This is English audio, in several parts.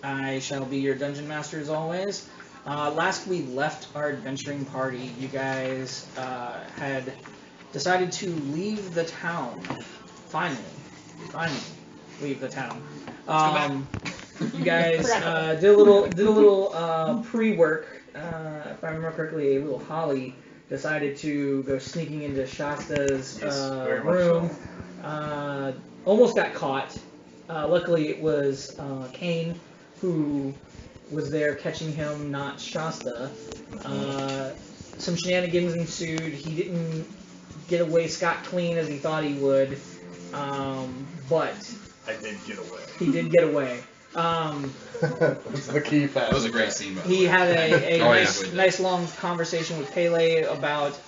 I shall be your dungeon master as always. Last we left our adventuring party, you guys had decided to leave the town. Finally leave the town. You guys did a little pre-work. If I remember correctly, a little Holly decided to go sneaking into Shasta's room. Almost got caught. Luckily, it was Kane who was there catching him, not Shasta. Some shenanigans ensued. He didn't get away scot-clean as he thought he would, but I did get away. he did get away. That's the key fact. That was a great scene. By the He way. had a Oh, nice long conversation with Pele about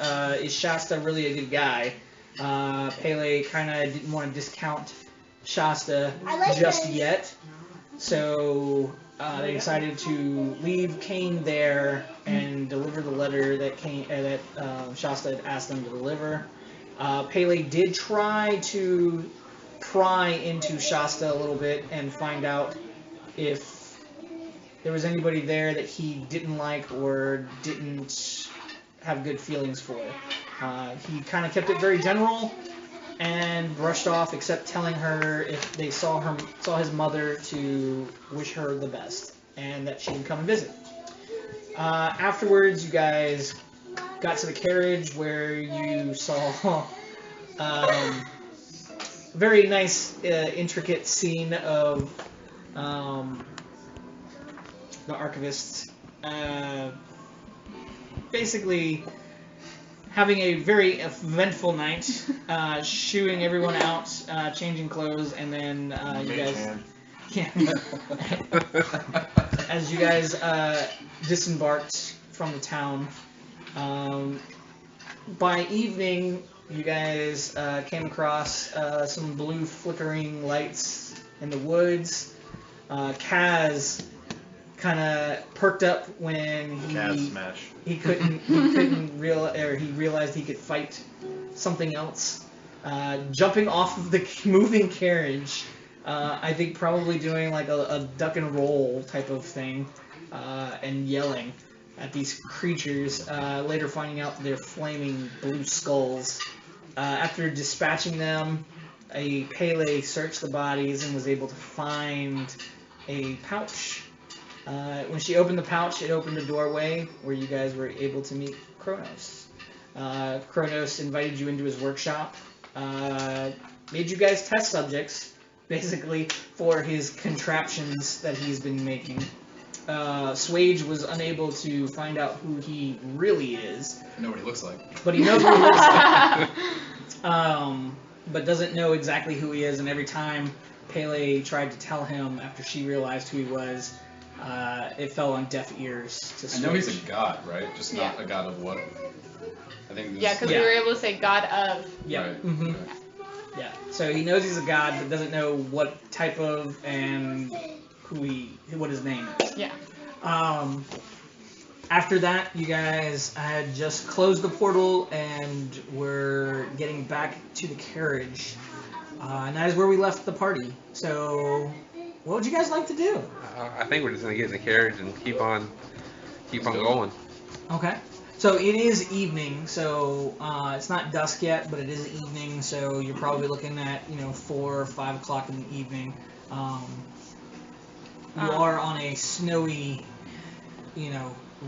is Shasta really a good guy. Pele kind of didn't want to discount Shasta just yet, so they decided to leave Kane there and deliver the letter that Shasta had asked them to deliver. Pele did try to pry into Shasta a little bit and find out if there was anybody there that he didn't like or didn't have good feelings for. He kind of kept it very general and brushed off, except telling her if they saw his mother to wish her the best and that she would come and visit. Afterwards, you guys got to the carriage where you saw very nice, intricate scene of the archivists basically having a very eventful night, shooing everyone out, changing clothes, and then you guys... Yeah. As you guys disembarked from the town, by evening, you guys came across some blue flickering lights in the woods. Kaz kind of perked up when he realized he could fight something else. Jumping off of the moving carriage, I think probably doing like a duck and roll type of thing, and yelling at these creatures, later finding out that they're flaming blue skulls. After dispatching them, a Pele searched the bodies and was able to find a pouch. When she opened the pouch, it opened a doorway where you guys were able to meet Kronos. Kronos invited you into his workshop, made you guys test subjects, basically, for his contraptions that he's been making. Swage was unable to find out who he really is. I know what he looks like. But he knows what he looks like. But doesn't know exactly who he is, and every time Pele tried to tell him after she realized who he was, it fell on deaf ears to Swage. I know he's a god, right? Just not a god of what? I think. Yeah, because we were able to say god of. Yeah. Right. Mm-hmm. Yeah. So he knows he's a god, but doesn't know what type of and what his name is. Yeah. After that, you guys had just closed the portal and were getting back to the carriage. And that is where we left the party. So, what would you guys like to do? I think we're just gonna get in the carriage and keep on going. Okay. So it is evening, so it's not dusk yet, but it is evening, so you're probably looking at, 4 or 5 o'clock in the evening. You are on a snowy,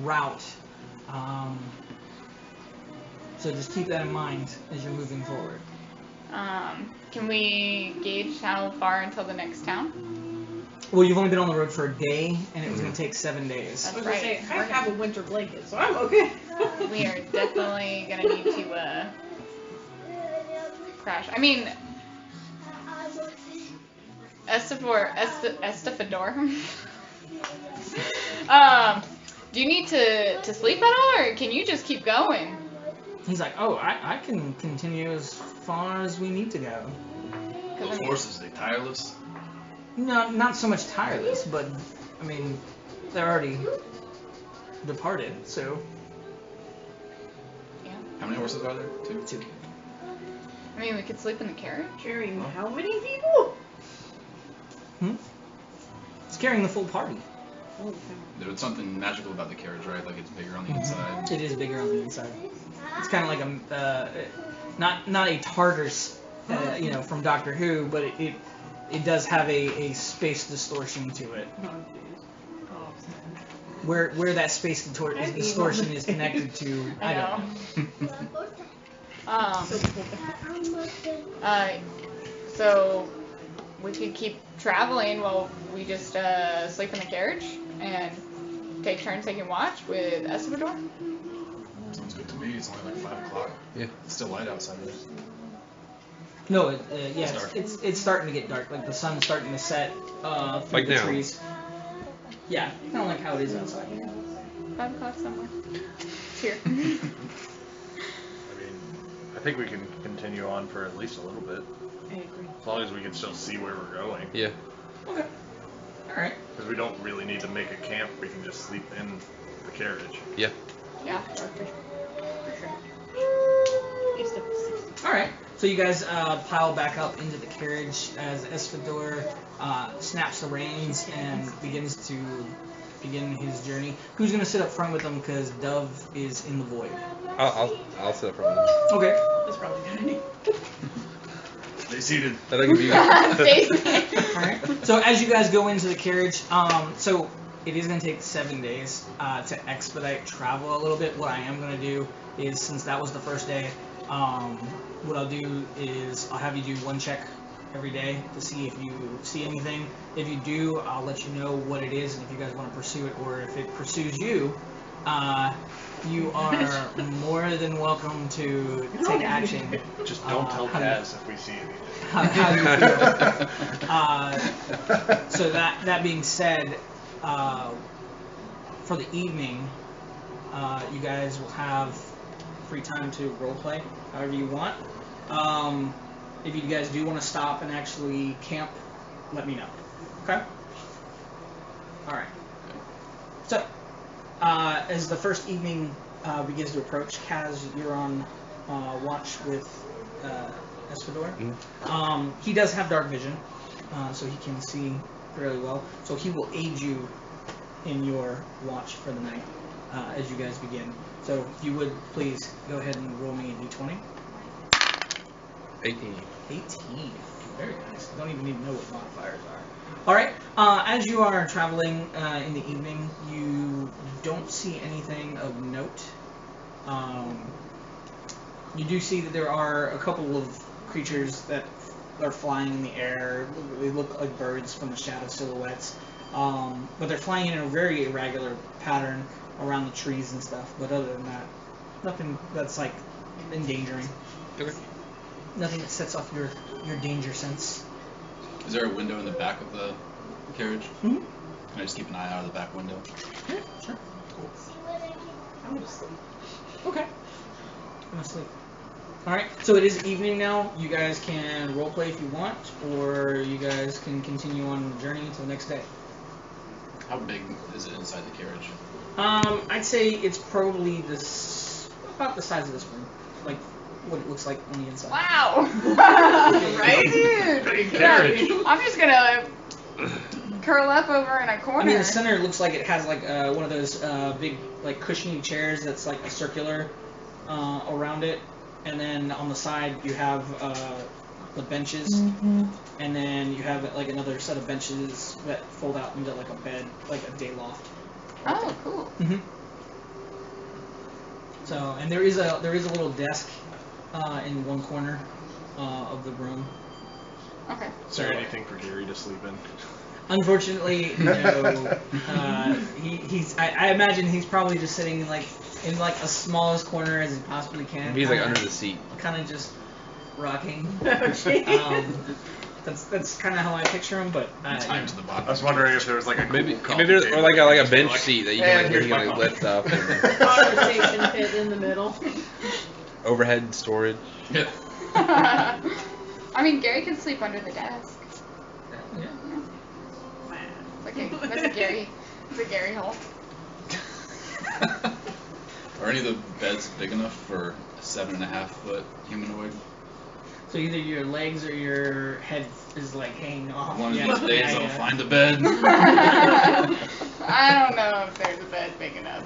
route. So just keep that in mind as you're moving forward. Can we gauge how far until the next town? Well, you've only been on the road for a day, and it was going to take 7 days. That's I was right. gonna say, I have a winter blanket, so I'm okay. We are definitely gonna need to crash. I mean, Estafador. Do you need to sleep at all, or can you just keep going? He's like, oh, I can continue as far as we need to go. Those horses, they tireless? No, not so much tireless, but, I mean, they're already departed, so... Yeah. How many horses are there? Two. I mean, we could sleep in the carriage. Carrying how many people? It's carrying the full party. There was something magical about the carriage, right? Like it's bigger on the inside. It is bigger on the inside. It's kind of like a not a TARDIS, from Doctor Who, but it does have a space distortion to it. Where that space distortion is connected to, I don't know. So we could keep traveling while we just sleep in the carriage and take turns taking watch with Espador. Sounds good to me. It's only like 5 o'clock. Yeah. It's still light outside there. No, dark. it's starting to get dark. Like the sun's starting to set through Like the now. trees. Yeah, kind of like how it is outside. 5 o'clock somewhere. It's here. I mean, I think we can continue on for at least a little bit. I agree. As long as we can still see where we're going. Yeah. Okay. All right. Because we don't really need to make a camp. We can just sleep in the carriage. Yeah. Yeah, for sure. East of 60. All right. So you guys pile back up into the carriage as Espador snaps the reins and begins to begin his journey. Who's gonna sit up front with him? Because Dove is in the void. I'll sit up front with him. Okay. That's probably good. Stay seated. That I can be. All right. So as you guys go into the carriage, so it is gonna take 7 days to expedite travel a little bit. What I am gonna do is, since that was the first day, what I'll do is I'll have you do one check every day to see if you see anything. If you do, I'll let you know what it is and if you guys want to pursue it, or if it pursues you, you are more than welcome to take action. Just don't tell Kaz if we see anything. How you feel. So that being said, for the evening, you guys will have free time to roleplay however you want. If you guys do want to stop and actually camp, let me know. Okay? Alright. So, as the first evening begins to approach, Kaz, you're on watch with Espador. Mm-hmm. He does have dark vision, so he can see fairly well. So he will aid you in your watch for the night as you guys begin. So if you would please go ahead and roll me a d20. 18. 18. Very nice. Don't even need to know what modifiers are. Alright, as you are traveling in the evening, you don't see anything of note. You do see that there are a couple of creatures that are flying in the air. They look like birds from the shadow silhouettes. But they're flying in a very irregular pattern around the trees and stuff. But other than that, nothing that's like endangering. Okay. Nothing that sets off your danger sense. Is there a window in the back of the carriage? Mm-hmm. Can I just keep an eye out of the back window? Yeah, sure. Cool. I'm gonna sleep. Okay. I'm gonna sleep. Alright, so it is evening now. You guys can roleplay if you want, or you guys can continue on the journey until the next day. How big is it inside the carriage? I'd say it's probably about the size of this room. Like, what it looks like on the inside. Wow! Right? Dude! Big carriage. I'm just gonna curl up over in a corner. I mean, the center looks like it has like one of those big, like, cushiony chairs that's like a circular around it. And then on the side you have the benches, and then you have like another set of benches that fold out into like a bed, like a day loft. Oh, cool. Mm-hmm. So, and there is a little desk in one corner of the room. Okay. Is there anything for Gary to sleep in? Unfortunately, no. I imagine he's probably just sitting in like the smallest corner as he possibly can. He's like under the seat. Kind of just rocking. Okay. That's kind of how I picture him, but Time to the bottom. I was wondering if there was like a Maybe cool there's coffee or like table a bench like, seat that you "Hey, can here's my like coffee." lift up and Conversation pit in the middle. overhead storage. Yeah. I mean, Gary can sleep under the desk. yeah. That's a Gary. It's a Gary hole. Are any of the beds big enough for a 7.5 foot humanoid? So either your legs or your head is like hanging off. One of Yeah, these days yeah, I'll yeah. find a bed. I don't know if there's a bed big enough.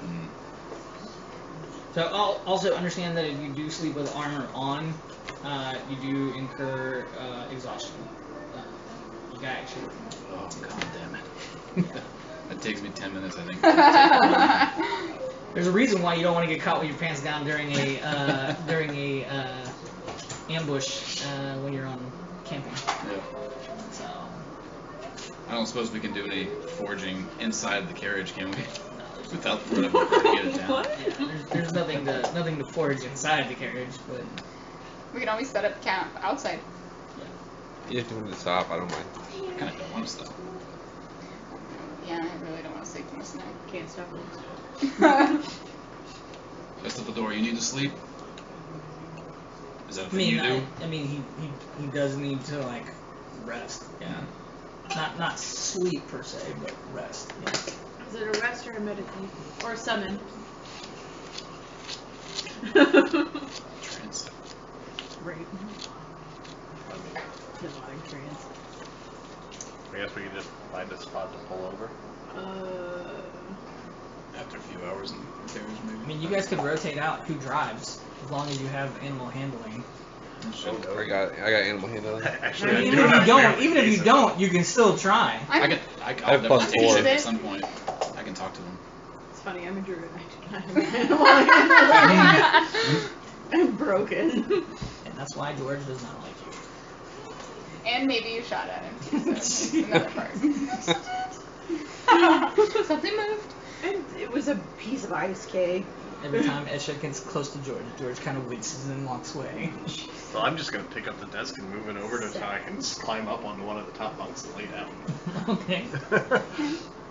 So also understand that if you do sleep with armor on, you do incur exhaustion. You gotta actually. Oh god damn it. That takes me 10 minutes, I think. There's a reason why you don't want to get caught with your pants down during a ambush when you're on camping. Yeah. So I don't suppose we can do any forging inside the carriage, can we? Without whatever to get it down. yeah, there's nothing to forge inside the carriage, but We can always set up camp outside. Yeah, if you want to stop, I don't mind. I kind of don't want to stop. Yeah, I really don't want to sleep in the snow. Can't stop it. Just at the door, you need to sleep? Is that a I thing mean, you do? I mean, he does need to like rest. Yeah, not sleep per se, but rest. Yeah. Is it a rest or a meditate? Or a summon? Trance. Right. Demonic trance. I guess we could just find a spot to pull over. After a few hours in the carriage, maybe? I mean, you guys could rotate out who drives as long as you have animal handling. I got animal handling. Actually, I Even do if you have don't, fairly even if you decent- don't, you can still try. I'll have definitely plus take a 4. ship at some point. I can talk to them. It's funny, I'm a druid. I'm broken. And that's why George does not like you. And maybe you shot at him. So that's another part. Something moved. And it was a piece of ice cake. Every time Esha gets close to George, George kind of winces and walks away. So I'm just gonna pick up the desk and move it over to so I can just climb up onto one of the top bunks and lay down. Okay.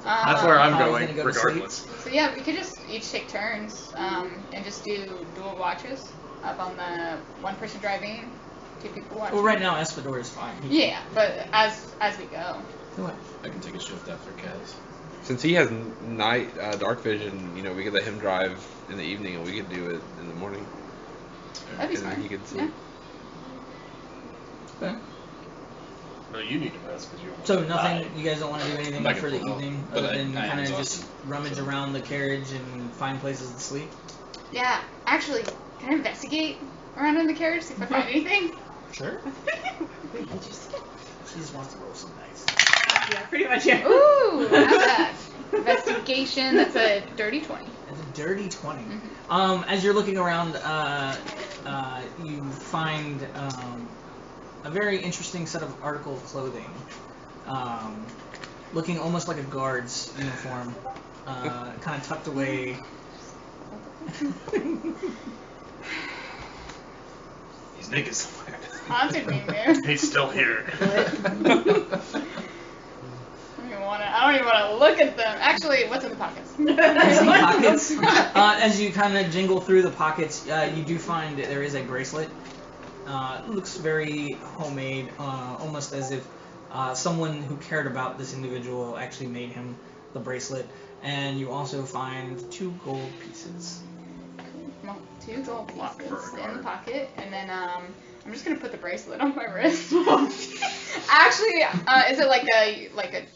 That's where I'm Holly's going, gonna go to sleep. regardless. So yeah, we could just each take turns and just do dual watches up on the one person driving, 2 people watching. Well, right now Espador is fine. Yeah, but as we go. What? I can take a shift after Kaz. Since he has night dark vision, you know, we could let him drive in the evening, and we could do it in the morning. That'd be And then smart. he could sleep. Okay. No, you need to rest because you. So nothing. You guys don't want to do anything Back for and the forth. evening But other than I am kind of exhausted, just rummage so. around the carriage and find places to sleep. Yeah, actually, can I investigate around in the carriage, see if I find anything? Sure. Wait, did you see? She just wants to roll some dice. Yeah, pretty much, yeah. Ooh, how's that? Investigation, that's a dirty 20. It's a dirty 20. Mm-hmm. As you're looking around, you find a very interesting set of article of clothing, looking almost like a guard's uniform, kind of tucked away. He's naked somewhere. Haunted me, man. He's still here. I don't even want to look at them. Actually, what's in the pockets? There's some pockets. As you kind of jingle through the pockets, you do find that there is a bracelet. It looks very homemade, almost as if someone who cared about this individual actually made him the bracelet. And you also find 2 gold pieces. Well, 2 gold Lock for a pieces in guard. the pocket, and then I'm just gonna put the bracelet on my wrist. Actually, is it like a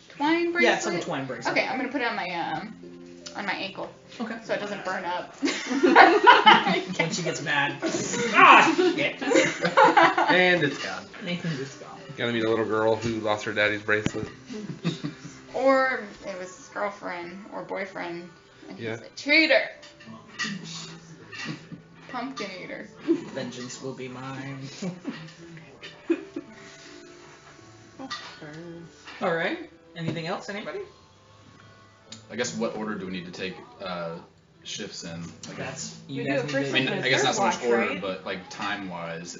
twine bracelet? Yeah, it's like a twine bracelet. Okay, I'm gonna put it on my ankle. Okay. So it doesn't burn up. When she gets mad. Ah, shit. And it's gone. Nathan's just gone. Gotta meet a little girl who lost her daddy's bracelet. Or it was his girlfriend or boyfriend, and he's Yeah. a cheater. Pumpkin eater. Vengeance will be mine. Alright. Anything else, anybody? I guess what order do we need to take shifts in? Like, That's We you do guys it need first I mean, to. thing. I guess not so much Watch, order, right? but like time-wise,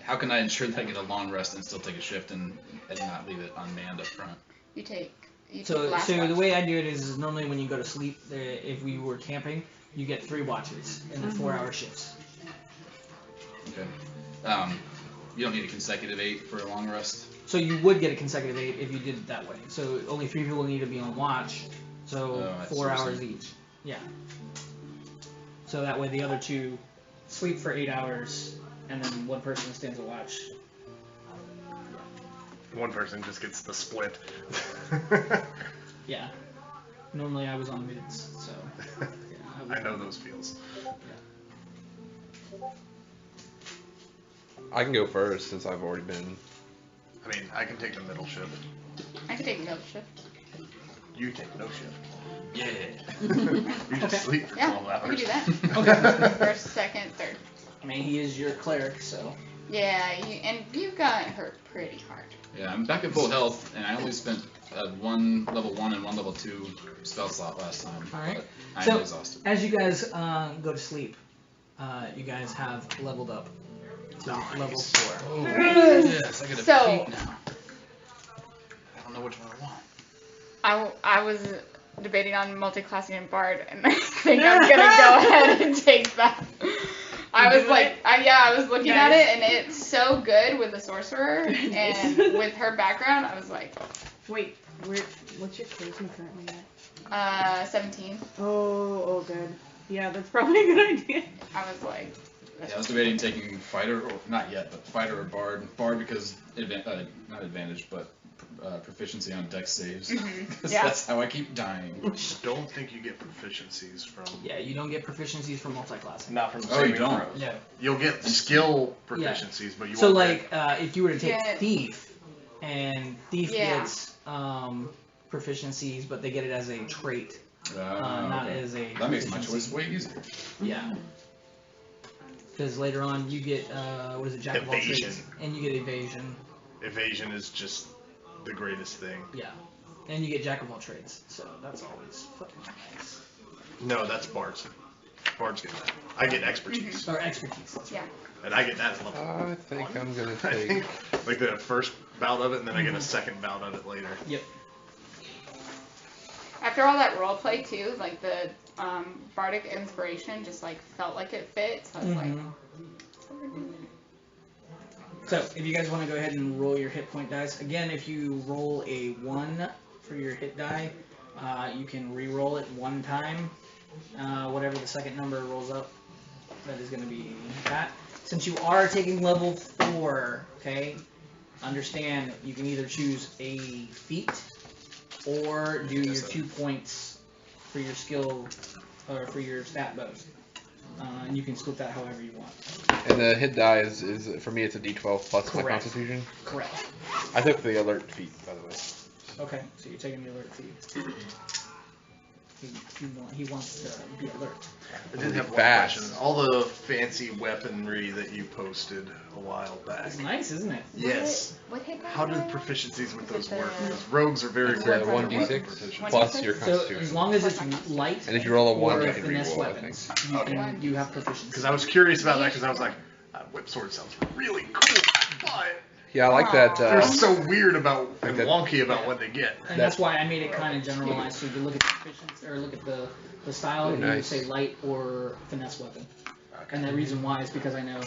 how can I ensure that I get a long rest and still take a shift and not leave it unmanned up front? You take So last the watch. way I do it is normally when you go to sleep, if we were camping, you get 3 watches and they're 4-hour shifts. Okay. You don't need a consecutive 8 for a long rest. So you would get a consecutive 8 if you did it that way. So only 3 people need to be on watch. So Oh, I see 4 what you're hours saying. each. Yeah. So that way the other 2 sleep for 8 hours, and then one person stands a watch One person just gets the split. Yeah. Normally I was on mids, so. Yeah, I know those feels. I can go first since I've already been. I mean, I can take the middle shift. I can take another shift. You take no shift. Yeah. You just Okay. sleep for Yeah, 12 we hours. can do that. Okay. First, second, third. I mean, he is your cleric, so. Yeah, and you got hurt pretty hard. Yeah, I'm back at full health, and I only spent one level 1 and one level 2 spell slot last time. Alright. But I'm So- exhausted. As you guys go to sleep, you guys have leveled up to level 4. Oh, yes, I get a So- feat now. I don't know which one I want. I was debating on multi-classing in Bard, and I think I'm gonna go ahead and take that. I was do like, it? I was looking at Nice. it, and it's so good with the sorcerer, and with her background, I was like, Wait, what's your charisma currently at? 17. Oh, good. Yeah, that's probably a good idea. I was like, Yeah, I was debating taking fighter, or not yet, but fighter or bard. Bard because not advantage, but proficiency on dex saves. Mhm. 'Cause Yeah. that's how I keep dying. Don't think you get proficiencies from. Yeah, you don't get proficiencies for multi-classing. Not from Oh, you saving don't? throws. No. You'll get skill Yeah. proficiencies, but you So, won't like, if you were to take Yeah. Thief, and Thief Yeah. gets proficiencies, but they get it as a trait, not Okay. as a That makes my proficiency. choice way easier. Yeah. Because later on you get, what is it, Jack of all trades, Evasion. and you get evasion. Evasion is just the greatest thing. Yeah. And you get Jack of all trades, so that's always fucking nice. No, that's Bards. Bards get that. I get expertise, Or expertise. That's yeah. and I get that at level. I think I'm gonna I take. think like the first bout of it, and then I get a second bout of it later. Yep. After all that role play too, like the bardic inspiration just like felt like it fit. So I was like, Mhm. So, if you guys want to go ahead and roll your hit point dice, again, if you roll a 1 for your hit die, you can re-roll it one time. Whatever the second number rolls up, that is going to be that. Since you are taking level 4, okay, understand you can either choose a feat or do your 2 points for your skill or for your stat bonus. And you can split that however you want. And the hit die is for me. It's a D12 plus my Correct. Constitution. Correct. I took the alert feat, by the way. Okay, so you're taking the alert feat. He wants to be alert. I did have one Fast. question. All the fancy weaponry that you posted a while back. It's nice, isn't it? Yes. What hit die How do was I on? proficiencies with those Is it work? the- Because rogues are very It's good a at weapon 1d6 proficiency. plus your So Constitution. as long as it's light And if you roll a 1, or you can finesse re-roll, I weapons, think. you, Okay. can, you have proficiency. Because I was curious about that because I was like, whip sword sounds really cool, but Yeah, I like that. they're so weird about and that- wonky about what they get. And that's why I made it kind of generalized, so you can look at the proficiency, or look at the style, Oh, and you would nice. say light or finesse weapon. And the reason why is because I know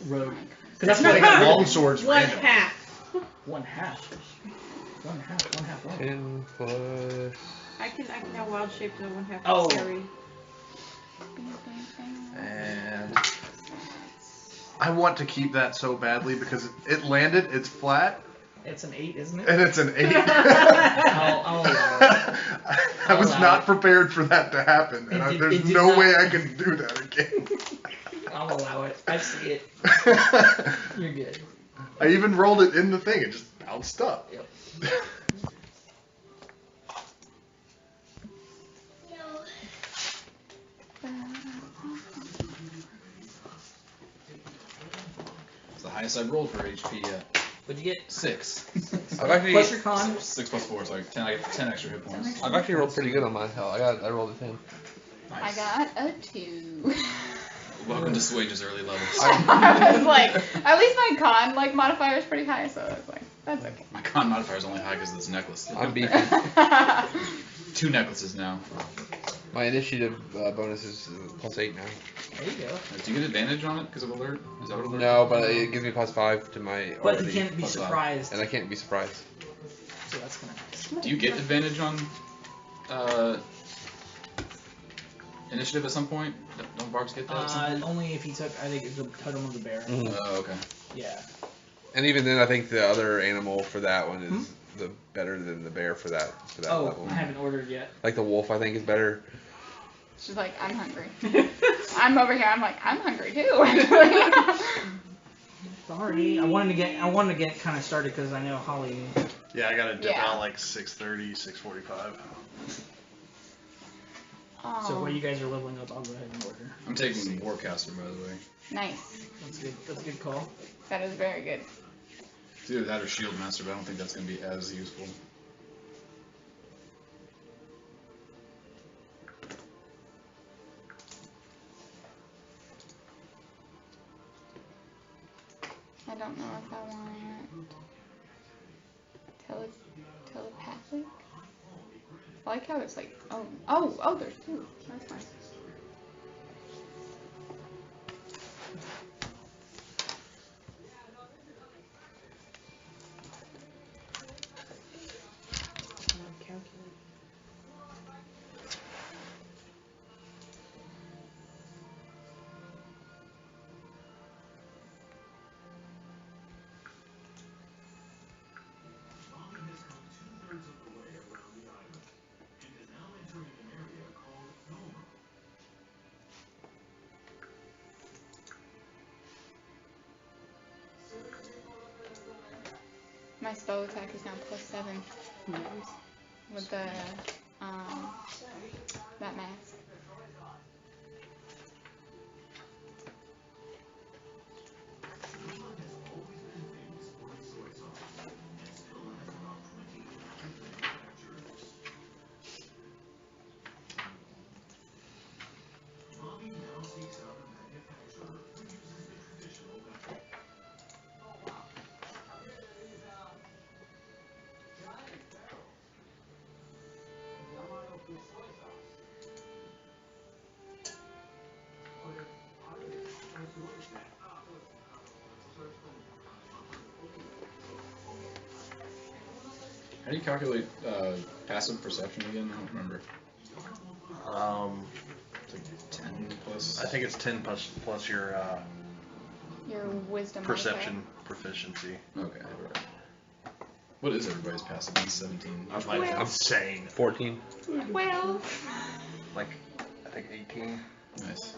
rogue. Because that's They what I get got. long swords One random. half. One half. One half. 10 plus. I can now wild shape to one half Oh. scary. And I want to keep that so badly because it landed, it's flat, It's an 8, isn't it? and it's an 8. I'll allow it. I was allow not it. prepared for that to happen, and It did- there's it did no not- way I can do that again. I'll allow it. I see it. You're good. I even rolled it in the thing, it just bounced up. Yep. It's the highest I've rolled for HP yet. What'd you get? 6. I've actually, Plus your con. 6 plus 4, so like 10, I get 10 extra hit points. I've actually rolled pretty good on my hell. I rolled a 10. I got a 2. Welcome to Swage's early levels. I was like, at least my con like modifier is pretty high, so I was like, that's okay. My con modifier is only high because of this necklace. I'm beefy. 2 necklaces now. My initiative bonus is +8 now. There you go. Do you get advantage on it because of alert? Is that what alert? No, but it gives me +5 to my But already, he can't be plus five. surprised. and I can't be surprised. So that's kind of nice. Do you get advantage on initiative at some point? Don't barbs get that at some point? Only if he took, I think, it's the totem of the bear. Mhm. Oh, okay. Yeah. And even then, I think the other animal for that one is the better than the bear for that level. I haven't ordered yet. Like the wolf, I think is better. She's like, I'm hungry. I'm over here. I'm like, I'm hungry too. Sorry, I wanted to get kind of started because I know Holly. Yeah, I gotta dip out like 6:30, 6:45. Oh. So while you guys are leveling up, I'll go ahead and order. I'm taking Warcaster, by the way. Nice. That's good. That's a good call. That is very good. It's either that or Shield Master, but I don't think that's going to be as useful. I don't know if I want telepathic. I like how it's like, oh, there's two. That's nice. My spell attack is now +7 with the that mask. How do you calculate passive perception again? I don't remember. It's like 10 plus. I think it's 10 plus your wisdom perception proficiency. Okay. Right. What is everybody's passive? It's 17. I'm insane. 14. 12. Like, I think 18. Nice.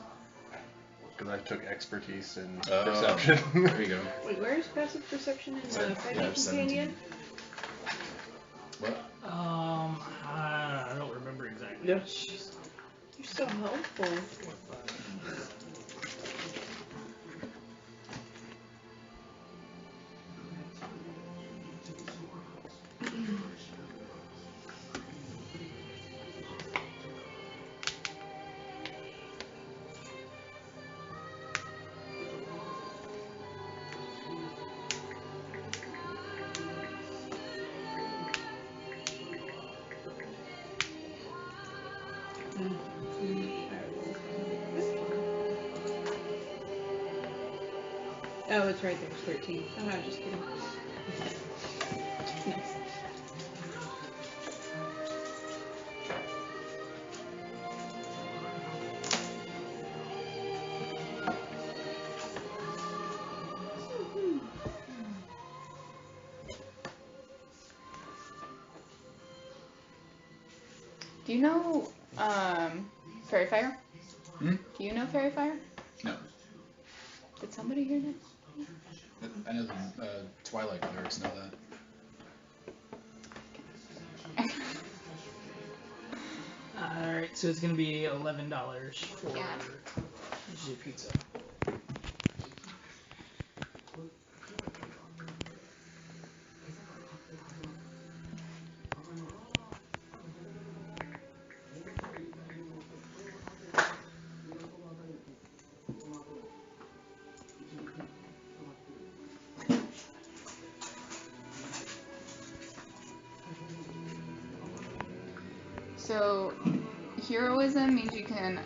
Because I took expertise in Oh, perception. There you go. Wait, where is passive perception in the fighting 17. companion? What? I don't remember exactly. No. You're so helpful. Oh, it's right there. It's 13. Oh, no, just kidding. Nice. Do you know Fairy Fire? Hmm? Do you know Fairy Fire? No. Did somebody hear that? I know the Twilight lyrics know that. Alright, so it's gonna be $11 for the pizza. So, heroism means you can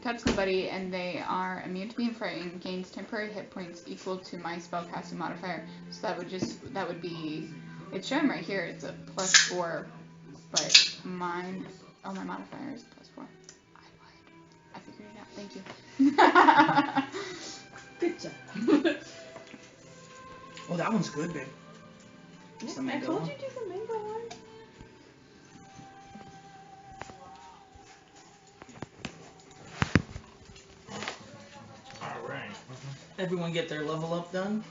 touch somebody and they are immune to being frightened, gains temporary hit points equal to my spellcasting modifier. So that would be, it's showing right here, it's a +4, but mine, my modifier is +4. I figured it out, thank you. Good job. Oh, that one's good, babe. It's the I mango told one. you to do the mango one. All right. Everyone get their level up done?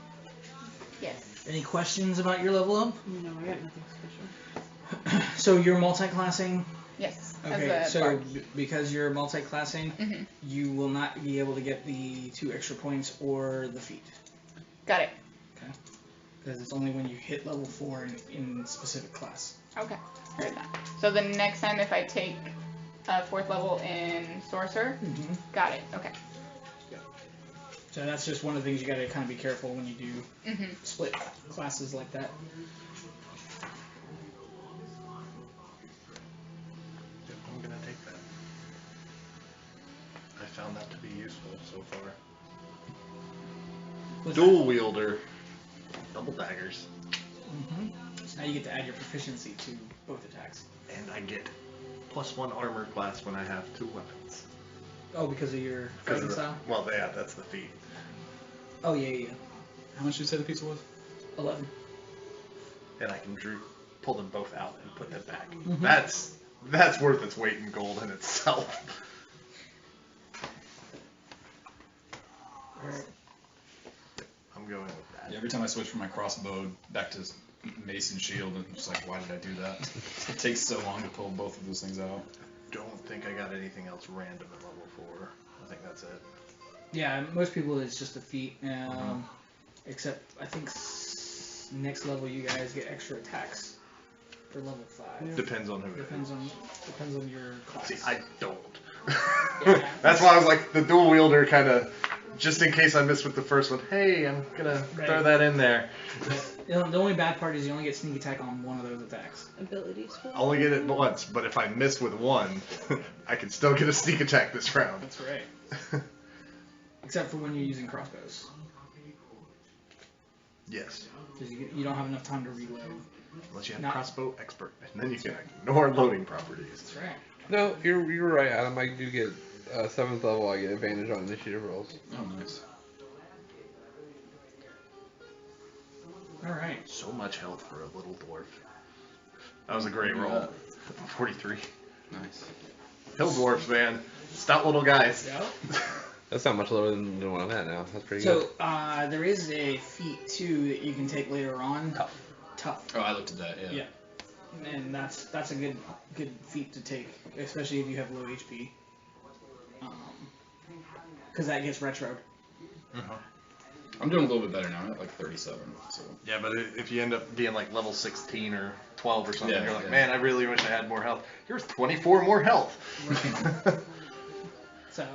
Yes. Any questions about your level up? No, I got nothing special. So you're multi-classing. Yes. Okay, As a so bard. because you're multi-classing, Mhm. you will not be able to get the 2 extra points or the feat. Got it. Okay. Because it's only when you hit level 4 in specific class. Okay. Heard that. So the next time if I take 4th level in sorcerer, Mm-hmm. got it. Okay. So that's just one of the things you got to kind of be careful when you do Mhm. split classes like that. Yep, I'm gonna take that. I found that to be useful so far. What's Dual wielder, double daggers, Mm-hmm. So now you get to add your proficiency to both attacks. and I get +1 armor class when I have 2 weapons. Oh, because of your fighting style? Well, yeah, that's the feat. Oh, yeah. How much did you say the pizza was? 11. And I can pull them both out and put them back. Mhm. That's worth its weight in gold in itself. Alright. I'm going with that. Yeah, every time I switch from my crossbow back to mace and shield, I'm just like, why did I do that? It takes so long to pull both of those things out. Don't think I got anything else random at level 4. I think that's it. Yeah, most people it's just a feat. Except I think next level you guys get extra attacks for level 5. Depends on who it is. Depends on your class. See, I don't. Yeah. That's why I was like, the dual wielder kind of, just in case I miss with the first one, hey, I'm gonna throw Right. that in there. The only bad part is you only get sneak attack on one of those attacks. Abilities for I only get it once, but if I miss with one, I can still get a sneak attack this round. That's right. Except for when you're using crossbows. Yes. Because you don't have enough time to reload. Unless you have Not- crossbow expert, and then you can ignore loading properties. That's right. No, you're right, Adam. I do get 7th level. I get advantage on initiative rolls. Oh, nice. Alright. So much health for a little dwarf. That was a great roll. 43. Nice. Hill dwarfs, man. Stout little guys. Yeah. That's not much lower than what I'm at now. That's pretty So, good. there is a feat, too, that you can take later on. Tough. Oh, I looked at that, yeah. Yeah. And that's a good feat to take, especially if you have low HP. Because that gets retroed. I'm doing a little bit better now. I'm at like 37, so. Yeah, but if you end up being like level 16 or 12 or something, Yeah, you're like, yeah. man, I really wish I had more health. Here's 24 more health. So,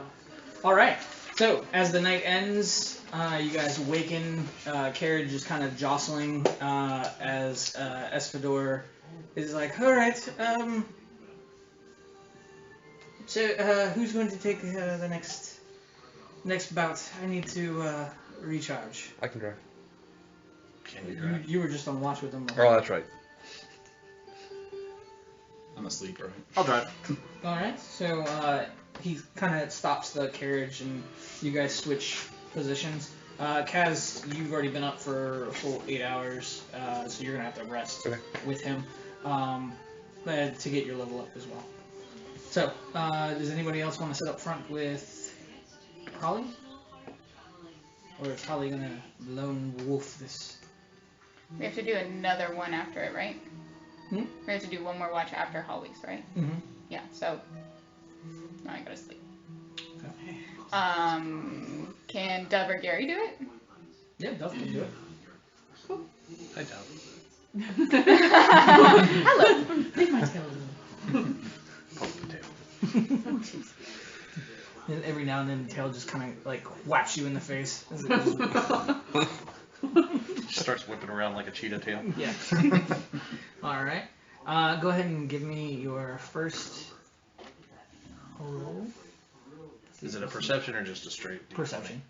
alright. So, as the night ends, you guys awaken. Carriage is kind of jostling as Espador is like, alright, so who's going to take the next bout? I need to recharge. I can drive. Can you drive? You were just on watch with them. Oh, that's right. I'm asleep, right? I'll drive. Alright, so he kind of stops the carriage and you guys switch positions. Kaz, you've already been up for a full 8 hours, so you're going to have to rest Okay. with him to get your level up as well. So, does anybody else want to sit up front with Holly? Or is Holly going to lone wolf this? We have to do another one after it, right? Hmm? We have to do one more watch after Holly's, right? Mm-hmm. Yeah, so now I go to sleep. Okay. Can Dove or Gary do it? Yeah, Duff can do it. I doubt. Hello. Leave my tail alone. Poke the tail. Oh, jeez. And every now and then the tail just kind of like whaps you in the face. As it just... She starts whipping around like a cheetah tail. Yeah. Alright. Go ahead and give me your first roll. Is it a perception or just a straight D20? Perception.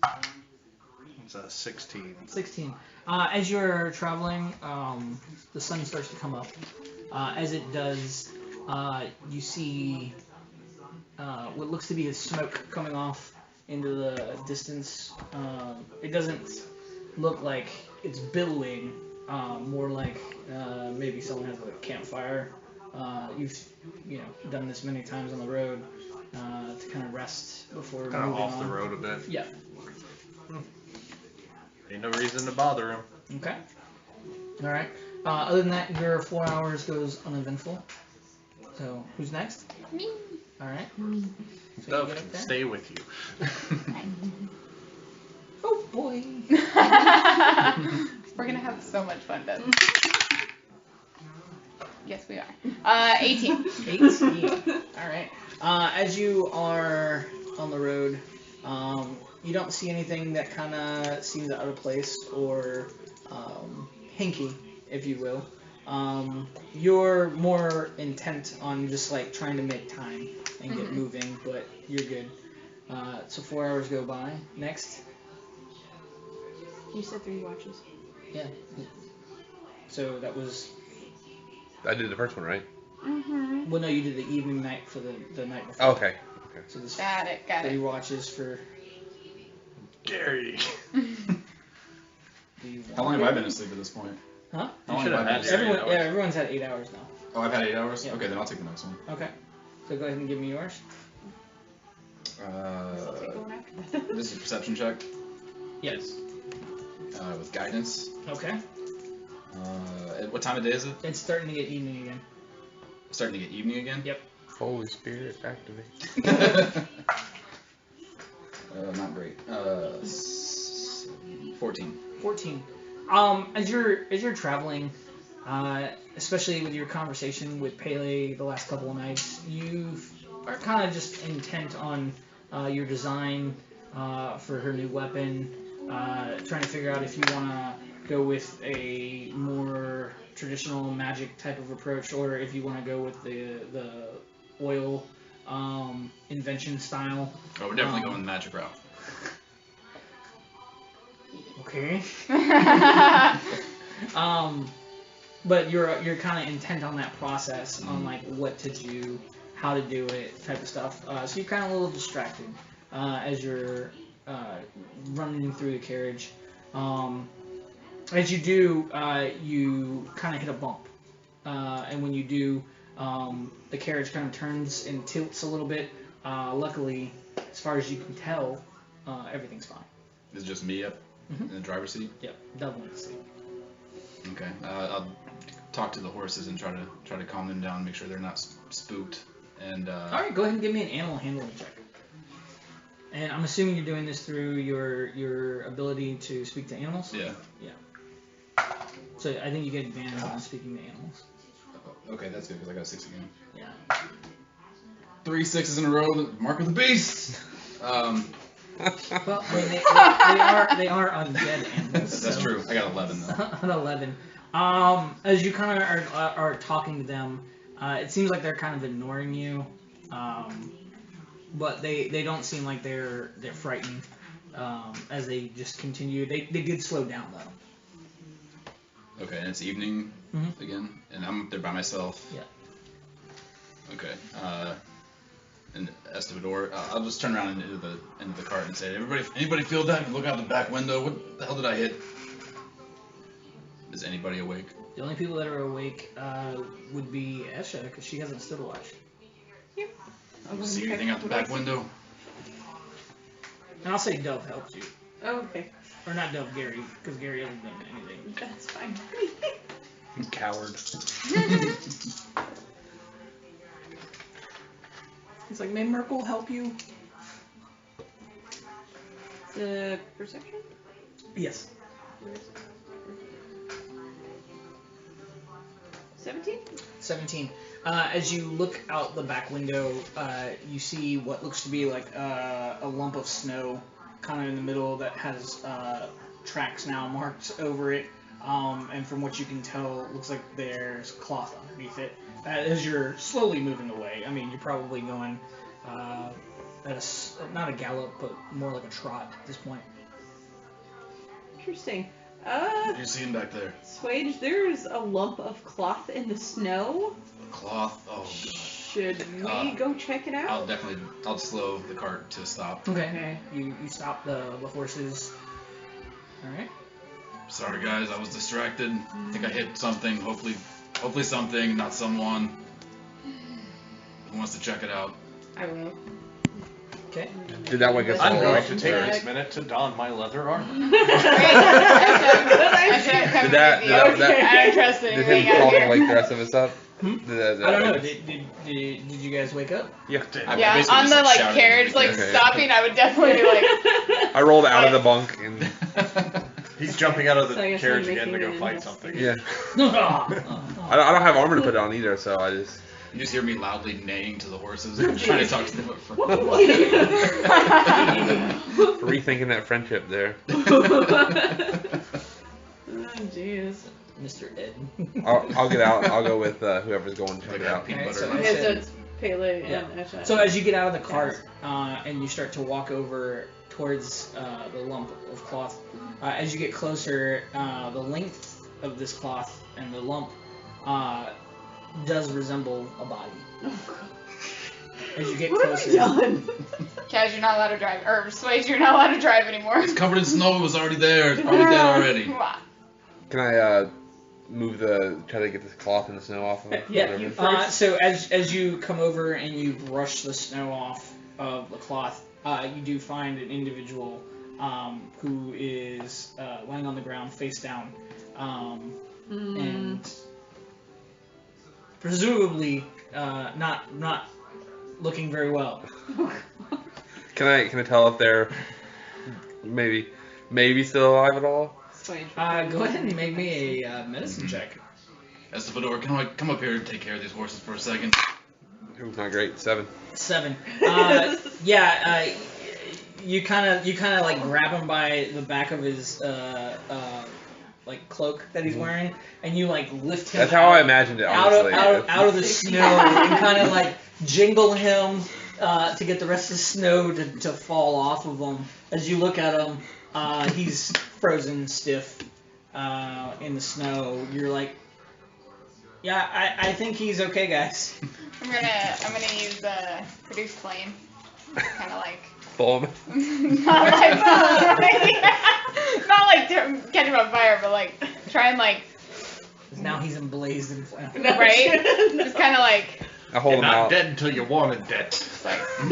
Okay. It's a 16. 16. As you're traveling, the sun starts to come up. As it does, you see what looks to be a smoke coming off into the distance. It doesn't look like it's billowing. More like maybe someone has a campfire. You've done this many times on the road to kind of rest before Kind of moving off the on. road a bit. Yeah. Ain't no reason to bother him. Okay. All right. Other than that, your 4 hours goes uneventful. So who's next? Me. All right. So Dove you get can up there? stay with you. Oh boy. We're gonna have so much fun, Deb. Yes, we are. 18. 18. All right. As you are on the road, you don't see anything that kind of seems out of place or hinky, if you will. You're more intent on just like trying to make time and get moving, but you're good. So 4 hours go by. Next. You said 3 watches. Yeah. So that was. I did the first one, right? Mm-hmm. Well, no, you did the evening night for the night before. Oh, okay. So this Got it. 3 watches for. Gary. How long have I been asleep at this point? Huh? How long should have I have been had asleep? Everyone's had 8 hours now. Oh, I've had 8 hours? Yeah. Okay, then I'll take the next one. Okay. So go ahead and give me yours. I'll take one after that. This is a perception check Yes. with guidance. Okay. What time of day is it? It's starting to get evening again. Starting to get evening again? Yep. Holy Spirit, activate. Not great. 14. 14. As you're traveling, especially with your conversation with Pele the last couple of nights, you are kind of just intent on your design for her new weapon, trying to figure out if you want to go with a more traditional magic type of approach, or if you want to go with the oil invention style. Oh, we're definitely going the magic route. Okay. But you're kind of intent on that process, on like what to do, how to do it, type of stuff. So you're kind of a little distracted as you're running through the carriage. As you do, you kind of hit a bump, and when you do, the carriage kind of turns and tilts a little bit. Luckily, as far as you can tell, everything's fine. Is it just me up in the driver's seat? Yep, doubling the seat. Okay. I'll talk to the horses and try to calm them down, make sure they're not spooked. And All right, go ahead and give me an animal handling check. And I'm assuming you're doing this through your ability to speak to animals. yeah. So I think you get advantage on speaking to animals. Okay, that's good because I got 6 again. Yeah. 3 6s in a row. Mark of the beast. Well, I mean, they are undead animals. That's so. true. I got 11 though. An 11. As you kind of are talking to them, it seems like they're kind of ignoring you, but they don't seem like they're frightened as they just continue. They did slow down though. Okay, and it's evening again, and I'm up there by myself. Yeah. Okay. And Estevador, I'll just turn around into the cart and say, anybody feel that? Look out the back window. What the hell did I hit? Is anybody awake? The only people that are awake would be Esha, because she hasn't stood a watch. Yep. See anything out the back window? And I'll say Dove helped you. Oh, okay. Or not Dove, Gary, because Gary hasn't done anything. That's fine. Coward. He's like, may Merkel help you? The perception? Yes. 17? 17. As you look out the back window, you see what looks to be like a lump of snow kind of in the middle that has tracks now marked over it. And from what you can tell, it looks like there's cloth underneath it. As you're slowly moving away, I mean, you're probably going at not a gallop, but more like a trot at this point. Interesting. What are you seeing back there? Swage, there's a lump of cloth in the snow. Cloth. Oh. Should we go check it out? I'll slow the cart to a stop. Okay. You stop the horses. All right. Sorry guys, I was distracted. I think I hit something. Hopefully something, not someone. Who wants to check it out? I will. Okay. Did that wake us I'm all going up? to take this minute to don my leather armor. I Did that- I don't trust Did anything him out talking here. wake the rest of us up? I don't know. Did you guys wake up? Yeah. Yeah, basically on just, the like shouting carriage like Okay. stopping, I would definitely be like, I rolled out of the bunk and He's jumping out of the So I guess carriage I'm again to making go an fight something. yeah. Oh. I don't have armor to put on either, so I just. You just hear me loudly neighing to the horses. I'm trying to talk to them up front. Rethinking that friendship there. Oh, jeez. Mr. Ed. I'll get out. I'll go with whoever's going to check Like it out. peanut Okay, butter. so- Okay, so it's Pele Yeah. and Esha. So as you get out of the cart and you start to walk over towards the lump of cloth, as you get closer, the length of this cloth and the lump does resemble a body. As you get What have closer. we done? Kaz, you're not allowed to drive, or Swage, you're not allowed to drive anymore. It's covered in snow. It was already there. It's probably dead already. Can I try to get this cloth and the snow off of it? Yeah. Whatever. So as you come over and you brush the snow off of the cloth, you do find an individual who is lying on the ground face down, and presumably not looking very well. Can I tell if they're maybe still alive at all? Go ahead and make me a medicine check. Estevador, can I come up here and take care of these horses for a second? Ooh, not great. 7. 7. You kind of like grab him by the back of his like cloak that he's wearing, and you like lift him. That's how I imagined it, honestly. out of the snow, and kind of like jingle him to get the rest of the snow to fall off of him. As you look at him, he's frozen stiff in the snow. You're like, yeah, I think he's okay, guys. I'm gonna use produce flame, kind of like. Foam. not like to catch him on fire, but like try and like. Now he's emblazed in flame. Right? Just kind of like. I hold You're him not out. dead until you wanted dead. It's like. I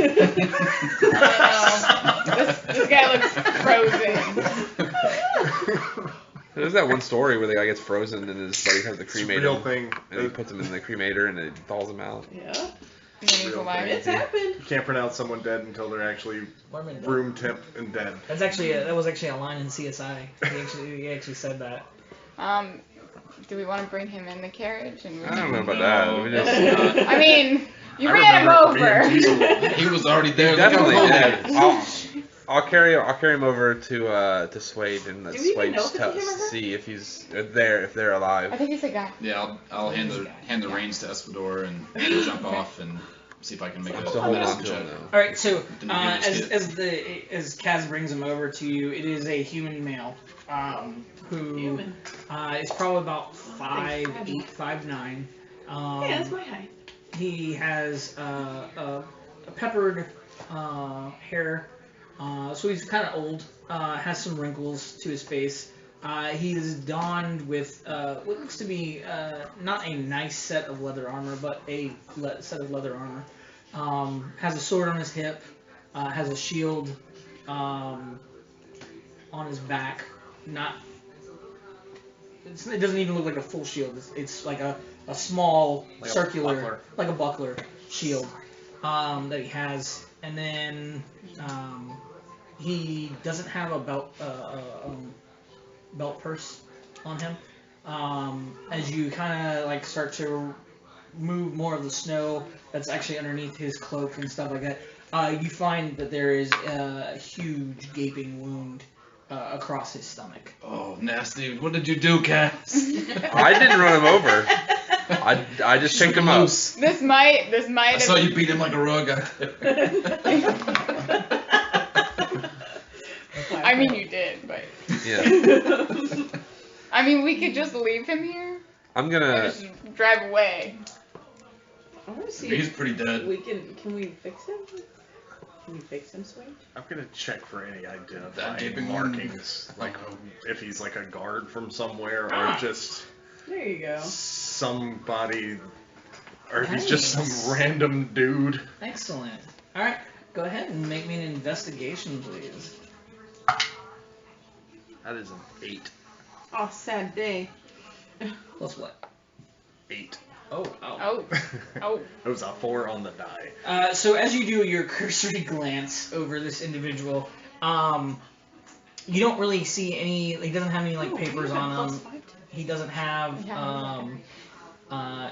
don't know. This guy looks frozen. There's that one story where the guy gets frozen and his buddy has to It's a cremate real him, thing. and he puts him in the cremator and it thaws him out. Yeah. And then he's Real alive. It's happened. You can't pronounce someone dead until they're actually room temp and dead. That was actually a line in CSI. He actually said that. Do we want to bring him in the carriage? And I don't know about that. We just, I mean, you I ran him remember being over. diesel. He was already there. definitely Look how did. cold it is. I'll carry him over to Swade and let Do we even know Swade if it's him or her? see if he's there, if they're alive. I think he's a guy. Yeah, I'll hand the reins to Estevador and jump off and see if I can make I'm a still holding on medicine to him check. though. All right, so Then you give us as Kaz brings him over to you, it is a human male who Human. is probably about 5'8", 5'9". Yeah, that's my height. He has a peppered hair, so he's kind of old. Has some wrinkles to his face. He is donned with what looks to be not a nice set of leather armor, but a set of leather armor. Has a sword on his hip. Has a shield on his back. It doesn't even look like a full shield. It's like a small Like a circular, buckler. like a buckler shield that he has, and then he doesn't have a belt purse on him. As you kind of like start to move more of the snow that's actually underneath his cloak and stuff like that, you find that there is a huge gaping wound across his stomach. Oh, nasty. What did you do, Cass? I didn't run him over. I just picked him up. Loose. This might I have saw you beat him like a rug. I mean, you did, but Yeah. I mean, we could just leave him here I'm or gonna. just drive away. I want to see. He's pretty dead. Can we fix him? Can we fix him, Swing? I'm gonna check for any That gaping identifying markings, like if he's like a guard from somewhere or just There you go. somebody, or if he's just some random dude. Excellent. All right, go ahead and make me an investigation, please. That is an 8. Oh, sad day. Plus what? 8. Oh. Oh. It was a 4 on the die. So as you do your cursory glance over this individual, you don't really see any. He doesn't have any like papers on him. He doesn't have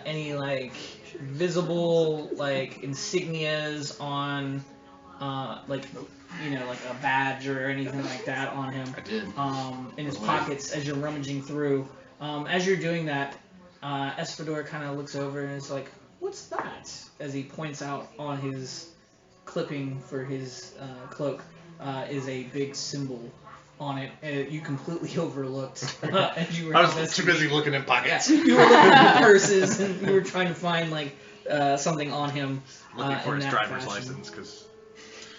any like visible like insignias on like like a badge or anything like that on him. I did. In his pockets as you're rummaging through. As you're doing that, Espador kind of looks over and is like, "What's that?" As he points out on his clipping for his cloak is a big symbol on it. You completely overlooked as you were. I was too busy looking in pockets. Yeah, you were looking in purses and you were trying to find like something on him. Looking for in his that driver's fashion. license because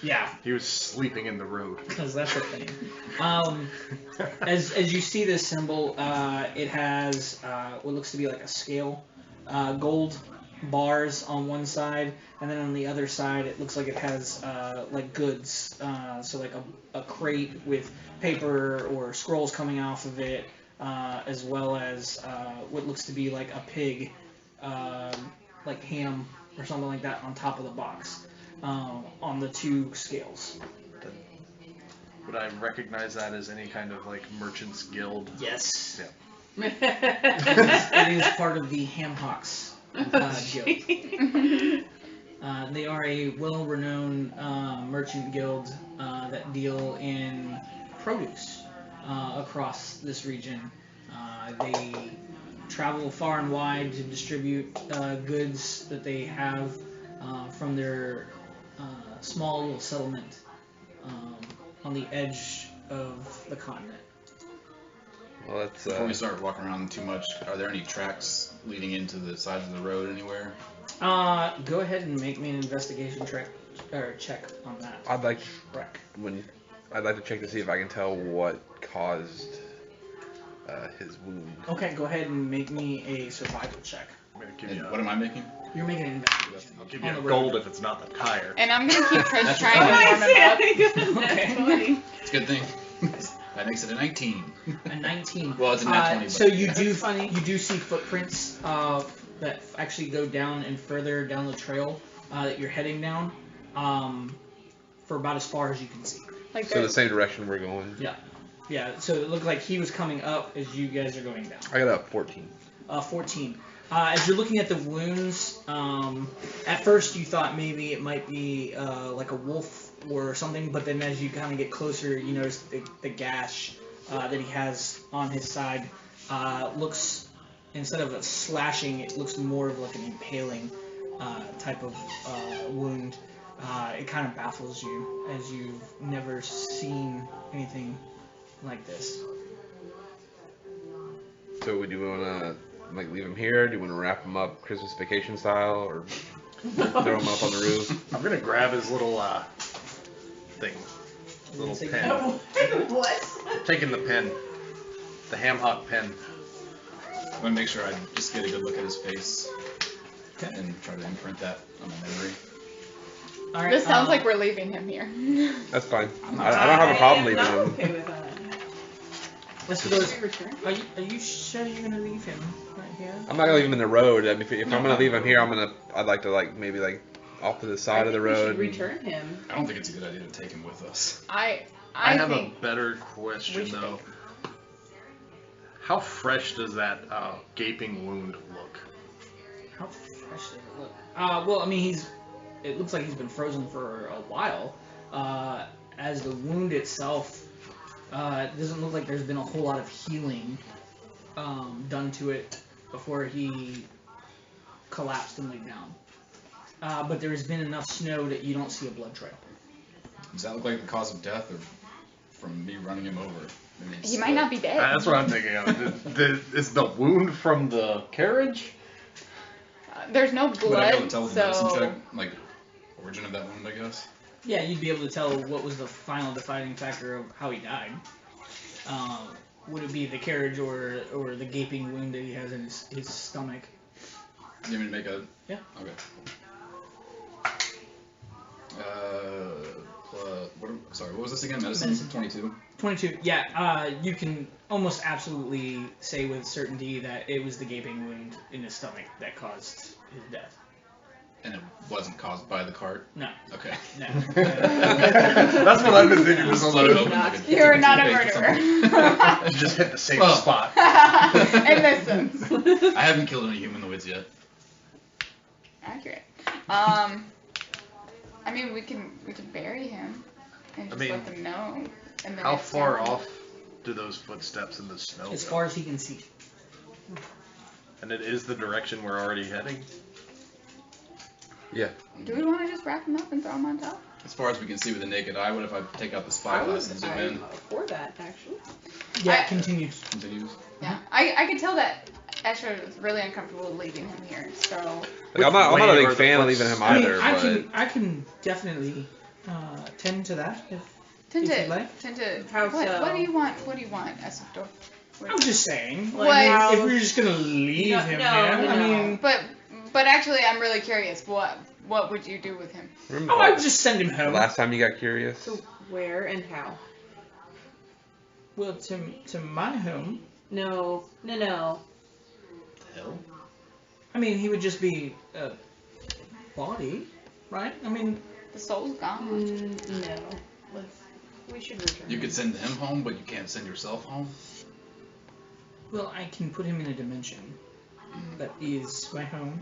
Yeah. he was sleeping in the road. Because that's a thing. As you see this symbol, it has what looks to be like a scale, gold bars on one side, and then on the other side it looks like it has like goods, so like a crate with paper or scrolls coming off of it, as well as what looks to be like a pig, like ham or something like that on top of the box. On the 2 scales. Would I recognize that as any kind of like merchant's guild? Yes. Yeah. It is part of the Hamhocks guild. They are a well-renowned merchant guild that deal in produce across this region. They travel far and wide to distribute goods that they have from their small little settlement on the edge of the continent. Well, that's. Before we start walking around too much, are there any tracks leading into the sides of the road anywhere? Go ahead and make me an investigation check on that. I'd like Correct. I'd like to check to see if I can tell what caused his wound. Okay, go ahead and make me a survival check. I'm gonna give And you what am I making? You're making an investigation. I'll give on you the a road. gold if it's not the tire. And I'm gonna keep trying That's to right. warm him up. Okay. It's a good thing. That makes it a 19. A 19. Well, it's a nat 20. So but you yeah. do funny. you do see footprints that actually go down and further down the trail that you're heading down, for about as far as you can see. Like So the same direction we're going. Yeah. So it looked like he was coming up as you guys are going down. I got a 14. 14. As you're looking at the wounds, at first you thought maybe it might be like a wolf or something, but then as you kind of get closer, you notice the gash that he has on his side looks, instead of a slashing, it looks more of like an impaling type of wound. It kind of baffles you, as you've never seen anything like this. So would you want to like leave him here? Do you want to wrap him up Christmas vacation style, or throw him up on the roof? I'm gonna grab his little thing, little Say pen. no. What? Taking the pen, the ham hock pen. I'm gonna make sure I just get a good look at his face Okay. and try to imprint that on my memory. All right, This sounds like we're leaving him here. That's fine. I don't have a problem leaving I'm him. okay with that. Let's Should go. we return? Are you sure you're gonna leave him right here? I'm not gonna leave him in the road. I mean, if I'm gonna leave him here, I'd like to maybe off to the side of the road. We should return him. I don't think it's a good idea to take him with us. I have think a better We question should though. How fresh does that gaping wound look? How fresh does it look? Well, I mean, it looks like he's been frozen for a while. As the wound itself, it doesn't look like there's been a whole lot of healing done to it before he collapsed and laid down. But there has been enough snow that you don't see a blood trail. Does that look like the cause of death, or from me running him over? Maybe it's he might not be dead. That's what I'm thinking of. Is the wound from the carriage? there's no Would I be able blood, to tell with the medicine so check, like, origin of that wound, I guess? Yeah, you'd be able to tell what was the final defining factor of how he died. Would it be the carriage or the gaping wound that he has in his stomach? You mean to make a... Yeah. Okay. What was this again? Medicine? 22? 22, yeah. You can almost absolutely say with certainty that it was the gaping wound in his stomach that caused his death. And it wasn't caused by the cart? No. Okay. No. That's what I've been thinking for so Let it long. open like a- you're not a toothpaste or murderer. You just hit the same Well. spot. In this sense. I haven't killed any humanoids yet. Accurate. I mean, we can bury him and just I mean, let them know. And then How it's far down. off do those footsteps in the snow As go? far as he can see. And it is the direction we're already heading? Yeah. Do we want to just wrap him up and throw him on top? As far as we can see with the naked eye, what if I take out the spyglass and zoom in? for that, actually. Yeah, I- continues. Continues. Yeah. I could tell that Escher was really uncomfortable leaving him here, so. Like, I'm not a way big are the fan of leaving him I mean, either, but I can definitely tend to that if Tend If to, you'd like. tend to. How what, so? what do you want? What do you want, Escher? I'm just saying. What? Like, if we're just gonna leave No, him no, here, I no. mean, But actually, I'm really curious. What would you do with him? remember I would just send him the home. last time you got curious? So where and how? Well, to my home. No. The hell? I mean, he would just be a body, right? I mean, The soul's gone. No. We should return. You could send him home, but you can't send yourself home? well, I can put him in a dimension that is my home.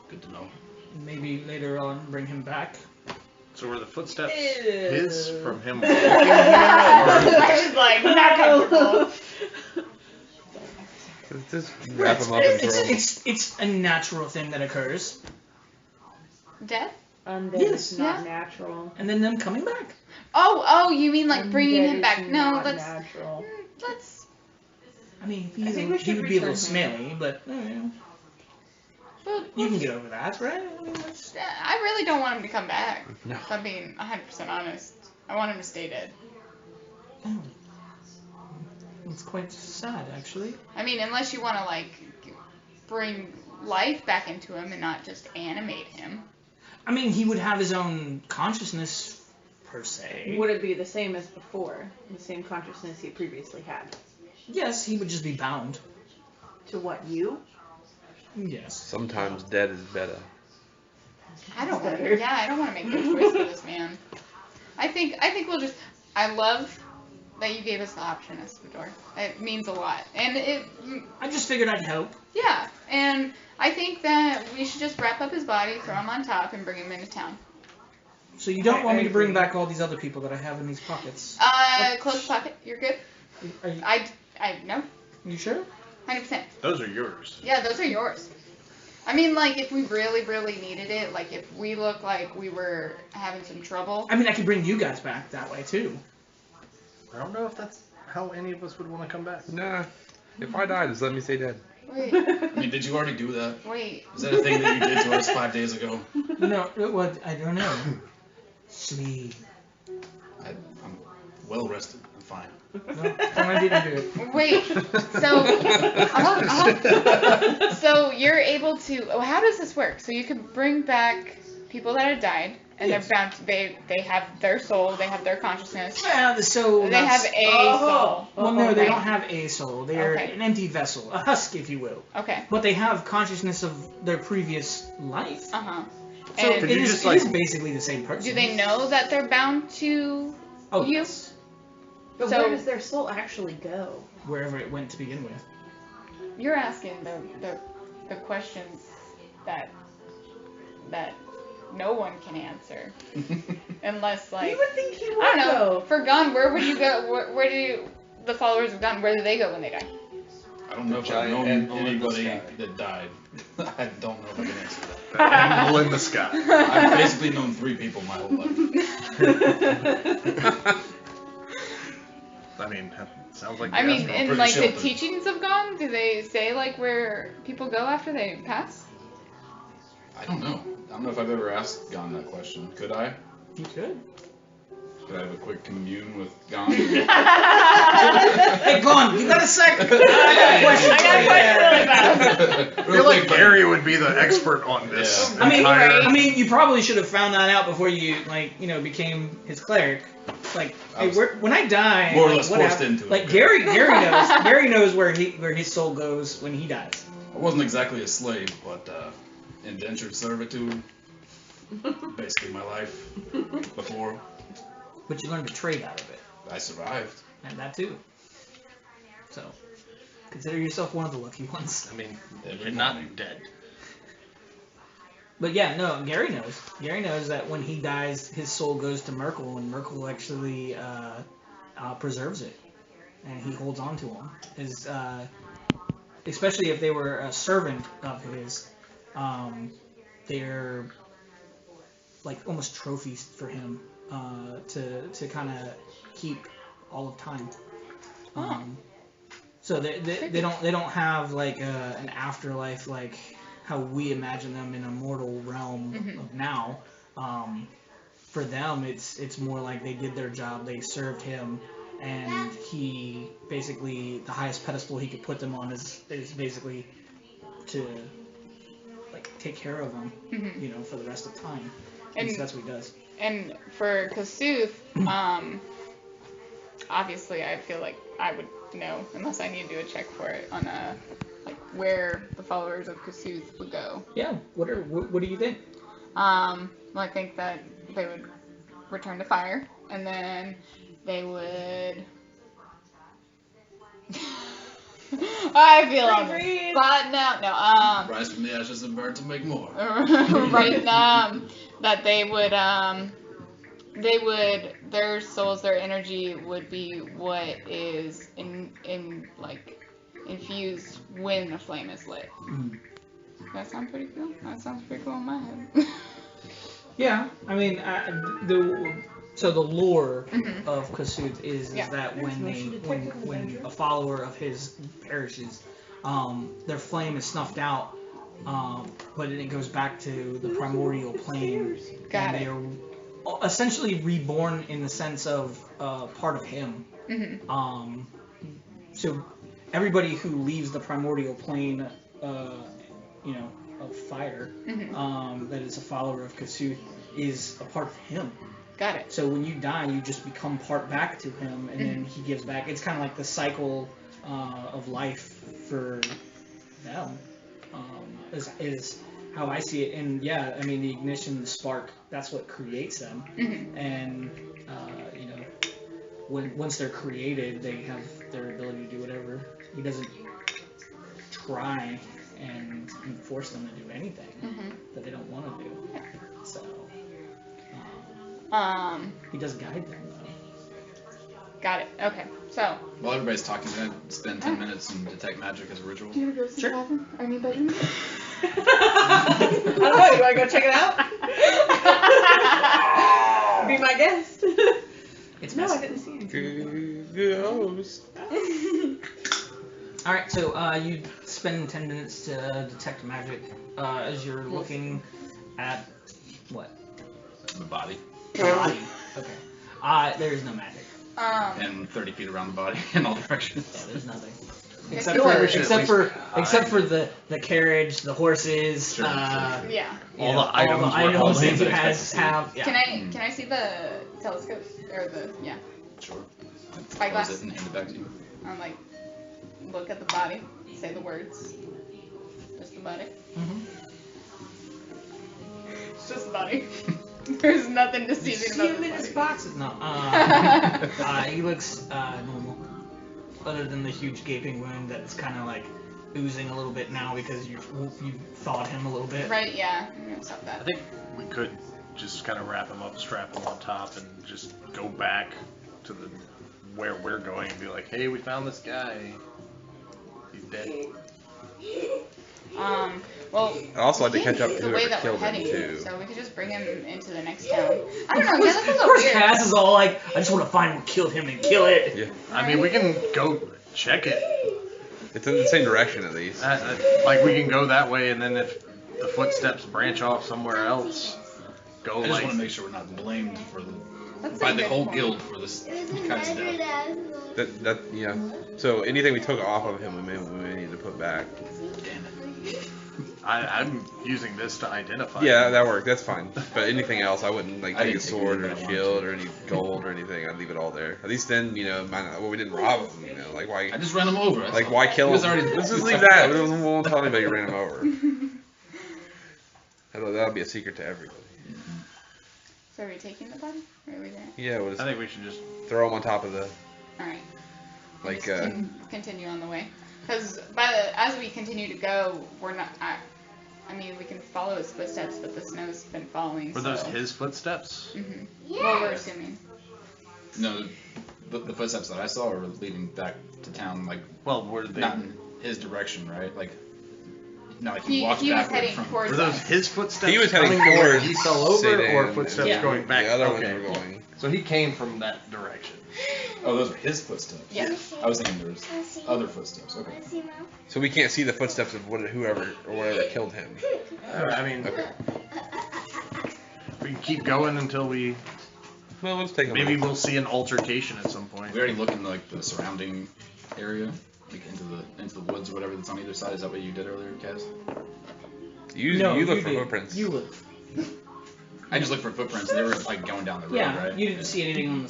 Good to know. And maybe later on bring him back. So were the footsteps Ew. his from him walking here? Or I was like, not comfortable. Just wrap him up and throw him. It's a natural thing that occurs, Death? Undead Yes. is not Yeah. natural. and then them coming back. Oh, you mean like bringing Undead him is back? No, not let's natural. let's. I mean, I think we he should would be a little return smelly, but Well, you can get over that, right? I mean, that's- I really don't want him to come back. No. If I'm being 100% honest, I want him to stay dead. oh. It's quite sad, actually. I mean, unless you want to like bring life back into him and not just animate him. I mean, he would have his own consciousness, per se. Would it be the same as before? The same consciousness he previously had? Yes, he would just be bound. To what, you? Yes. Sometimes dead is better. I don't want. Better. Yeah, I don't want to make the choice for this man. I think we'll just. I love that you gave us the option, Espador. It means a lot, and I just figured I'd help. yeah, and I think that we should just wrap up his body, throw him on top, and bring him into town. So you don't want I me to bring agree. back all these other people that I have in these pockets? Close pocket. You're good. Are you, No, you sure? 100%. Those are yours. Yeah, those are yours. I mean, like, if we really, really needed it, like, if we look like we were having some trouble. I mean, I could bring you guys back that way, too. I don't know if that's how any of us would want to come back. Nah. If I die, just let me stay dead. Wait, I mean, did you already do that? wait. Is that a thing that you did to us 5 days ago? No, what? I don't know. Sleep. I'm well rested. I'm fine. No, I didn't do it. Wait, so you're able to, how does this work? So you can bring back people that have died, and Yes. they're bound to, they have their soul, they have their consciousness, Yeah, so they have that's- a soul. Well, no, they Okay. don't have a soul. They're Okay. an empty vessel, a husk, if you will. Okay, But they have consciousness of their previous life. uh-huh. So And Could it you is, just, it like- is basically the same person. do they know that they're bound to Oh, you? yes. But So- where does their soul actually go? Wherever it went to begin with. You're asking the questions that no one can answer, unless like You would think he would I don't know. go. For Gon, where would you go? Where do the followers of Gon? Where do they go when they die? I don't know if I've Giant known animal in the anybody sky. that died. I don't know if I can answer that. The animal in the sky. I've basically known 3 people my whole life. I mean, sounds like I you mean, asked in pretty like the sheltered. teachings of Gon, do they say like where people go after they pass? I don't know. I don't know if I've ever asked Gon that question. Could I? You could. Could I have a quick commune with Gon? Hey, Gon, you got a sec? I got a question. I feel like Gary would be the expert on this. Yeah. I mean, you probably should have found that out before you, became his cleric. Like, hey, when I die, more or less forced into it. Like Gary knows. Gary knows where his soul goes when he dies. I wasn't exactly a slave, but indentured servitude. Basically my life before. But you learned to trade out of it. I survived. And that too. So, consider yourself one of the lucky ones. I mean, Every you're morning. not dead. But yeah, no, Gary knows. Gary knows that when he dies, his soul goes to Merkel, and Merkel actually preserves it, and he holds on to him. Especially if they were a servant of his, they're like almost trophies for him to kind of keep all of time. So they don't have like an afterlife like how we imagine them in a mortal realm of now. For them, it's more like they did their job, they served him, and he basically, the highest pedestal he could put them on is basically to like take care of them, for the rest of time. And so that's what he does. And for Kasuth, obviously I feel like I would know, unless I need to do a check for it, on where the followers of Kasuth would go. Yeah. What do you think? Well, I think that they would return to fire, and then they would. I feel on the spot now. No. Rise from the ashes and burn to make more. Right. That they would, their souls, their energy would be what is infused when a flame is lit. That sounds pretty cool. That sounds pretty cool in my head. Yeah, I mean, the lore of Kasuth is that when a follower of his perishes, their flame is snuffed out, but then it goes back to the primordial plane, and they are essentially reborn in the sense of part of him. So everybody who leaves the primordial plane, of fire, that is a follower of Kasuth, is a part of him. Got it. So when you die, you just become part back to him, and then he gives back. It's kind of like the cycle of life for them, is how I see it. And yeah, I mean, the ignition, the spark, that's what creates them. And, once they're created, they have their ability to do whatever. He doesn't try and force them to do anything that they don't want to do. So, he does guide them, though. Got it. Okay. So. While everybody's talking, can I spend 10 minutes and detect magic as a ritual? Do you want to go see the bathroom? I mean, bedroom? I don't know. You want to go check it out? Be my guest. It's no, messy. I didn't see anything. Ghost. Alright, so you spend 10 minutes to detect magic as you're looking at what? The body. The body. Okay. There's no magic. And 30 feet around the body in all directions. Yeah, there's nothing. Except for the carriage, the horses, Sure. Yeah. All the items that you have. Yeah. Can I see the telescope or the Sure. spyglass? Close it and hand it back to you. I'm like, look at the body, say the words. Just the body. It's just the body. There's nothing deceiving about the body. Boxes. No. He looks normal, other than the huge gaping wound that's kind of like oozing a little bit now because you thawed him a little bit. Right. Yeah. I'm gonna stop that. I think we could just kind of wrap him up, strap him on top, and just go back to where we're going and be like, hey, we found this guy. He's dead. Well, I'd also like to catch up to the way whoever that we're killed him, heading, too. so we could just bring him into the next town. I don't know. Yeah, that's a Of little course, weird. Cass is all like, I just want to find what killed him and kill it. Yeah. I mean, we can go check it. It's in the same direction, at least. Like, we can go that way, and then if the footsteps branch off somewhere else, go I just like. want to make sure we're not blamed for That's by a the good whole point. guild for this guy's death. Yeah. So anything we took off of him, we may need to put back. Damn it. I'm using this to identify. Yeah, him. that worked. That's fine. But anything else, I wouldn't like I take a didn't take sword or anything a I shield wanted or any gold or anything. I'd leave it all there. At least then, well, we didn't rob him. Like why? I just ran him over. that's Like all. why kill He was him? already- Let's just leave that. We won't tell anybody you ran him over. That'll be a secret to everybody. So are we taking the body? Or are we gonna? Yeah, we'll I just think we should just. throw him on top of the Alright. like. Just continue on the way. Because as we continue to go, we're not. I mean, we can follow his footsteps, but the snow's been falling. Were those his footsteps? Mm-hmm. Well, we're assuming. No, the footsteps that I saw were leading back to town, like Well, were they? not in his direction, right? Like, not like He walked was backward heading from. towards Were those us. his footsteps? He was heading coming to where towards he fell over, Sedan, or footsteps Yeah. going back. The other okay. ones were going. So he came from that direction. Oh, those were his footsteps. Yeah. I was thinking there was other footsteps. Okay. So we can't see the footsteps of whoever or whatever killed him. I mean, Okay. we can keep going until we. Well, let's take him. Maybe we'll see an altercation at some point. We already looked in like the surrounding area, like into the woods or whatever that's on either side. Is that what you did earlier, Kaz? You look for did. footprints. You look. I just looked for footprints. They were like going down the road, Yeah, right? you didn't see anything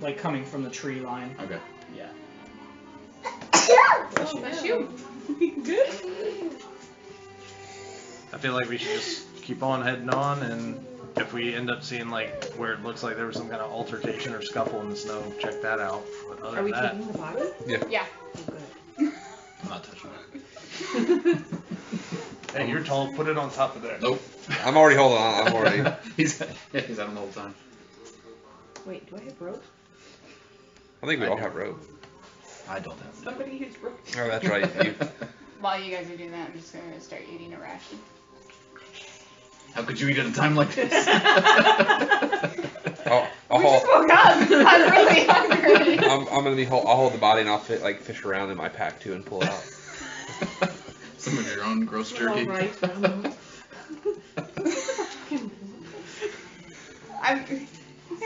like coming from the tree line. Okay. Yeah. Bless you. Good. I feel like we should just keep on heading on, and if we end up seeing like where it looks like there was some kind of altercation or scuffle in the snow, check that out. But other Are we than that, taking the body? Yeah. Oh, good. I'm not touching it. hey, you're tall. Put it on top of there. Nope. I'm already holding on. I'm already. he's had him the whole time. Wait, do I have rope? I think we all have rope. I don't have it. Somebody has rope. Oh, that's right. You. While you guys are doing that, I'm just gonna start eating a ration. How could you eat at a time like this? I'll We hold. just woke up. I'm really hungry. I'm gonna be. I'll hold the body and I'll fish around in my pack too and pull it out. Some of your own gross jerky. All right. Hey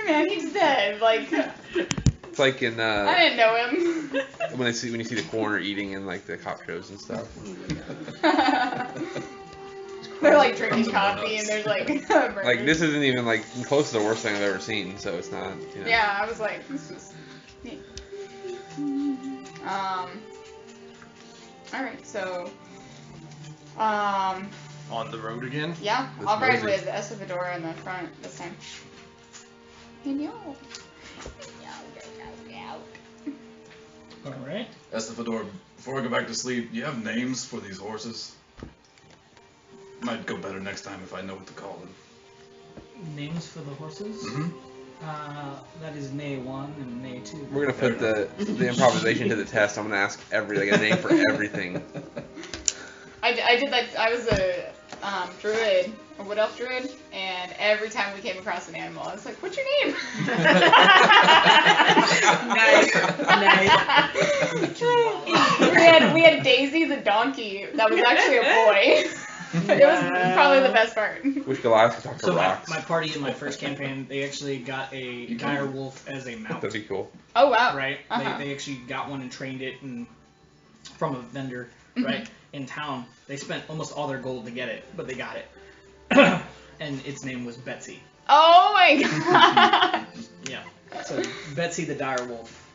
man, he's dead. Like, It's like in I didn't know him. when you see the coroner eating in like the cop shows and stuff. They're like drinking Crumbs of coffee and donuts. there's like burgers. Like this isn't even like close to the worst thing I've ever seen. So it's not. You know. Yeah, I was like, this is neat. Alright, so On the road again. yeah, With I'll ride Moses. with Estivadora in the front this time. And yo. All right. Estivador, before I go back to sleep, do you have names for these horses? Might go better next time if I know what to call them. Names for the horses. Mm-hmm. That is Nay 1 and Nay 2. We're gonna put the improvisation to the test. I'm gonna ask a name for everything. I did like, I was a druid, a wood elf druid, and every time we came across an animal, I was like, what's your name? Nice. we had Daisy the donkey that was actually a boy. It was probably the best part. Wish Goliath could talk to So rocks. my party in my first campaign, they actually got a dire wolf as a mount. That'd be cool. Oh wow. Right? Uh-huh. They actually got one and trained it and from a vendor, Mm-hmm. right, in town. They spent almost all their gold to get it, but they got it. And its name was Betsy. Oh my god. Yeah. So Betsy the dire wolf.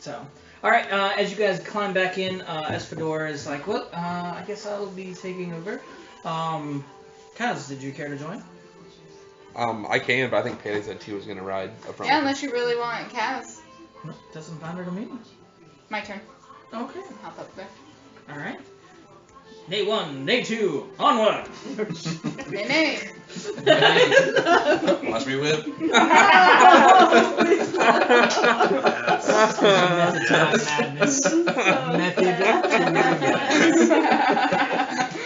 So, all right. As you guys climb back in, Espador is like, "Well, I guess I'll be taking over." Kaz, did you care to join? I can, but I think Pele said she was gonna ride up front. Yeah, with unless you really want Kaz. No, doesn't matter to me. My turn. Okay. Hop up there. All right. Day 1, day 2, onward. Nay, nay. Watch me whip. Method to my madness. Method to my madness.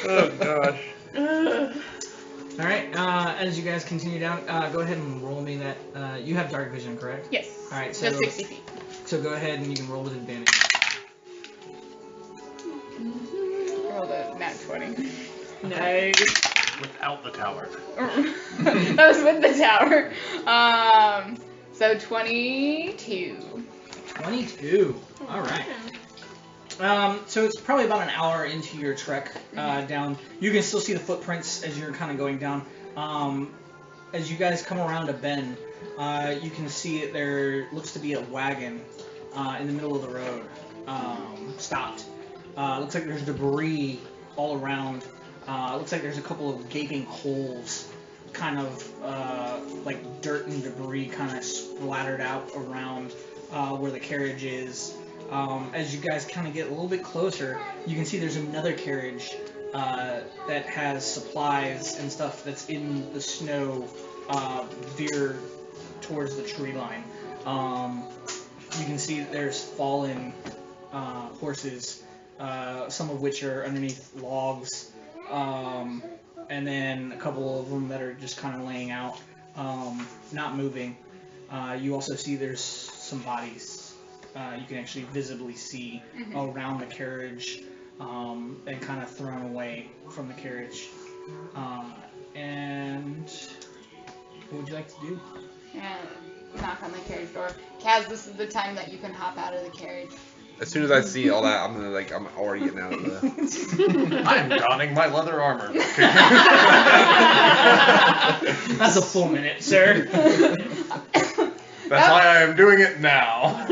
Oh gosh. All right. As you guys continue down, go ahead and roll me that. You have dark vision, correct? Yes. All right. So Just 60 feet. So go ahead and you can roll with advantage. Rolled a nat 20. Nice. Without the tower. That was with the tower. So 22. 22. All right. So it's probably about an hour into your trek down. You can still see the footprints as you're kind of going down. As you guys come around a bend, you can see there looks to be a wagon in the middle of the road, stopped. Looks like there's debris all around. Looks like there's a couple of gaping holes, kind of like dirt and debris kind of splattered out around where the carriage is. As you guys kind of get a little bit closer, you can see there's another carriage that has supplies and stuff that's in the snow veered towards the tree line. You can see there's fallen horses, some of which are underneath logs, and then a couple of them that are just kind of laying out, not moving. You also see there's some bodies. You can actually visibly see around the carriage and kind of thrown away from the carriage. And what would you like to do? Yeah, knock on the carriage door. Kaz, this is the time that you can hop out of the carriage. As soon as I see all that, I'm already getting out of the. I am donning my leather armor. That's a full minute, sir. That's why I am doing it now.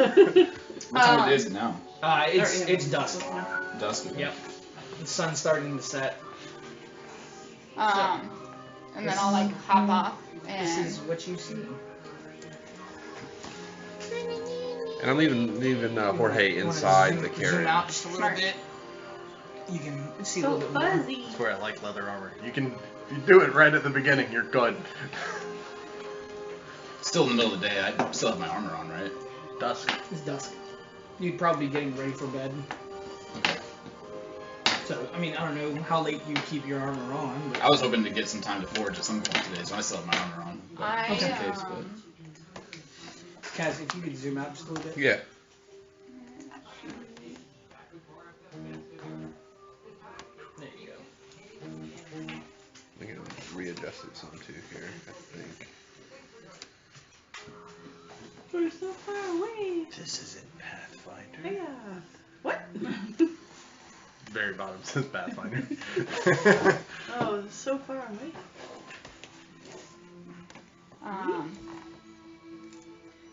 What time of day is it now? It's dusk. Dusk. Yep. The sun's starting to set. And then I'll like hop off and. This is what you see. And I'm leaving Jorge inside the carriage. Zoom out just a little bit. You can see a little bit more. That's where I like leather armor. If you do it right at the beginning, you're good. Still in the middle of the day. I still have my armor on, right? Dusk. It's dusk. You'd probably be getting ready for bed. Okay. So, I mean, I don't know how late you keep your armor on. But... I was hoping to get some time to forge at some point today, so I still have my armor on. But just in case, but... Kaz, if you could zoom out just a little bit. Yeah. There you go. I'm gonna readjust it some too here, I think. We're so far away. This isn't Pathfinder. Yeah. What? Very bottom says Pathfinder. Oh, it's so far away.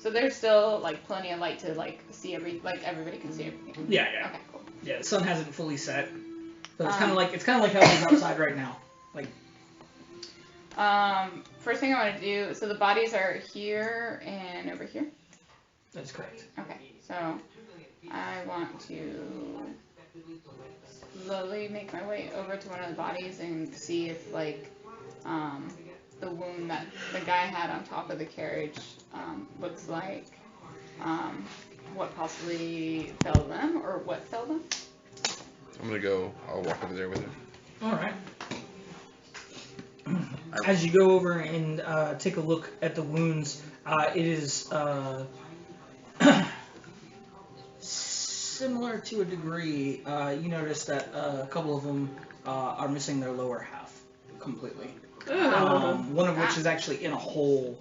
So there's still like plenty of light to like see everybody can see everything. Yeah. Okay, cool. Yeah, the sun hasn't fully set. So it's kind of like how it is outside right now. Like. First thing I want to do. So the bodies are here and over here. That's correct. Okay, so I want to slowly make my way over to one of the bodies and see if like the wound that the guy had on top of the carriage looks like, what possibly felled them or what felled them. I'll walk over there with him. Alright. As you go over and take a look at the wounds, it is similar to a degree. You notice that a couple of them are missing their lower half completely. One of which is actually in a hole.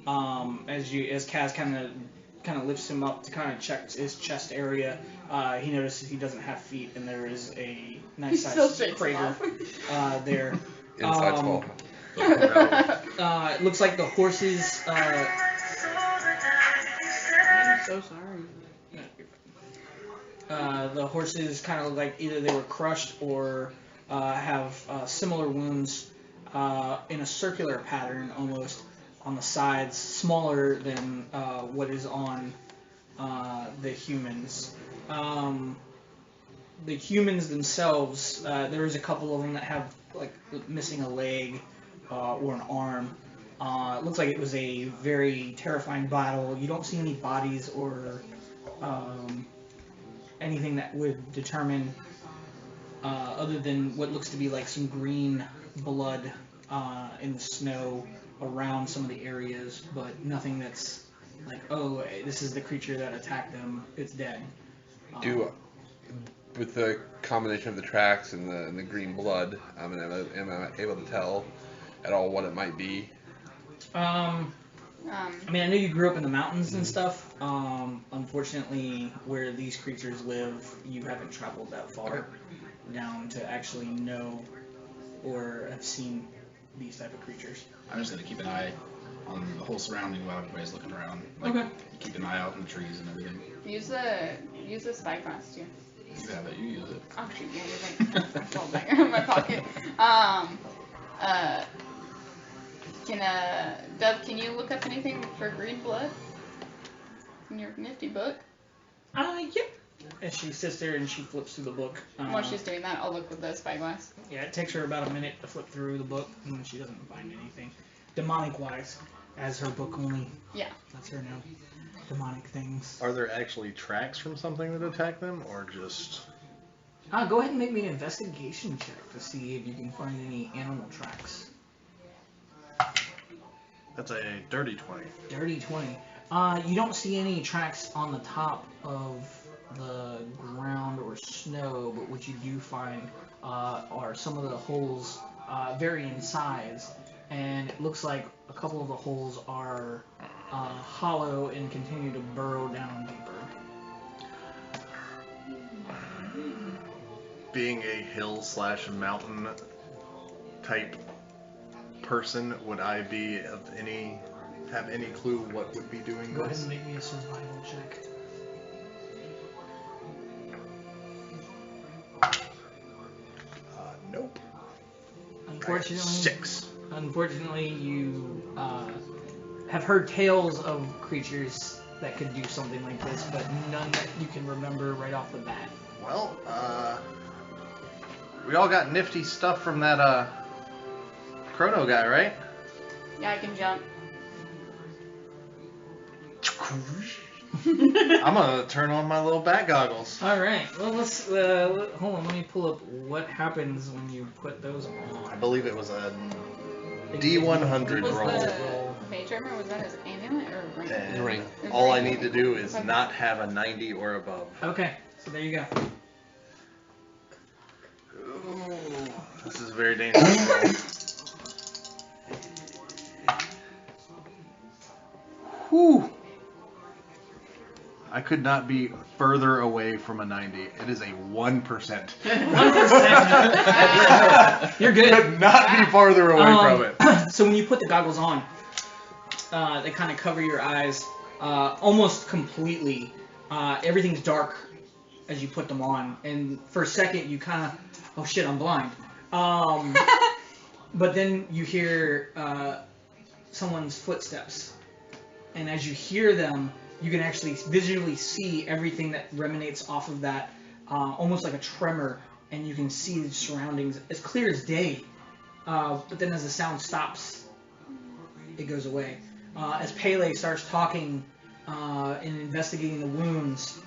As Kaz kind of lifts him up to kind of check his chest area, he notices he doesn't have feet, and there is a nice sized crater there. Inside small. It looks like the horses. I'm so sorry. The horses kind of like either they were crushed or have similar wounds in a circular pattern almost on the sides, smaller than what is on the humans. The humans themselves, there is a couple of them that have like missing a leg or an arm. It looks like it was a very terrifying battle. You don't see any bodies or anything that would determine, other than what looks to be like some green blood in the snow around some of the areas, but nothing that's like, oh, this is the creature that attacked them. It's dead. with the combination of the tracks and the green blood, am I able to tell at all what it might be? I mean, I know you grew up in the mountains and stuff. Unfortunately, where these creatures live, you haven't traveled that far down to actually know or have seen these type of creatures. I'm just gonna keep an eye on the whole surrounding while everybody's looking around. Like, Okay. keep an eye out in the trees and everything. Use the spyglass too. You have it. You use it. Oh shoot, yeah, you're right. It's all back in my pocket. Dove, can you look up anything for green blood in your nifty book? Yep. And she sits there and she flips through the book. While she's doing that, I'll look with the spyglass. Yeah, it takes her about a minute to flip through the book, and she doesn't find anything demonic-wise, as her book only lets her know demonic things. Are there actually tracks from something that attack them, or just... Go ahead and make me an investigation check to see if you can find any animal tracks. That's a dirty 20. Dirty 20. You don't see any tracks on the top of the ground or snow, but what you do find are some of the holes vary in size, and it looks like a couple of the holes are hollow and continue to burrow down deeper. Being a hill/mountain type person, would I have any clue what would be doing Go ahead this? and make me a survival check. Nope. Unfortunately, you have heard tales of creatures that could do something like this, but none that you can remember right off the bat. Well, we all got nifty stuff from that chrono guy, right? Yeah, I can jump. I'm gonna turn on my little bat goggles. All right. Well, let's hold on. Let me pull up what happens when you put those on. I believe it was a D100 Was roll. the mage armor, was that his amulet or ring? And Ring. all I need to do is not have a 90 or above. Okay. So there you go. Ooh, this is a very dangerous roll. Whew. I could not be further away from a 90. It is a 1%. 1%. You're good. Could not be farther away from it. So when you put the goggles on, they kind of cover your eyes almost completely. Everything's dark as you put them on, and for a second you kind of, oh shit, I'm blind. But then you hear someone's footsteps, and as you hear them, you can actually visually see everything that emanates off of that, almost like a tremor, and you can see the surroundings as clear as day. But then as the sound stops, it goes away. As Pele starts talking and investigating the wounds,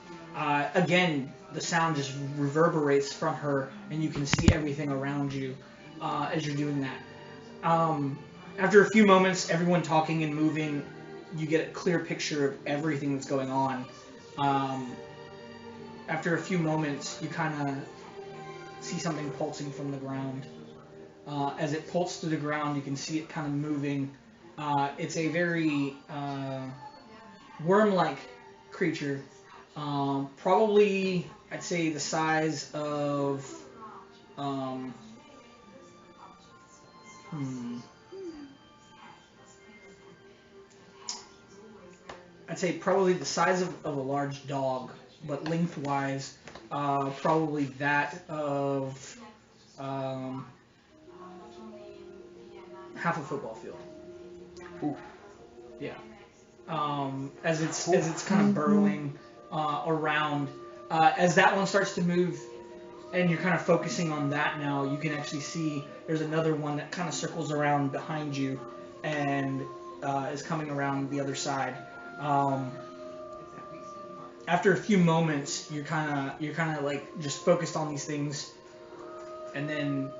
again, the sound just reverberates from her, and you can see everything around you as you're doing that. After a few moments, everyone talking and moving, you get a clear picture of everything that's going on. After a few moments, you kind of see something pulsing from the ground. As it pulses through the ground, you can see it kind of moving. It's a very worm-like creature. Probably, I'd say the size of... I'd say probably the size of a large dog, but lengthwise, probably that of half a football field. Ooh. Yeah. As it's kind of burrowing around, as that one starts to move, and you're kind of focusing on that now, you can actually see there's another one that kind of circles around behind you, and is coming around the other side. After a few moments, you're kind of like just focused on these things, and then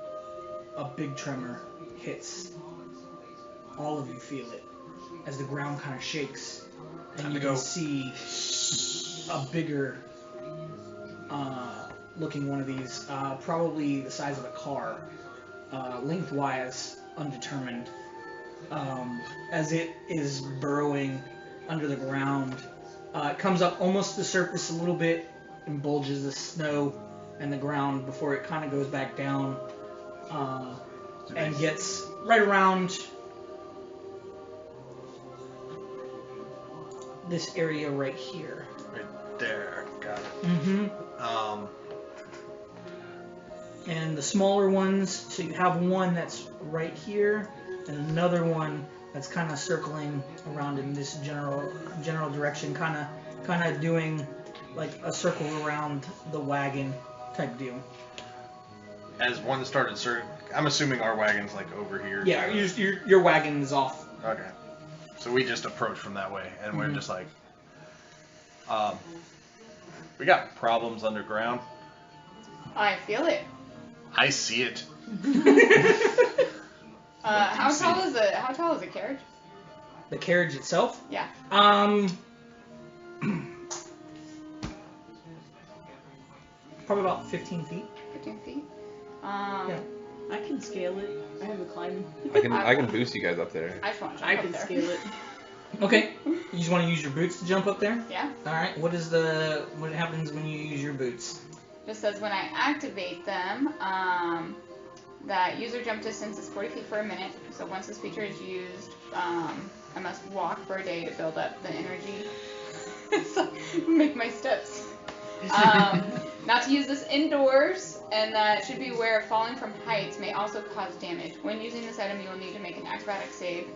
a big tremor hits. All of you feel it as the ground kind of shakes, and you can see a bigger looking one of these, probably the size of a car, lengthwise undetermined, as it is burrowing under the ground. It comes up almost to the surface a little bit and bulges the snow and the ground before it kind of goes back down, and gets right around this area right here. Right there. Got it. Mm-hmm. And the smaller ones, so you have one that's right here, and another one that's kind of circling around in this general direction, kind of doing like a circle around the wagon type deal. As one started I'm assuming our wagon's like over here. Yeah, your wagon is off. Okay. So we just approach from that way, and we're just like, we got problems underground. I feel it. I see it. How tall is the carriage? The carriage itself? Yeah. Probably about 15 feet. 15 feet. Yeah. I can scale it. I have a climb. I can boost you guys up there. I just want to I jump can up there. scale it. Okay. You just want to use your boots to jump up there? Yeah. All right. What happens when you use your boots? Just says when I activate them, that user jump distance is 40 feet for a minute. So once this feature is used, I must walk for a day to build up the energy. So make my steps. Not to use this indoors, and that should be aware falling from heights may also cause damage. When using this item, you will need to make an acrobatic save,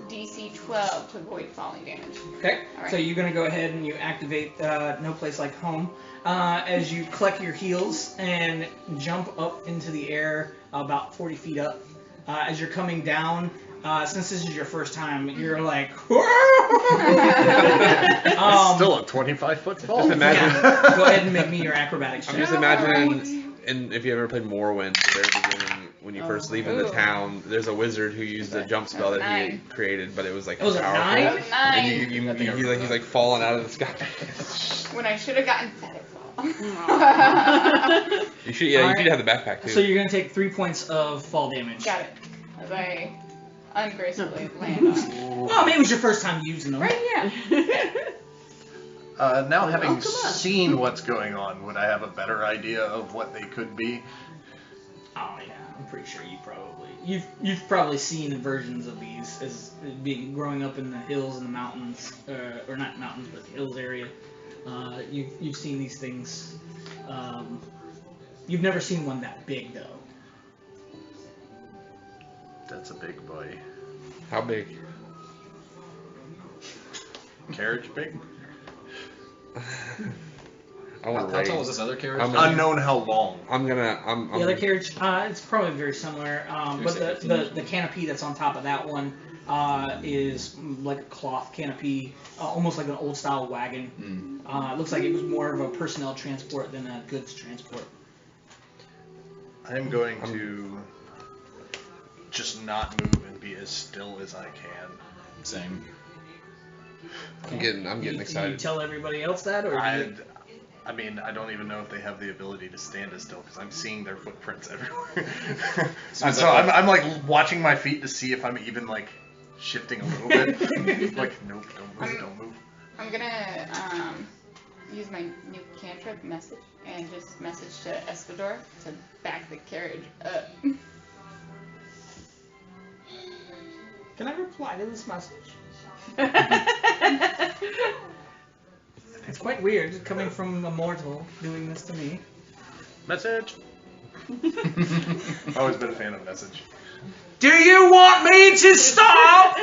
DC 12, to avoid falling damage. Okay. All right. So you're gonna go ahead and you activate No Place Like Home as you collect your heels and jump up into the air about 40 feet up. As you're coming down, since this is your first time, you're like, It's still a 25-foot fall. Just imagine. yeah. Go ahead and make me your acrobatics I'm check. just imagining, and if you ever played Morrowind, at the very beginning, when you first leave in the Ooh. town, there's a wizard who used a jump spell that he 9. had created, but it was like It was a powerful. 9? That was 9. And he's like falling out of the sky. When I should have gotten feather fall. You should, yeah, Alright. you should have the backpack too. So you're gonna take 3 points of fall damage. Got it. As I ungracefully land on it. Well, maybe it was your first time using them. Right, yeah. Now having come on. seen what's going on, would I have a better idea of what they could be? Oh yeah, I'm pretty sure you've probably seen versions of these as being growing up in the hills and the mountains, or not mountains but hills area. You've seen these things. You've never seen one that big though. That's a big boy. How big? Carriage big? I want to How raise. tall is this other carriage? Unknown how long. The other carriage, it's probably very similar, but say the canopy that's on top of that one is like a cloth canopy, almost like an old style wagon. It looks like it was more of a personnel transport than a goods transport. I'm going to just not move and be as still as I can. Same. I'm getting Do you excited. tell everybody else that, or do you... I mean, I don't even know if they have the ability to stand as still because I'm seeing their footprints everywhere. So I'm like watching my feet to see if I'm even like shifting a little bit. Like, nope, don't move. I'm gonna use my new cantrip message and just message to Espador to back the carriage up. Can I reply to this message? It's quite weird coming from a mortal doing this to me. Message. I've always been a fan of message. Do you want me to stop?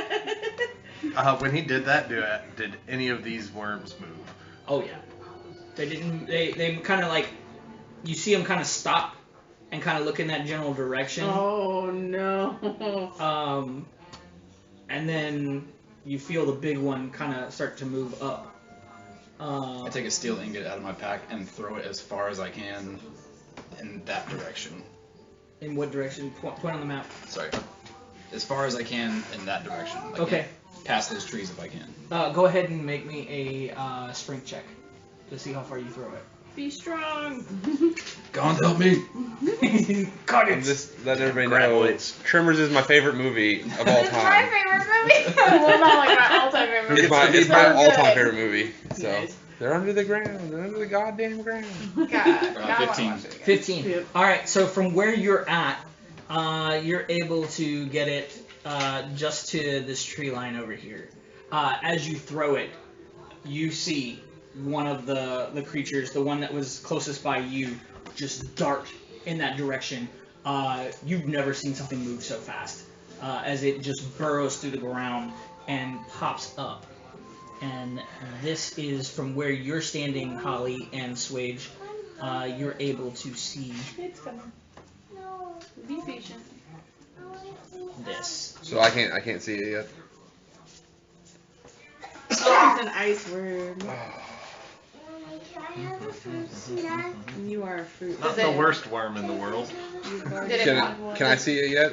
When he did that, did any of these worms move? Oh yeah. They didn't. They kind of like. You see them kind of stop and kind of look in that general direction. Oh no. And then you feel the big one kind of start to move up. I take a steel ingot out of my pack and throw it as far as I can in that direction. In what direction? Point on the map. Sorry. As far as I can in that direction. Like Okay. Past those trees if I can. Go ahead and make me a strength check to see how far you throw it. Be strong. God help me. Cut I'm it. just letting everybody know. Graboids. Tremors is my favorite movie of all It's my time. favorite movie. Well, not like my all-time favorite movie. It's So my good. all-time favorite movie. So Nice. they're under the ground. They're under the goddamn ground. God, now I wanna 15. watch it again. 15. Yep. All right. So from where you're at, you're able to get it just to this tree line over here. As you throw it, you see one of the creatures, the one that was closest by you, just dart in that direction. You've never seen something move so fast, as it just burrows through the ground and pops up. And this is from where you're standing, Holly and Swage. You're able to see It's coming. Be patient. this. So I can't see it yet. Oh, it's an ice worm. And you are a fruit. Not the worst worm in the world. Did it Can I see it yet?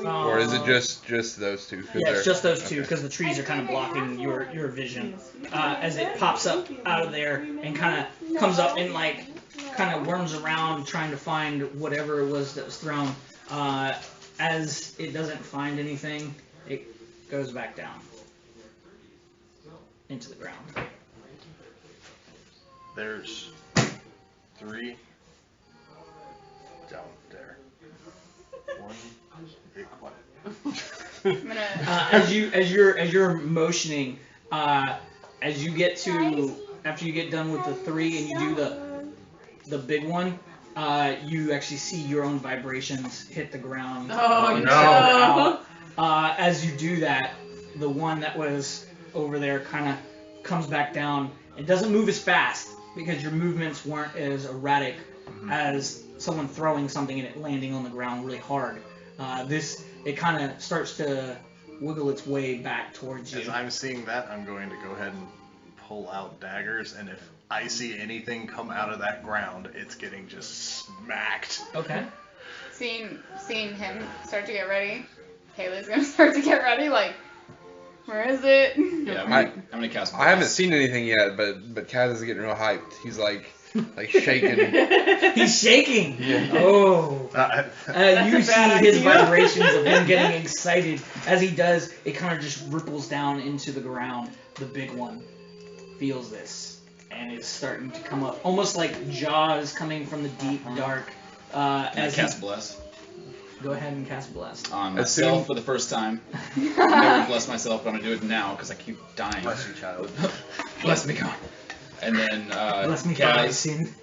Or is it Uh, just those two? 'Cause Yeah, it's they're- just those two okay. because the trees are kind of blocking your vision. As it pops up out of there and kind of comes up and like kind of worms around trying to find whatever it was that was thrown. As it doesn't find anything, it goes back down into the ground. There's 3 down there. 1 big one. I'm gonna. As you're motioning, as you get to after you get done with the 3 and you do the big one, you actually see your own vibrations hit the ground. Oh, no. As you do that, the one that was over there kind of comes back down. It doesn't move as fast because your movements weren't as erratic as someone throwing something and it landing on the ground really hard. It kind of starts to wiggle its way back towards you. As I'm seeing that, I'm going to go ahead and pull out daggers, and if I see anything come out of that ground, it's getting just smacked. Okay. Seeing him start to get ready, Haley's gonna start to get ready. Like, where is it? Yeah, I'm gonna cast. I haven't seen anything yet, but Kaz is getting real hyped. He's like shaking. He's shaking. Yeah. Oh. You see bad his idea. vibrations of him getting excited. As he does, it kind of just ripples down into the ground. The big one feels this and is starting to come up, almost like jaws coming from the deep dark. Can I As cast bless go ahead and cast blast. on As soon- myself for the first time. Never bless myself, but I'm gonna do it now because I keep dying. Bless you, child. Bless me, God. And then Bless me, God, I Kaz sin.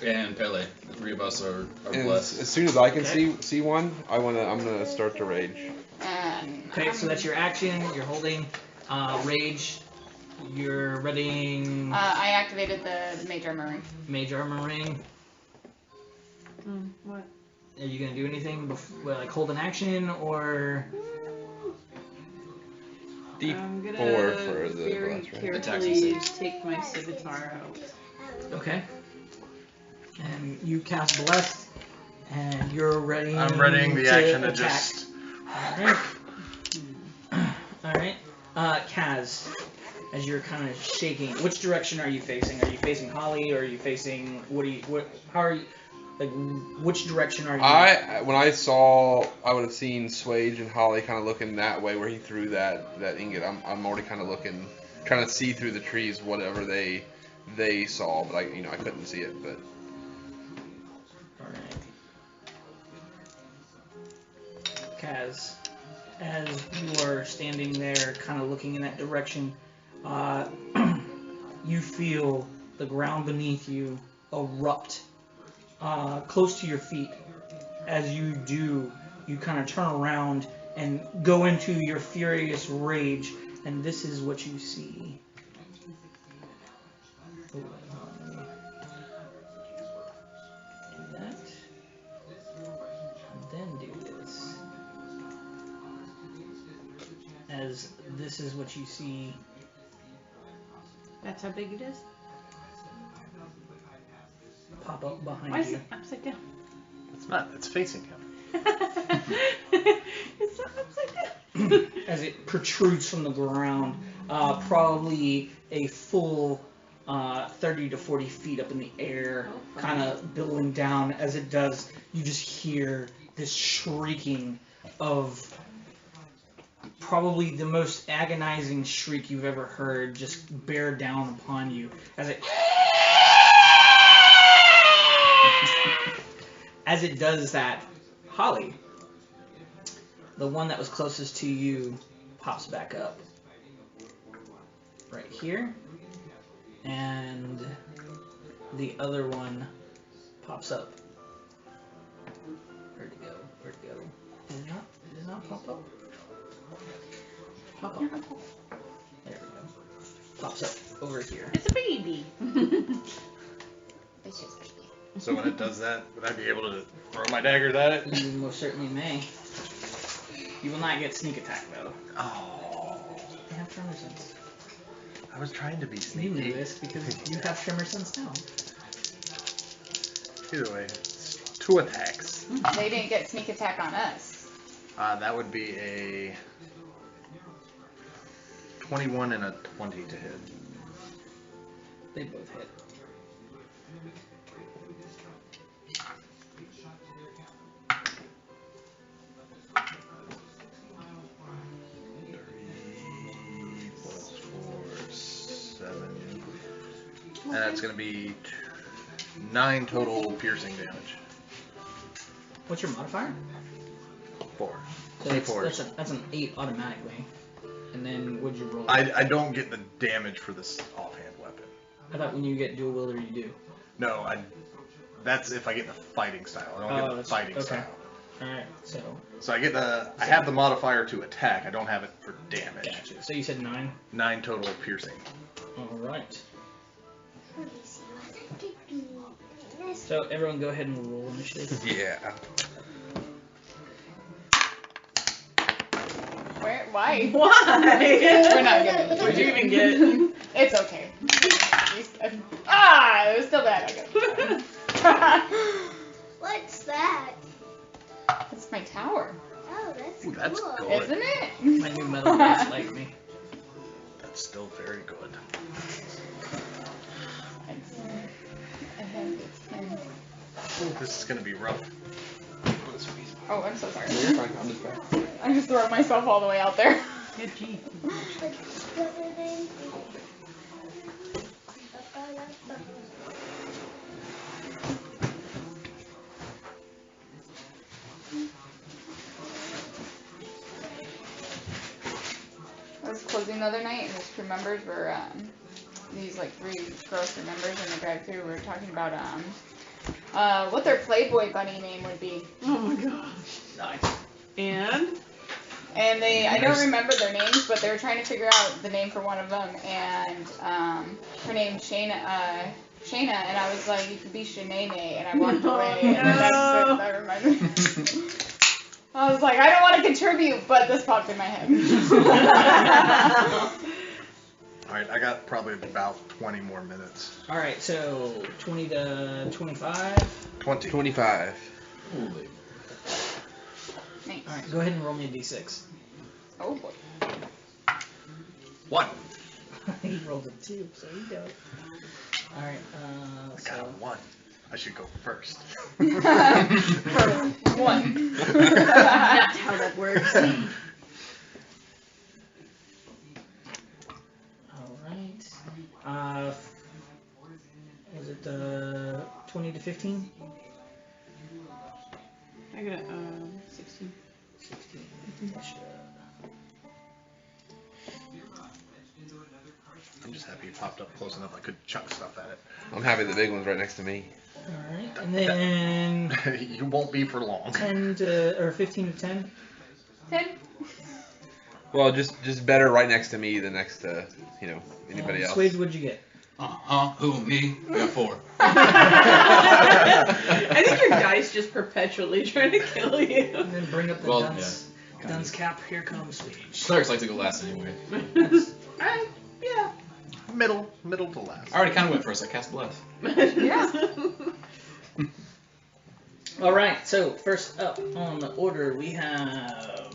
and Pele, the 3 of us are And blessed. as soon as I can Okay. see one, I'm gonna start to rage. And Okay, so that's your action. You're holding rage. You're readying I activated the mage armor ring. mage armor ring. What? Are you gonna do anything before, like hold an action or? I'm gonna D4 for the very blast, right? Attacks carefully and saves. take my scimitar out. Okay. And you cast bless, and you're ready. I'm readying the action to just. Alright. Alright. Kaz, as you're kind of shaking, which direction are you facing? Are you facing Holly, or are you facing? How are you? Like, which direction are you? When I saw, I would have seen Swage and Holly kind of looking that way where he threw that ingot. I'm already kind of looking, trying to see through the trees whatever they saw, but I couldn't see it. But Alright. Kaz, as you are standing there kind of looking in that direction, you feel the ground beneath you erupt close to your feet. As you do, you kind of turn around and go into your furious rage, and this is what you see. Oh, let me do that. And then do this. As this is what you see. That's how big it is? Pop up behind Why is you. it upside down? It's not. It's facing him. It's not upside down. As it protrudes from the ground, probably a full 30 to 40 feet up in the air, kind of billowing down. As it does, you just hear this shrieking of probably the most agonizing shriek you've ever heard just bear down upon you as it as it does that. Holly, the one that was closest to you, pops back up right here, and the other one pops up. Where'd it go? Where'd it go? Did it not pop up? Pop up. There we go. Pops up over here. It's a baby. It's just baby. So when it does that, would I be able to throw my daggers at it? You most certainly may. You will not get sneak attack though. Oh. They have tremor sense. I was trying to be You sneaky. knew this because you have tremor sense now. Either way, it's 2 attacks. They didn't get sneak attack on us. That would be a 21 and a 20 to hit. They both hit. And that's going to be 9 total piercing damage. What's your modifier? 4. So D4s. that's an 8 automatically. And then what'd you roll? I don't get the damage for this offhand weapon. I thought when you get dual wielder you do. No, that's if I get the fighting style. I don't get the fighting style. Alright, so So I have the modifier to attack. I don't have it for damage. gotcha. So you said 9? 9 total piercing. Alright. So everyone go ahead and roll initiative. Yeah. Where? Why? Why? We're not getting it. What'd you even get? It's okay. Ah, it was still bad. Okay. What's that? It's my tower, Oh, that's Ooh, that's cool. good. isn't it? My new metal guys like me. That's still very good. I have it's 10. Ooh, this is going to be rough. Oh, I'm so sorry. You're fine, I'm just back. I'm just throwing myself all the way out there. Good G. I was closing the other night, and these crew members were, these like 3 girls crew members in the drive-thru were talking about, what their Playboy bunny name would be. Oh my gosh. Nice. And? And I don't remember their names, but they were trying to figure out the name for one of them, and, her name's Shayna, and I was like, you could be Shanae, and I walked away, and then that reminded me. I was like, I don't want to contribute, but this popped in my head. Alright, I got probably about 20 more minutes. Alright, so 20 to 25. 20. 25. Holy. Nice. Alright, go ahead and roll me a d6. Oh boy. 1. He rolled a 2, so you go. Alright, I got a 1. I should go first. For 1. That's how that works. Alright. Was it 20 to 15? I got 16. 16. I'm just happy it popped up close enough I could chuck stuff at I'm happy the big one's right next to me. Alright, and then it. You won't be for long. 10 to, or 15 to 10? 10. Well, just better right next to me than next to, anybody else. Swade, what'd you get? Who, me? I got 4. I think your dice just perpetually trying to kill you. And then bring up the Well, dunce. yeah. Dunce cap, here comes Swade. Clerics like to go last anyway. Yeah. Middle to last. I already kind of went first. I cast Bless. Yeah. Alright, so first up on the order we have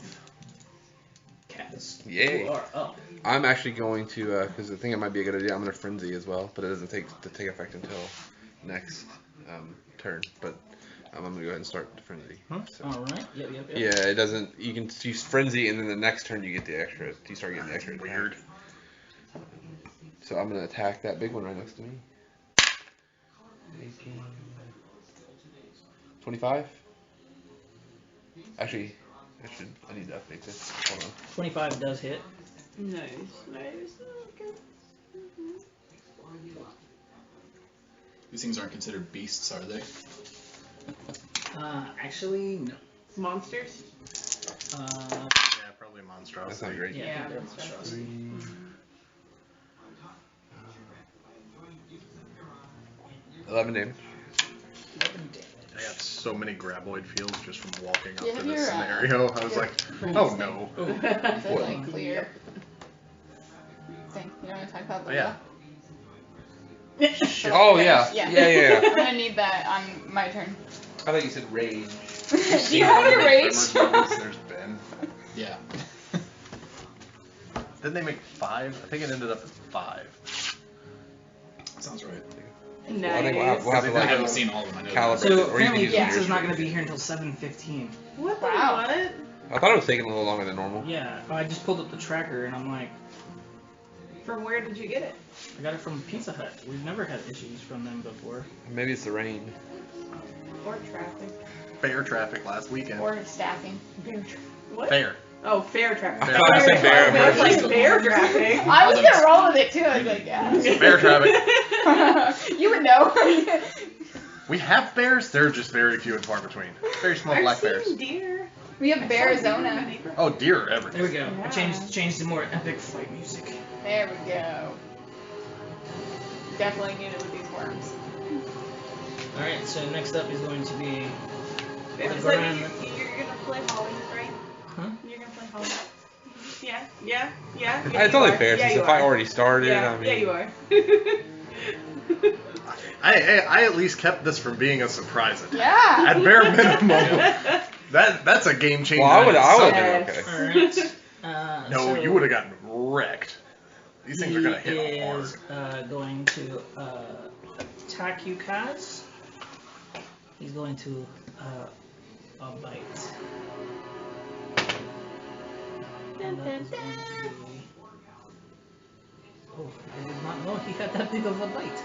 Kaz. Dragons. Yay. You are up. I'm actually going to, because I think it might be a good idea, I'm going to Frenzy as well, but it doesn't take effect until next turn. But I'm going to go ahead and start the Frenzy. Huh? So. Alright, yep. Yeah, it doesn't, you can use Frenzy, and then the next turn you get the extra, you start getting the extra attack. Weird. So I'm going to attack that big one right next to me. 18. 25? Actually, I need to update this. Hold on. 25 does hit. Nice. Okay. These things aren't considered beasts, are they? Actually, no. Monsters? Yeah, probably monstrosity. That's not great. Yeah, they're monstrosity. 11 damage. 11 damage. I got so many graboid feels just from walking up Yeah, to you're, this scenario. I was like, oh no. Is it What? like clear? Thing. You know what I'm talking about? Oh, yeah. Oh, yeah. Yeah. I'm gonna need that on my turn. I thought you said rage. Do you have any rage? There's been. Yeah. Didn't they make 5? I think it ended up at 5. Sounds right. Well, I think we'll have to I like, I haven't seen all of them. I know calibrate that. it, So or you can apparently use pizza's yours. not going to be here until 7:15. What the Wow. what? I thought it was taking a little longer than normal. Yeah, I just pulled up the tracker and I'm like, From where did you get it? I got it from Pizza Hut. We've never had issues from them before. Maybe it's the rain. Or traffic. Fair traffic last weekend. Or staffing. What? Fair. Oh, fair traffic. Fair. I thought you said bear I was emergency. like bear traffic. I was gonna roll with it too. I was like, yeah. Fair traffic. You would know. We have bears, they're just very few and far between. Very small I've black seen bears. deer. We have I saw deer in my Arizona. neighborhood. Oh, deer are There everywhere. we go. I Yeah. changed to more epic fight music. There we go. Definitely need it with these worms. Alright, so next up is going to be It's the like Grand- you're gonna play Holly, right? Huh? You're gonna play Holly. Yeah. It's only fair yeah, since you if I are. already started. Yeah, I mean, yeah, you are. I at least kept this from being a surprise attack. Yeah. At bare minimum. That's a game changer. Well, I would in do itself. okay. Alright. No, so you would have gotten wrecked. These things are gonna he hit hard. is going to attack you, Kaz. He's going to a bite. And that is going to be... Oh, I did not know he had that big of a bite.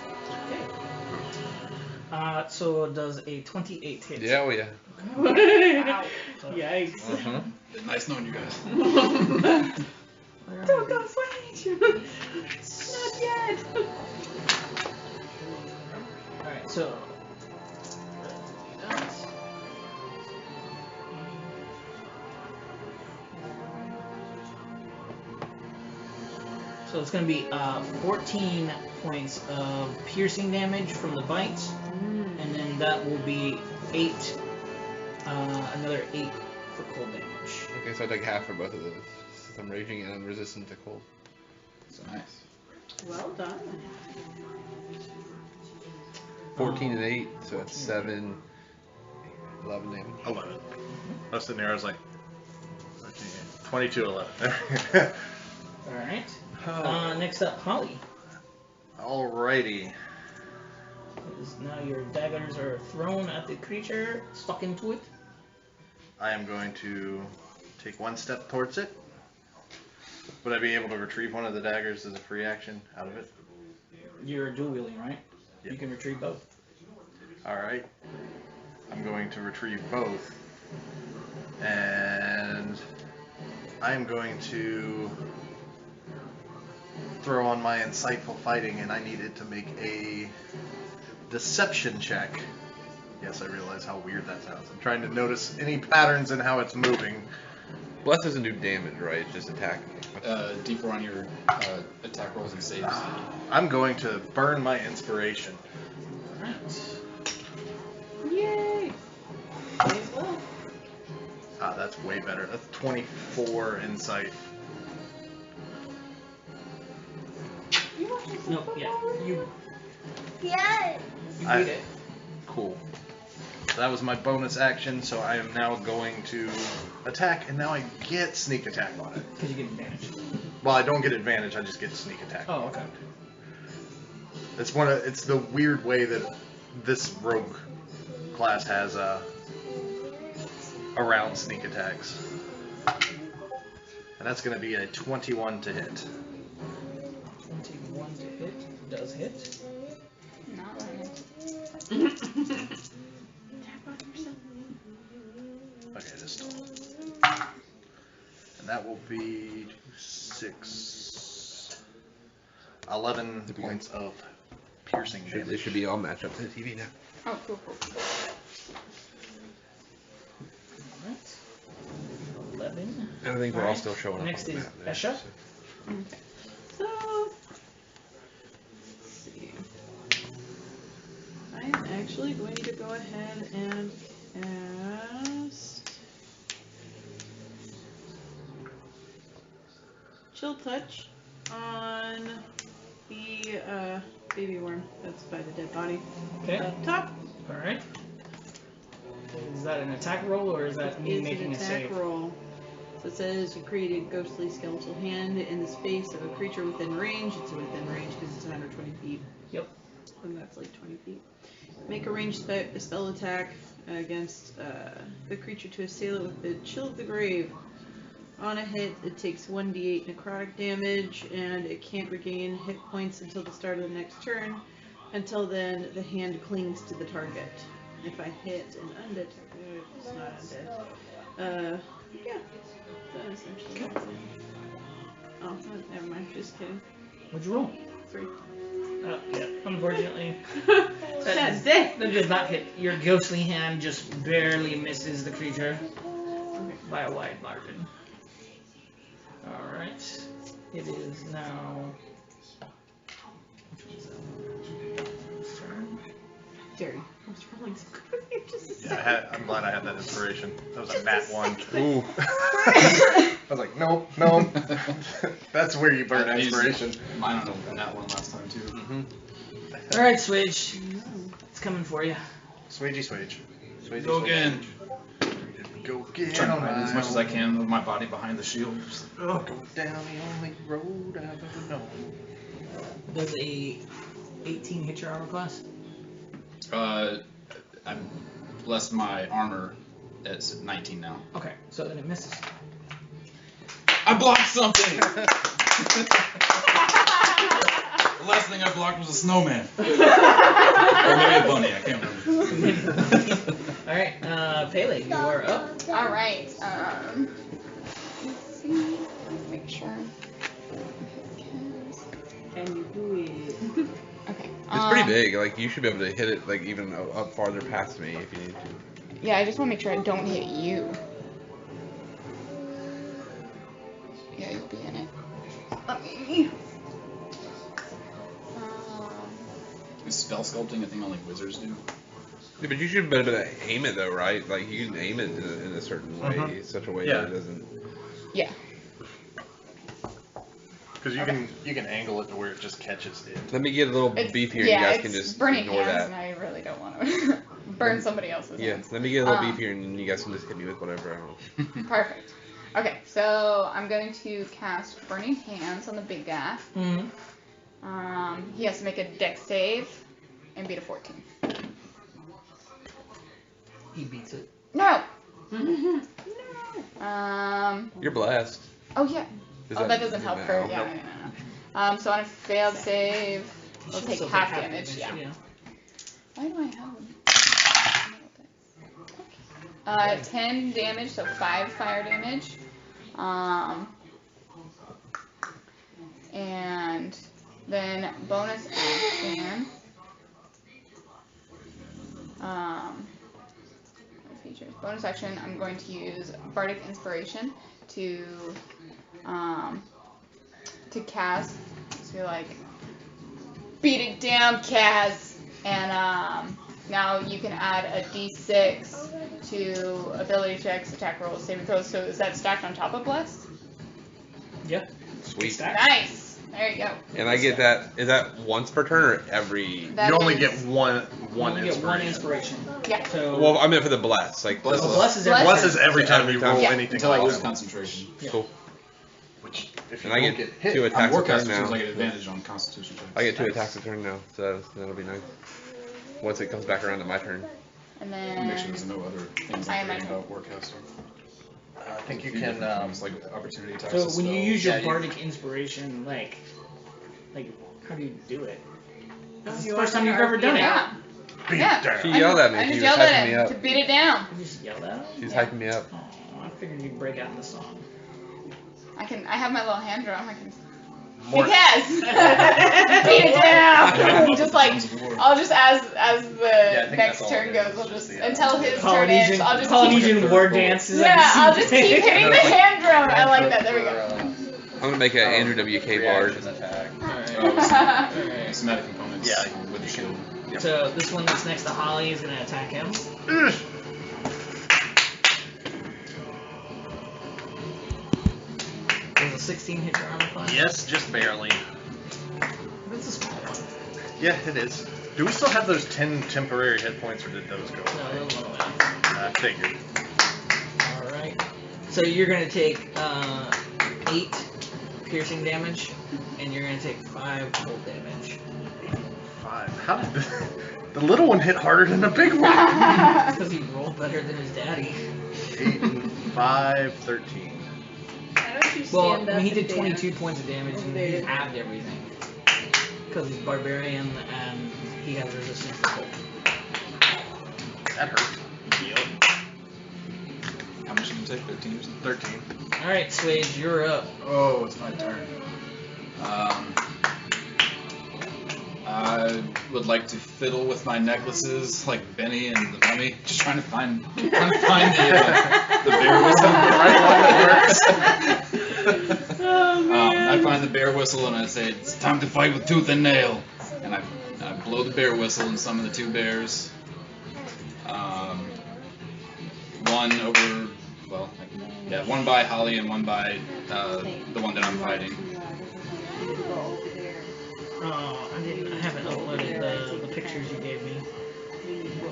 Okay. So does a 28 hit? Yeah, oh yeah. Wow. So, Yikes. Nice knowing you guys. where are Don't we? go switch. Not yet. Alright, so. So it's going to be 14 points of piercing damage from the bite, and then that will be 8, another 8 for cold damage. Okay, so I take half for both of those. Since I'm raging and I'm resistant to cold. So nice. Well done. 14 and 8, so that's 7, 11 damage. 11. I was sitting there, I was like, 22, 11. Alright. Next up, Holly. Alrighty. Now your daggers are thrown at the creature, stuck into it. I am going to take 1 step towards it. Would I be able to retrieve one of the daggers as a free action out of it? You're dual wielding, right? Yep. You can retrieve both. Alright. I'm going to retrieve both. And I am going to throw on my insightful fighting, and I need it to make a deception check. Yes, I realize how weird that sounds. I'm trying to notice any patterns in how it's moving. Bless doesn't do damage, right? It's just attacking. D4 on your attack rolls and saves. I'm going to burn my inspiration. Alright. Yay. May as well. Ah, that's way better. That's 24 insight. You watched this No, football yeah. already? You Yes. beat I- it. Cool. that was my bonus action, so I am now going to attack, and now I get sneak attack on it. Because you get advantage. Well, I don't get advantage, I just get sneak attack. Oh, okay. It's the weird way that this rogue class has around sneak attacks. And that's going to be a 21 to hit. 21 to hit. Does hit. Not running. Okay, it is still. And that will be 6, 11 points of piercing damage. It should be all matched up to the TV now. Oh, cool. Alright. 11. I think we're all still showing up. Next on the is map there, Esha. Okay. So, let's see. I am actually going to go ahead and cast Chill Touch on the baby worm that's by the dead body. Okay. Up top. Alright. Is that an attack roll or is that me Is making an a attack save? roll. So it says you create a ghostly skeletal hand in the space of a creature within range. It's within range because it's 120 feet. Yep. And that's like 20 feet. Make a ranged spell attack against the creature to assail it with the Chill of the Grave. On a hit, it takes 1d8 necrotic damage, and it can't regain hit points until the start of the next turn. Until then, the hand clings to the target. If I hit an undead target, it's not undead. Yeah. That is actually it. Oh, never mind. Just kidding. What'd you roll? 3. Oh, yeah. Unfortunately. That's it. That does not hit. Your ghostly hand just barely misses the creature by a wide margin. Alright. It is now. Which one's that one? Turn. Jerry, I was rolling so good with you just a Yeah, second. I'm glad I had that inspiration. That was a nat 1. Ooh. I was like, nope. That's where you burn I used inspiration. Mine on that one last time too. Alright, Swage. It's coming for you. Swagey. Go again. Go get Trying to on hide as much as I can with my body behind the shield. Go down the only road I've ever known. Does a 18 hit your armor class? I'm blessed my armor at 19 now. Okay, so then it misses. I blocked something! The last thing I blocked was a snowman. Or maybe a bunny, I can't remember. Alright, Pele, you are up. Alright, let's see. Let's make sure. And you do it. Okay. It's pretty big. Like you should be able to hit it like even up farther past me if you need to. Yeah, I just want to make sure I don't hit you. Yeah, you'll be in it. Let me. Is spell sculpting a thing only wizards do? Yeah, but you should be able to aim it though, right? Like you can aim it in a certain way, such a way that it doesn't. Yeah. Because you can angle it to where it just catches it. Let me get a little beefier. Yeah, you guys it's can just burning ignore hands, that. and I really don't want to burn somebody else's Yeah, hands. let me get a little beefier, and then you guys can just hit me with whatever. I don't. Perfect. Okay, so I'm going to cast Burning Hands on the big guy. Mm-hmm. He has to make a dex save and beat a 14. He beats it. No! You're blessed. Oh, yeah. That doesn't help her. No. Yeah, no. So on a failed save, we'll take half damage. Yeah. Why do I have 10 damage, so 5 fire damage. And then bonus action. Features. Bonus action, I'm going to use Bardic Inspiration to Kaz. So like, beat it down, Kaz. And now you can add a d6 to ability checks, attack rolls, saving throws. So is that stacked on top of Blessed? Yep. Sweet. Nice. There you go. And I get that. Is that once per turn or every? That You only is- get one You only get one inspiration. inspiration. Yeah. So Well, I meant for the bless. Like Bless well, is- bless is every Bless turn. is every time Every you time. roll Yeah. anything. Until I lose awesome. concentration. Yeah. cool. Which, if you And I don't get hit, 2 On attacks a turn Warcaster, now. I get advantage on Constitution checks. I get 2 attacks a turn now, so that'll be nice. Once it comes back around to my turn. And Make sure there's then no other things I I'm am reading at about Warcaster. I think you A few can. different things, like opportunity attacks. So and when you spells. use your Yeah, you- bardic inspiration, like how do you do it? This is the You first want time you've to ever RP done it. yeah. beat Yeah. it down. She yelled at me. I She just was yelled hyping at me him up. to beat it down. You just yelled at him? She's Yeah. hyping me up. Oh, I figured you'd break out in the song. I have my little hand drum. I can. More- Yes. Beat it down. Just like I'll just as I the think next that's all turn it goes, is, I'll just just the, until his turn ends. I'll just keep. Polynesian war dance. Is that Yeah, the I'll just thing? keep hitting the hand drum. I like that. There we go. I'm gonna make an Andrew WK bard. Reaction attack. Alright. Somatic components. Yeah. With the shield. So this one that's next to Holly is gonna attack him. Does a 16 hit your armor class? Yes, just barely. That's a small one. Yeah, it is. Do we still have those 10 temporary hit points, or did those go No, away? those went away. I figured. Alright. So you're gonna take 8 piercing damage, and you're gonna take 5 cold damage. 5. How did the little one hit harder than the big one? Because he rolled better than his daddy. 8 and 5, 13. Why don't you Well, stand I up mean, he and did 22 dance? points of damage, and There. he halved everything. Because he's barbarian, and he has resistance to cold. That hurt. How much did you take? 13 or something? 13. Alright, Swage, you're up. Oh, it's my turn. I would like to fiddle with my necklaces like Benny and the Mummy, just trying to find the bear whistle, the right one that works. I find the bear whistle and I say, it's time to fight with tooth and nail. And I blow the bear whistle and summon the 2 bears. One by Holly and one by the one that I'm fighting. Oh, I haven't uploaded the pictures you gave me.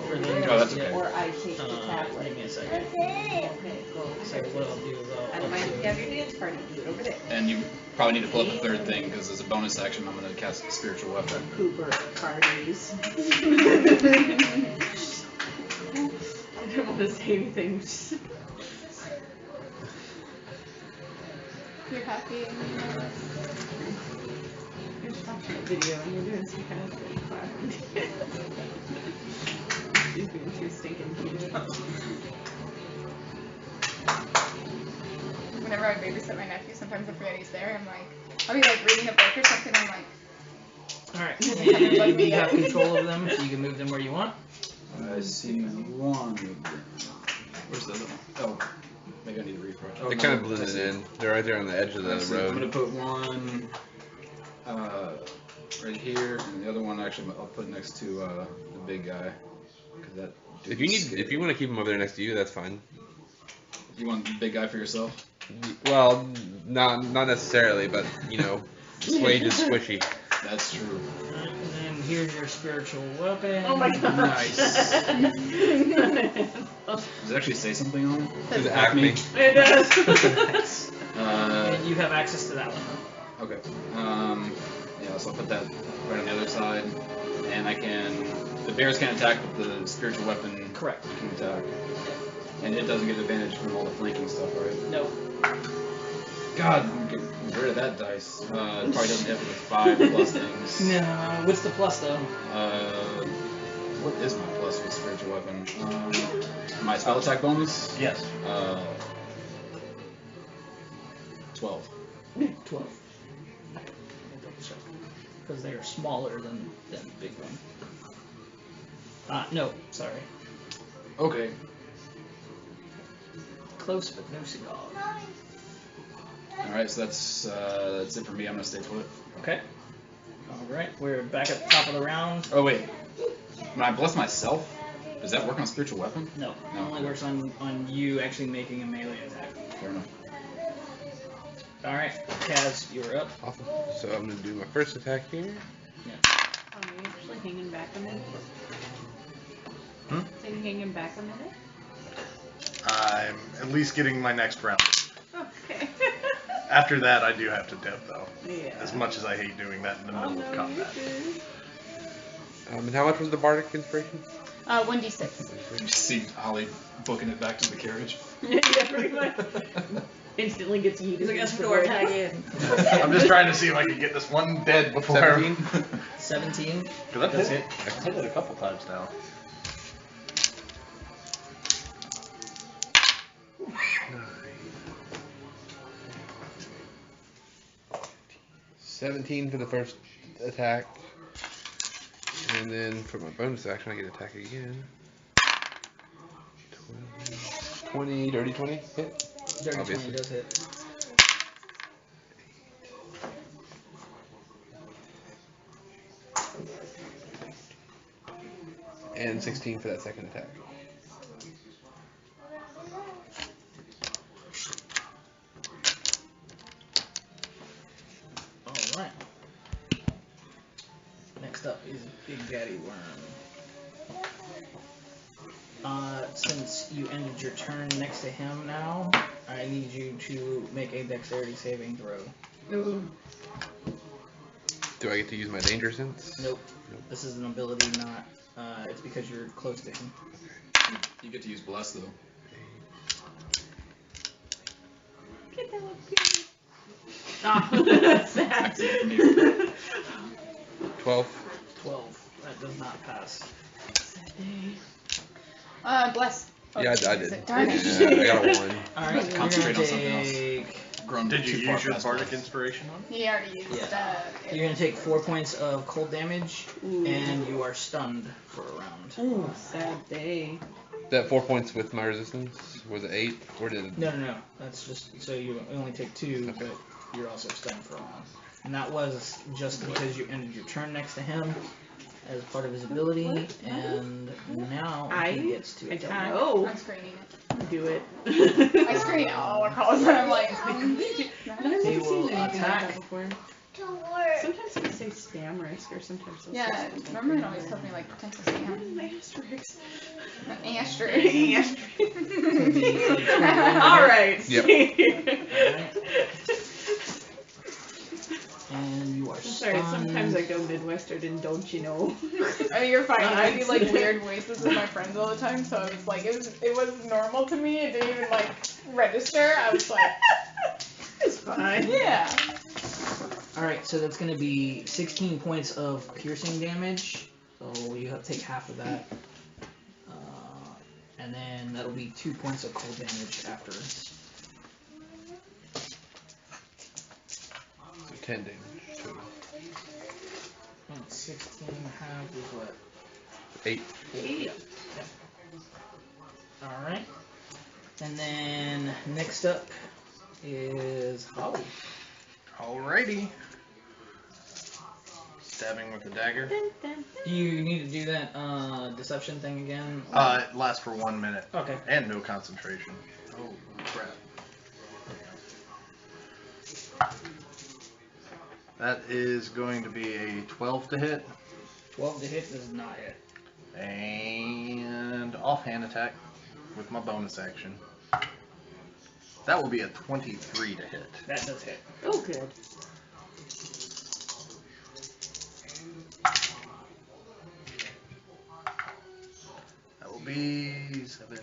For the Oh, that's okay. Or I take the tablet. Give me a second. Okay, go. So what I'll do is I don't mind if you have your dance party, do it over there. And you probably need to pull up the 3rd thing because as a bonus action, I'm going to cast Spiritual Weapon. Cooper parties. I don't want to say anything. You're happy. You're just watching a video and you're doing some kind of thing. She's being too stinking cute. Whenever I babysit my nephew, sometimes I forget he's there. I'm like, I'll be like reading a book or something. I'm like, Alright, and you have control of them, so you can move them where you want. I see one of them. Where's the other one? Oh, maybe I need to refresh. Oh, They no, kind of I blended see. in. They're right there on the edge of the I see. I'm gonna road. put one right here, and the other one actually I'll put next to the big guy. 'Cause that If you want to keep them over there next to you, that's fine. you want the big guy for yourself? Well, not necessarily, but you know, Swage is squishy. That's true. Alright, and then here's your spiritual weapon. Oh my god. Nice. Does it actually say something on it? Is it Acme? It does. And you have access to that one. Okay. Yeah, so I'll put that right on the other side, and the bears can attack with the spiritual weapon. Correct. Can attack, and it doesn't get advantage from all the flanking stuff, right? Nope. God, get rid of that dice. It probably doesn't hit with 5 plus things. No, what's the plus though? What is my plus with spiritual weapon? My spell attack bonus? Yes. 12. 12. Because they are smaller than the big one. No, sorry. Okay. Close but no cigar. Alright, so that's it for me. I'm gonna stay put. Okay. Alright, we're back at the top of the round. Oh wait. When I bless myself, does that work on spiritual weapon? No, it No. only works on you actually making a melee attack. Fair enough. Alright. Kaz, you're up. Awesome. So I'm gonna do my first attack here. Are you actually hanging back a minute? Hmm? Are you hanging back a minute? I'm at least getting my next round. Okay. After that, I do have to dip, though. Yeah. As much as I hate doing that in the middle of combat. And how much was the bardic inspiration? 1d6. You just see Holly booking it back to the carriage. Yeah, pretty much. Instantly gets yeeted. He's like, Espador, tag in. I'm just trying to see if I can get this one dead before. 17? 17. Because I've Does hit it. I've hit it a couple times now. Nine. 17 for the first attack. And then for my bonus action, I get to attack again. 20, dirty 20, hit. Dirty Obviously. 20 does hit. And 16 for that second attack. Alright. Next up is Big Daddy Worm. Since you ended your turn next to him now, I need you to make a dexterity saving throw. Ooh. Do I get to use my danger sense? Nope. This is an ability, not. It's because you're close to him. You get to use bless though. Get that one period. Ah, that's sad. 12. 12. That does not pass. Bless. Oh, Yeah, I is did. it? Darn it. Yeah, I got a 1. Alright, you're gonna Concentrate on something else. take. Grown Did you too far use your past bardic bless. inspiration on? He already used Yeah. You're gonna take 4 points of cold damage, and you are stunned for a round. Ooh, sad day. That 4 points with my resistance? Was it 8? Or did it? No. That's just so you only take 2, but you're also stunned for a round. And that was just because you ended your turn next to him as part of his ability, and now he gets to I attack. don't know. I'm screening it. Do it. I screen all across and I'm like, I've He never seen will anything like attack. that before. Don't worry. Sometimes they say spam risk, or sometimes they'll yeah, say something Norman different. always tells me like potential What spam. is an asterisk? An asterisk. Alright. Yep. And you are I'm sorry, stunned. sometimes I go Midwestern and don't you know. Oh, you're fine. I do like weird voices with my friends all the time, so it was like it was normal to me. It didn't even like register. I was like, It's fine. yeah. Alright, so that's gonna be 16 points of piercing damage. So you have to take half of that. And then that'll be 2 points of cold damage afterwards. So 10 damage total. And 16 half is what? 8. Alright. And then next up is Holly. Alrighty. Stabbing with the dagger. Do you need to do that deception thing again? It lasts for 1 minute. Okay. And no concentration. Oh, crap. That is going to be a 12 to hit. 12 to hit does not hit. And offhand attack with my bonus action. That will be a 23 to hit. That does hit. Oh, good. That will be 7.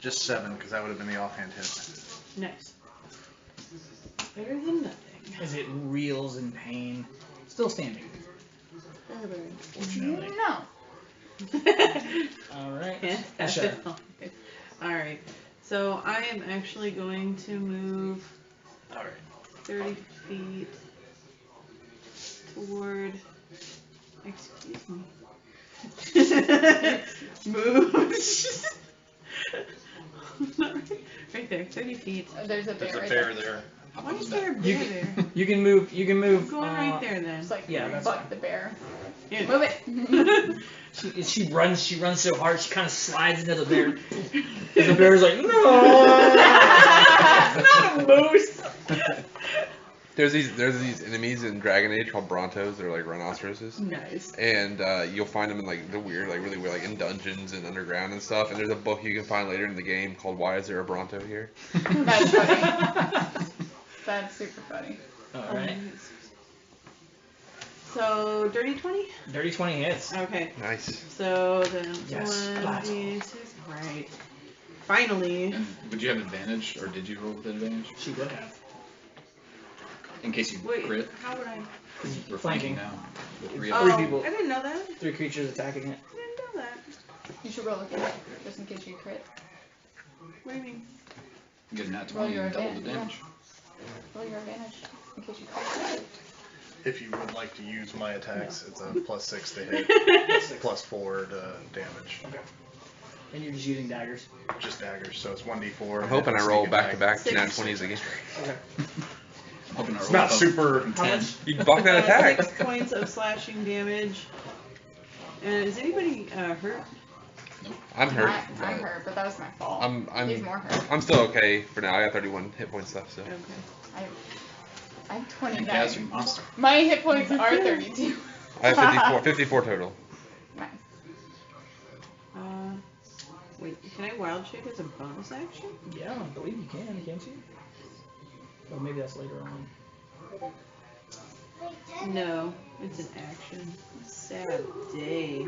Just 7, because that would have been the offhand hit. Nice. Better than nothing. As it reels in pain. Still standing. Fortunately. No. Alright. Fantastic. Alright. So I am actually going to move 30 feet toward. Excuse me. Move. Right there, 30 feet. There's a bear. There's a right bear there. there. Why is there a You bear can- there? You can move. You can move. I'm going right there then. Just like Yeah, that's fuck fine. the bear. Yeah. Move it. She runs. She runs so hard. She kind of slides into the bear. And the bear's like, no. Not a moose. There's these enemies in Dragon Age called Brontos. They're like rhinoceroses. Nice. And you'll find them in like the weird, like really weird, like in dungeons and underground and stuff. And there's a book you can find later in the game called "Why Is There a Bronto Here?" That's funny. That's super funny. All right. So, dirty 20? Dirty 20 hits. Okay. Nice. So, then Yes. 1d6. Right. Finally. And would you have advantage, or did you roll with advantage? She would have. In case you Wait, crit. how would I? We're Flanking. flanking now. With three Oh. of them. people. I didn't know that. 3 creatures attacking it. I didn't know that. You should roll again, just in case you crit. What do you mean? Get a nat Roll 20 your and double the advantage, damage. Roll your advantage, in case you crit. If you would like to use my attacks, it's a +6 to hit, +4 to damage. Okay. And you're just using daggers. Just daggers, so it's 1d4. I'm hoping I roll sneak back to back Six. nat 20s again. Okay. I'm hoping I It's roll not above super. from How 10. much? You block that attack. 6 points of slashing damage. And is anybody hurt? I'm hurt. I'm hurt, but that was my fault. He's more hurt. I'm still okay for now. I got 31 hit points left, so. Okay. I have And Kaz, you 29. monster. My hit points are 32. I have 54 total. Nice. Wait, can I wild shape as a bonus action? Yeah, I believe you can, can't you? Or maybe that's later on. No, it's an action. Sad day.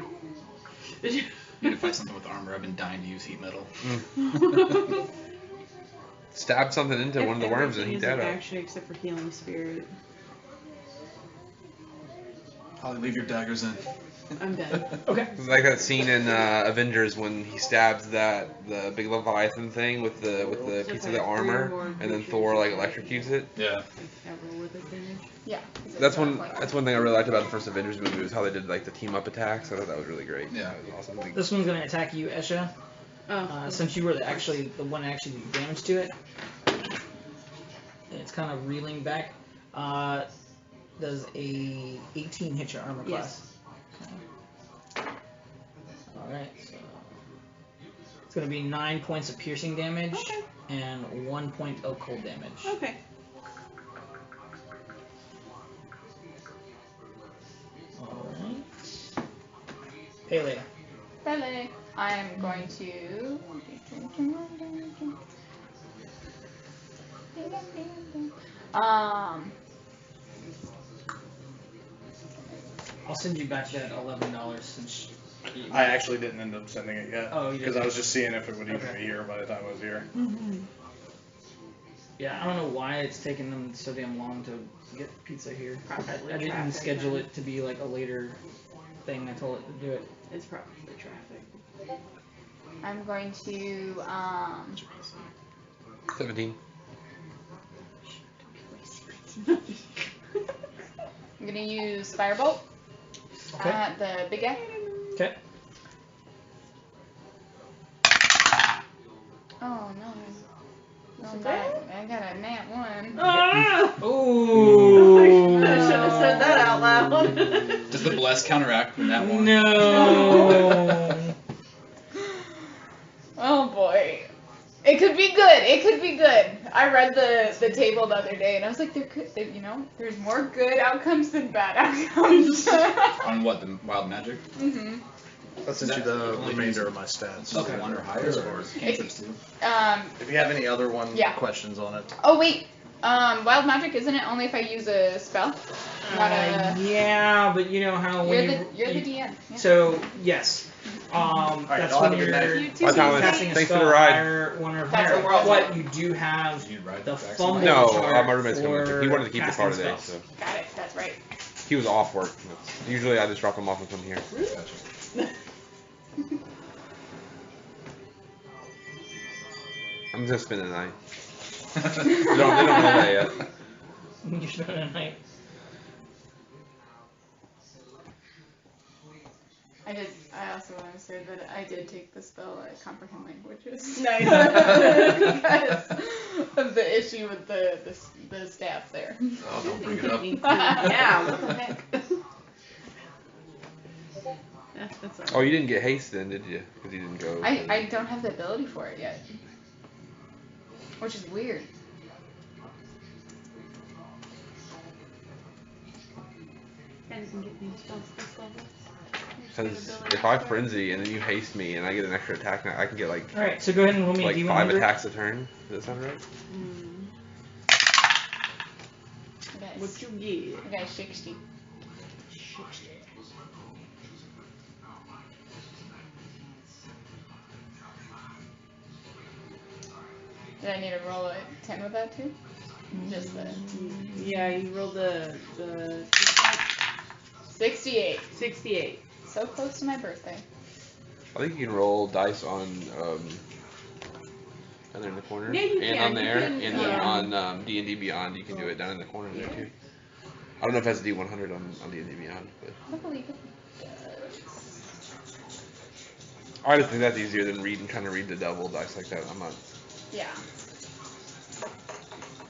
You need to find something with armor. I've been dying to use heat metal. Stab something into one of the worms and heat Everything that is an up. action except for healing spirit. I'll leave your daggers in. I'm done. Okay. It's like that scene in Avengers when he stabs the big Leviathan thing with the piece of the armor, and then Thor like electrocutes it. Yeah. I roll with advantage. Yeah. That's one thing I really liked about the first Avengers movie was how they did like the team up attacks. I thought that was really great. Yeah. That was awesome. Like, This one's gonna attack you, Esha. Since you were the one actually did damage to it, and it's kind of reeling back. Does a 18 hit your armor class? Okay. All right. So it's gonna be 9 points of piercing damage and 1 point of cold damage. Okay. All right. Haley. Pele. I am going to. I'll send you back that $11 since. I actually didn't end up sending it yet. Oh, you because didn't? I was just seeing if it would even Okay. be here by the time I was here. Yeah, I don't know why it's taking them so damn long to get pizza here. I didn't traffic, schedule huh? it to be like a later thing. I told it to do it. It's probably traffic. I'm going to 17. I'm gonna use Firebolt Okay. at the big guy. Okay. Oh no. No, I got a nat 1. Ooh. I should have said that out loud. Does the bless counteract from that one? No. Oh boy. It could be good. It could be good. I read the table the other day and I was like, there's more good outcomes than bad outcomes. On what, the wild magic? Mhm. I'll send you the remainder of my It's stats. just one or higher, or cantrips too? If you have any other Yeah. questions on it. Oh wait. Wild magic, isn't it only if I use a spell? Not a. Yeah, but you know how when You're the DM. Yeah. So yes. That's I'll when have a good night. you're You too. Bye, Thomas. casting a Thanks for spell the ride. higher, one or That's higher. a world But one. you do have You ride the Jackson fumble Lake? No, chart my roommate's coming with me. He wanted to keep the casting car today, spells. so Got it. That's right. he was off work. Usually I just drop him off and come here. Gotcha. I'm just spending the night. They don't know that yet. You're spending a night. I also want to say that I did take the spell at Comprehend Languages. Nice. Because of the issue with the staff there. Oh, don't bring it up. Yeah, what the heck? That's all right. Oh, you didn't get haste then, did you? Because you didn't go. I don't have the ability for it yet. Which is weird. And you can get new spells this level. Because if I frenzy and then you haste me and I get an extra attack, I can get like Alright, so go ahead and roll me a like D100. 5 attacks a turn. Does that sound right? What you get? I got 60. Did I need to roll a 10 with that too? Just the Yeah, you rolled the 68. 68. So close to my birthday. I think you can roll dice on down there in the corner, Yeah, you and can, on there, you can, and then on D&D Beyond, you can do it down in the corner there too. I don't know if that's D100 on D&D Beyond, but I believe it. I just think that's easier than trying to read the devil dice like that. I'm not. Yeah.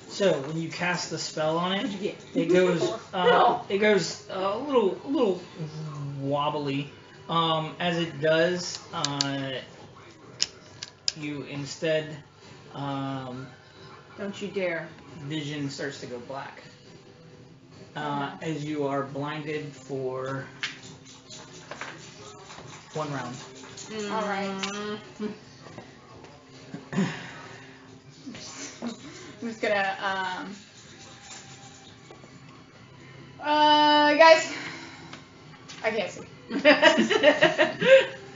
So when you cast the spell on it, What'd you get? it goes No. it goes a little wobbly. As it does, you instead Don't you dare. vision starts to go black. As you are blinded for 1 round. Alright. I'm just gonna, guys, I can't see.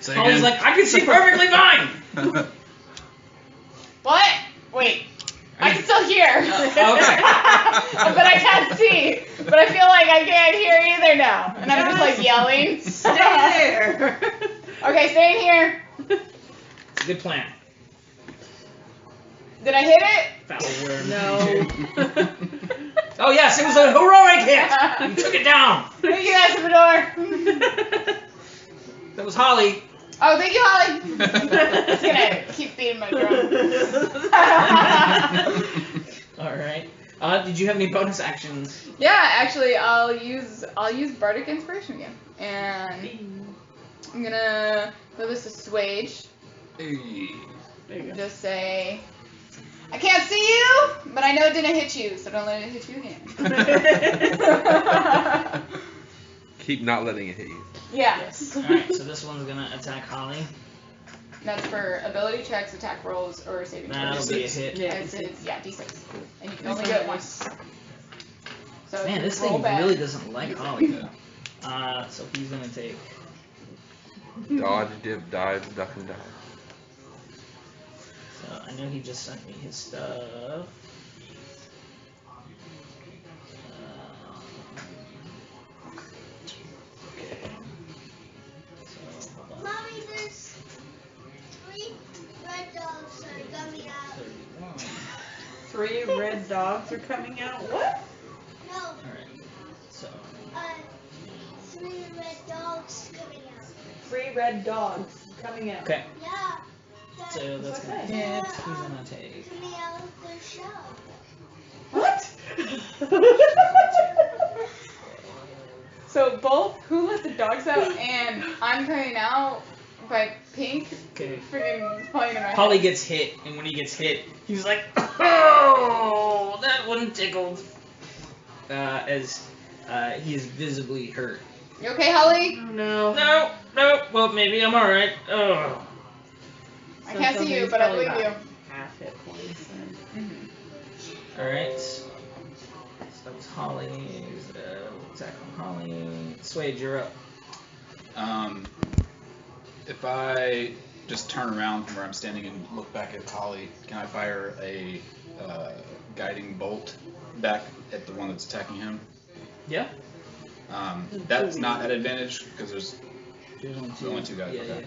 Say Holly's again. like, I can see perfectly fine! What? Wait. I can still hear. Okay. But I can't see. But I feel like I can't hear either now. And I'm just like yelling. Stay there. Okay, stay in here. It's a good plan. Did I hit it? Foul worm. No. Oh yes, it was a heroic hit! You took it down! Thank you, Salvador. That was Holly. Oh, thank you, Holly. Just gonna keep beating my drum. Alright. Did you have any bonus actions? Yeah, actually, I'll use Bardic Inspiration again, and I'm gonna throw this assuage. Hey. There you go. Just say, I can't see you, but I know it didn't hit you, so don't let it hit you again. Keep not letting it hit you. Yeah. Alright, so this one's gonna attack Holly. That's for ability checks, attack rolls, or saving That'll throws. be a hit. Yeah. Yeah, D6. And you can only do it once. So Man, this roll thing back. really doesn't like Holly. So he's gonna take. Dodge, dip, dive, duck, and dive. So I know he just sent me his stuff. Okay. So hold on. Mommy, there's 3 red dogs that are coming out. 31. 3 red dogs are coming out. What? No, Alright. So 3 red dogs coming out. 3 red dogs coming out. okay. Yeah. So that's gonna okay. hit. He's gonna take. Coming out of the shell. What? So both who let the dogs out and I'm coming out by Pink Okay. freaking playing in my Holly head. gets hit, and when he gets hit, he's like, "Oh, that one tickled." As he is visibly hurt. You okay, Holly? Oh no. No. Well, maybe I'm all right. Oh. I can't see you, but I believe you. Half hit points then. All right. So that was Holly's attack on Holly. Swade, you're up. If I just turn around from where I'm standing and look back at Holly, can I fire a guiding bolt back at the one that's attacking him? Yeah. That's not at advantage because there's There's only 2 guys. Yeah, Okay. yeah.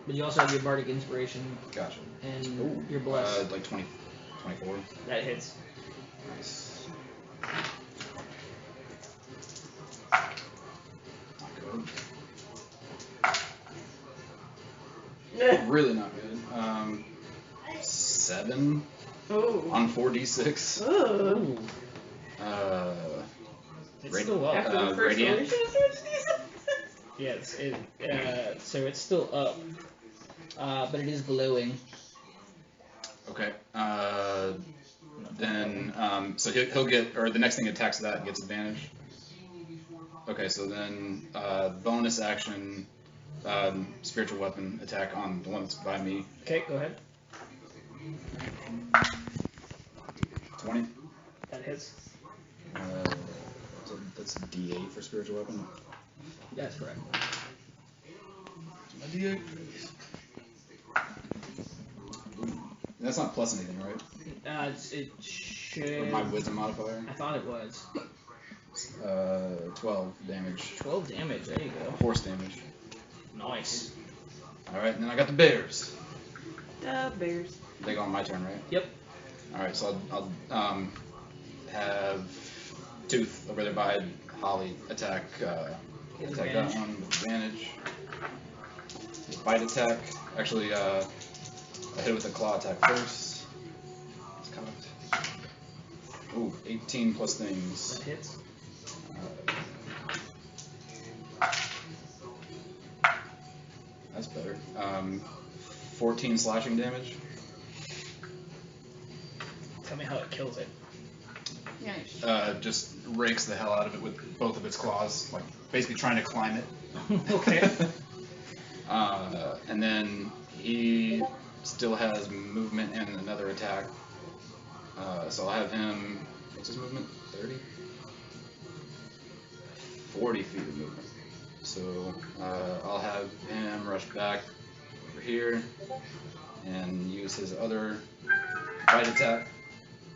But you also have your bardic inspiration Gotcha. and your bless. Like 20, 24. That hits. Nice. Not good. Really not good. 7 Oh. on 4d6. Oh. It's Radi- still up. After the first radiant. relationship? Yes. So it's still up. But it is glowing. Okay. Then so he'll get, or the next thing attacks that gets advantage. Okay, so then bonus action, spiritual weapon attack on the one that's by me. Okay, go ahead. 20. That hits. So that's D8 for spiritual weapon. That's correct. My D8. That's not plus anything, right? It Or should. my wisdom modifier. I thought it was 12 damage. 12 damage. There you go. Force damage. Nice. Alright, and then I got the bears. Bears. They go on my turn, right? Yep. Alright, so I'll have Tooth over there by Holly attack attack that one with advantage. Bite attack. Actually, I hit it with a claw attack first. It's cocked. Ooh, 18 plus things. That hits. That's better. 14 slashing damage. Tell me how it kills it. Yeah. Just rakes the hell out of it with both of its claws, like basically trying to climb it. Okay. And then he still has movement and another attack. So I'll have him. What's his movement? 30? 40 feet of movement. So I'll have him rush back over here and use his other bite attack.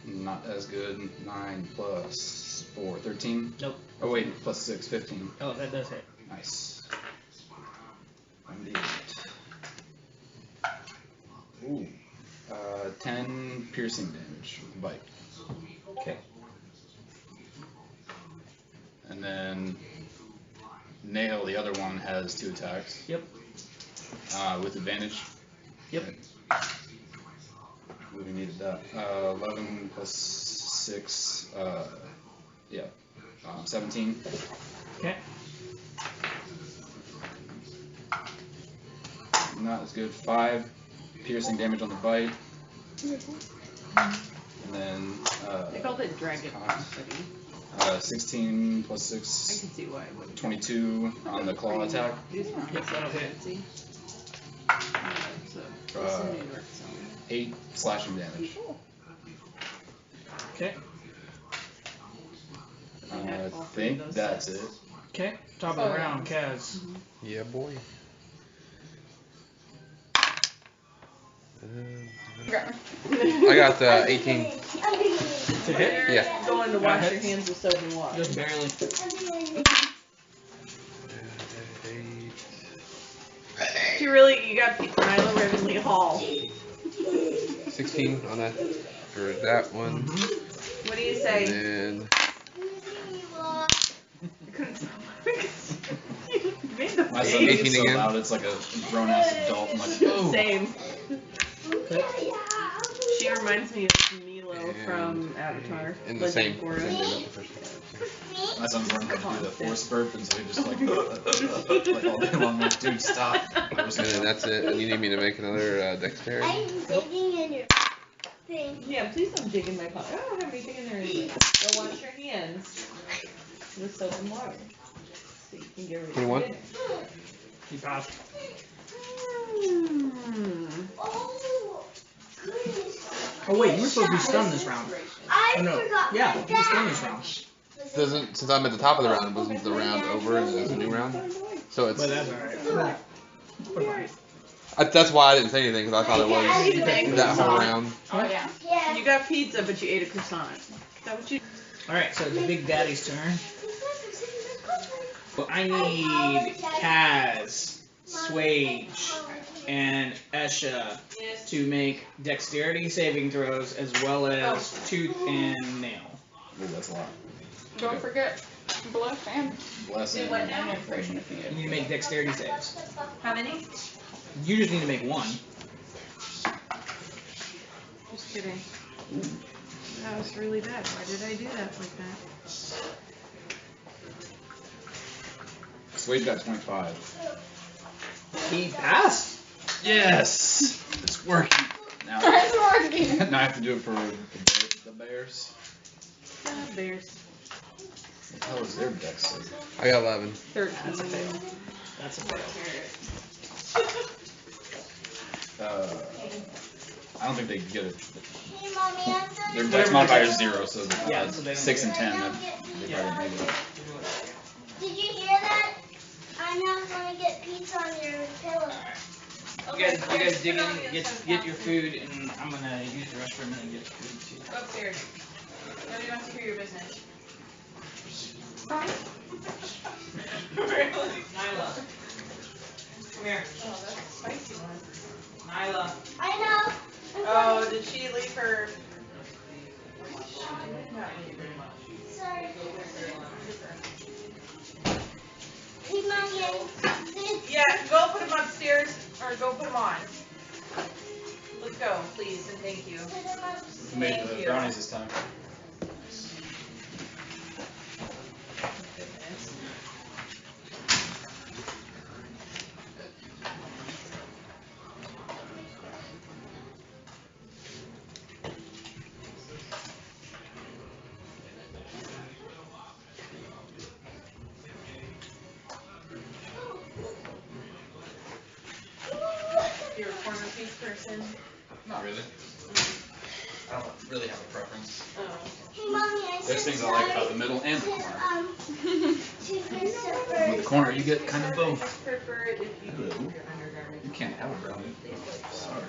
Not as good. 9 plus 4, 13? Nope. Oh wait, plus 6, 15. Oh, that does hit. Nice. 1d8. Ooh. 10 piercing damage with the bite. Okay. And then Nail, the other one, has 2 attacks. Yep. With advantage. Yep. We needed that. 11 plus 6. Yeah. 17. Okay. Not as good. 5 piercing damage on the bite. And then They called it dragon. cocked. 16 plus I 6. can see why it would. 22 on the claw attack. These ones Yep, that'll hit. fancy. It's in New York somewhere. 8 slashing damage. Okay. I think that's it. Okay. Top of the round, Kaz. Yeah, boy. I got 18. To hit? Yeah. Going to wash your hits. hands with soap and water. Just barely. You got Milo Ravenly Hall. 16 on that for that one. What do you say? And then I couldn't stop. You made the My son face. makes it 18 so again. loud, it's like a grown ass adult. I'm like, oh. Same. She reminds me of Milo from Avatar. in the same. Korra. My son's learning how to do the force burp, and so he just like all day long, like, dude, stop. And then that's it. And you need me to make another dexterity. I'm sitting in your thing. Yeah, please don't dig in my pot. I don't have anything in there anyway. Go wash your hands with soap and water. So you can get rid of 21? dinner. He passed. Oh, goodness. Oh wait, you were supposed to be stunned this round. I Oh no. forgot Yeah, my you were stunned this bag. round. Doesn't, since I'm at the top of the round, wasn't the round over and there's a new round? So it's But that's alright. that's why I didn't say anything because I thought it was that whole round. Oh yeah. Yeah. You got pizza, but you ate a croissant. Is that what you? Alright, so the Big Daddy's turn. So I need Kaz, Swage, and Esha to make dexterity saving throws as well as Tooth and Nail. Ooh, that's a lot. Don't forget bless and Bless him. and inspiration if you You need. need to make dexterity saves. How many? You just need to make one. Just kidding. That was really bad. Why did I do that like that? Swage got 25. He passed. Yes! It's working. Now, It's working. now I have to do it for the bears. Bears. How is their dex save? I got 11. 13. That's a fail. That's a fail. I don't think they get it. Hey, Mommy, I'm Their gonna dex modifier is 0, so Yeah, so they don't 6 and get 10. it. They probably make it. Did you hear that? I'm not gonna get pizza on your pillow. You guys dig in, get your food, and I'm gonna use the restroom and then get food too. Go upstairs. Nobody wants to hear your business. Really? Nyla, come here. Oh, that's a spicy one. Nyla. I know. Oh, did she leave her? Sorry. Hey, Mommy, Yeah, go put them upstairs, or go put them on. Let's go, please, and thank you. Who made Thank the you. brownies this time? You're a corner piece person. Not really. I don't really have a preference. Oh. Hey, Mommy, I There's things I like about the middle and the corner. to Christopher. With the corner, you get kind of I both. just prefer it if you Hello. do your undergarment. You can't have a brownie. Sorry.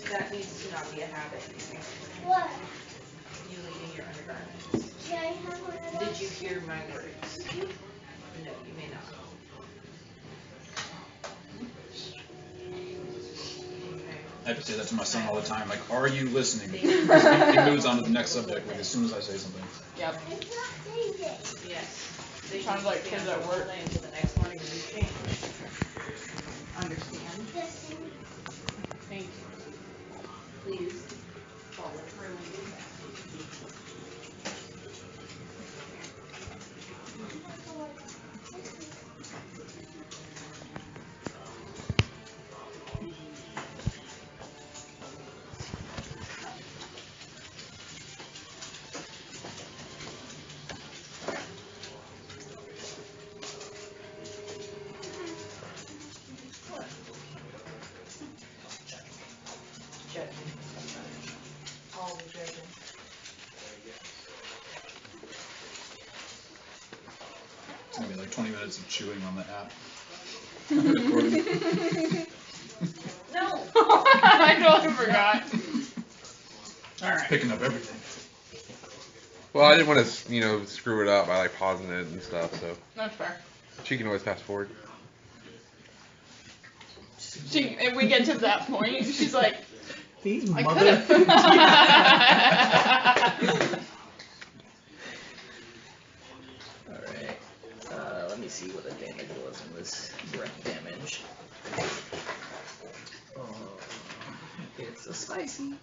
And that needs to not be a habit. What? You leaving your undergarments. Can I have one of those? Did you hear my words? No, you may not. I have to say that to my son all the time. Like, are you listening? Thank He you. moves on to the next subject like, as soon as I say something. Yep. It's not David. Yes. They Sounds like stay kids on at the work. line until the next morning when you change. Understand? This one. Thank you. Please follow through. Judging. All the judging. It's gonna be like 20 minutes of chewing on the app. No. I totally forgot. Alright. Picking up everything. Well, I didn't want to, screw it up by like pausing it and stuff. So That's fair. she can always fast forward. If we get to that point, she's like, These I mother. could've. Alright. Let me see what the damage was in this breath damage. It's a spicy.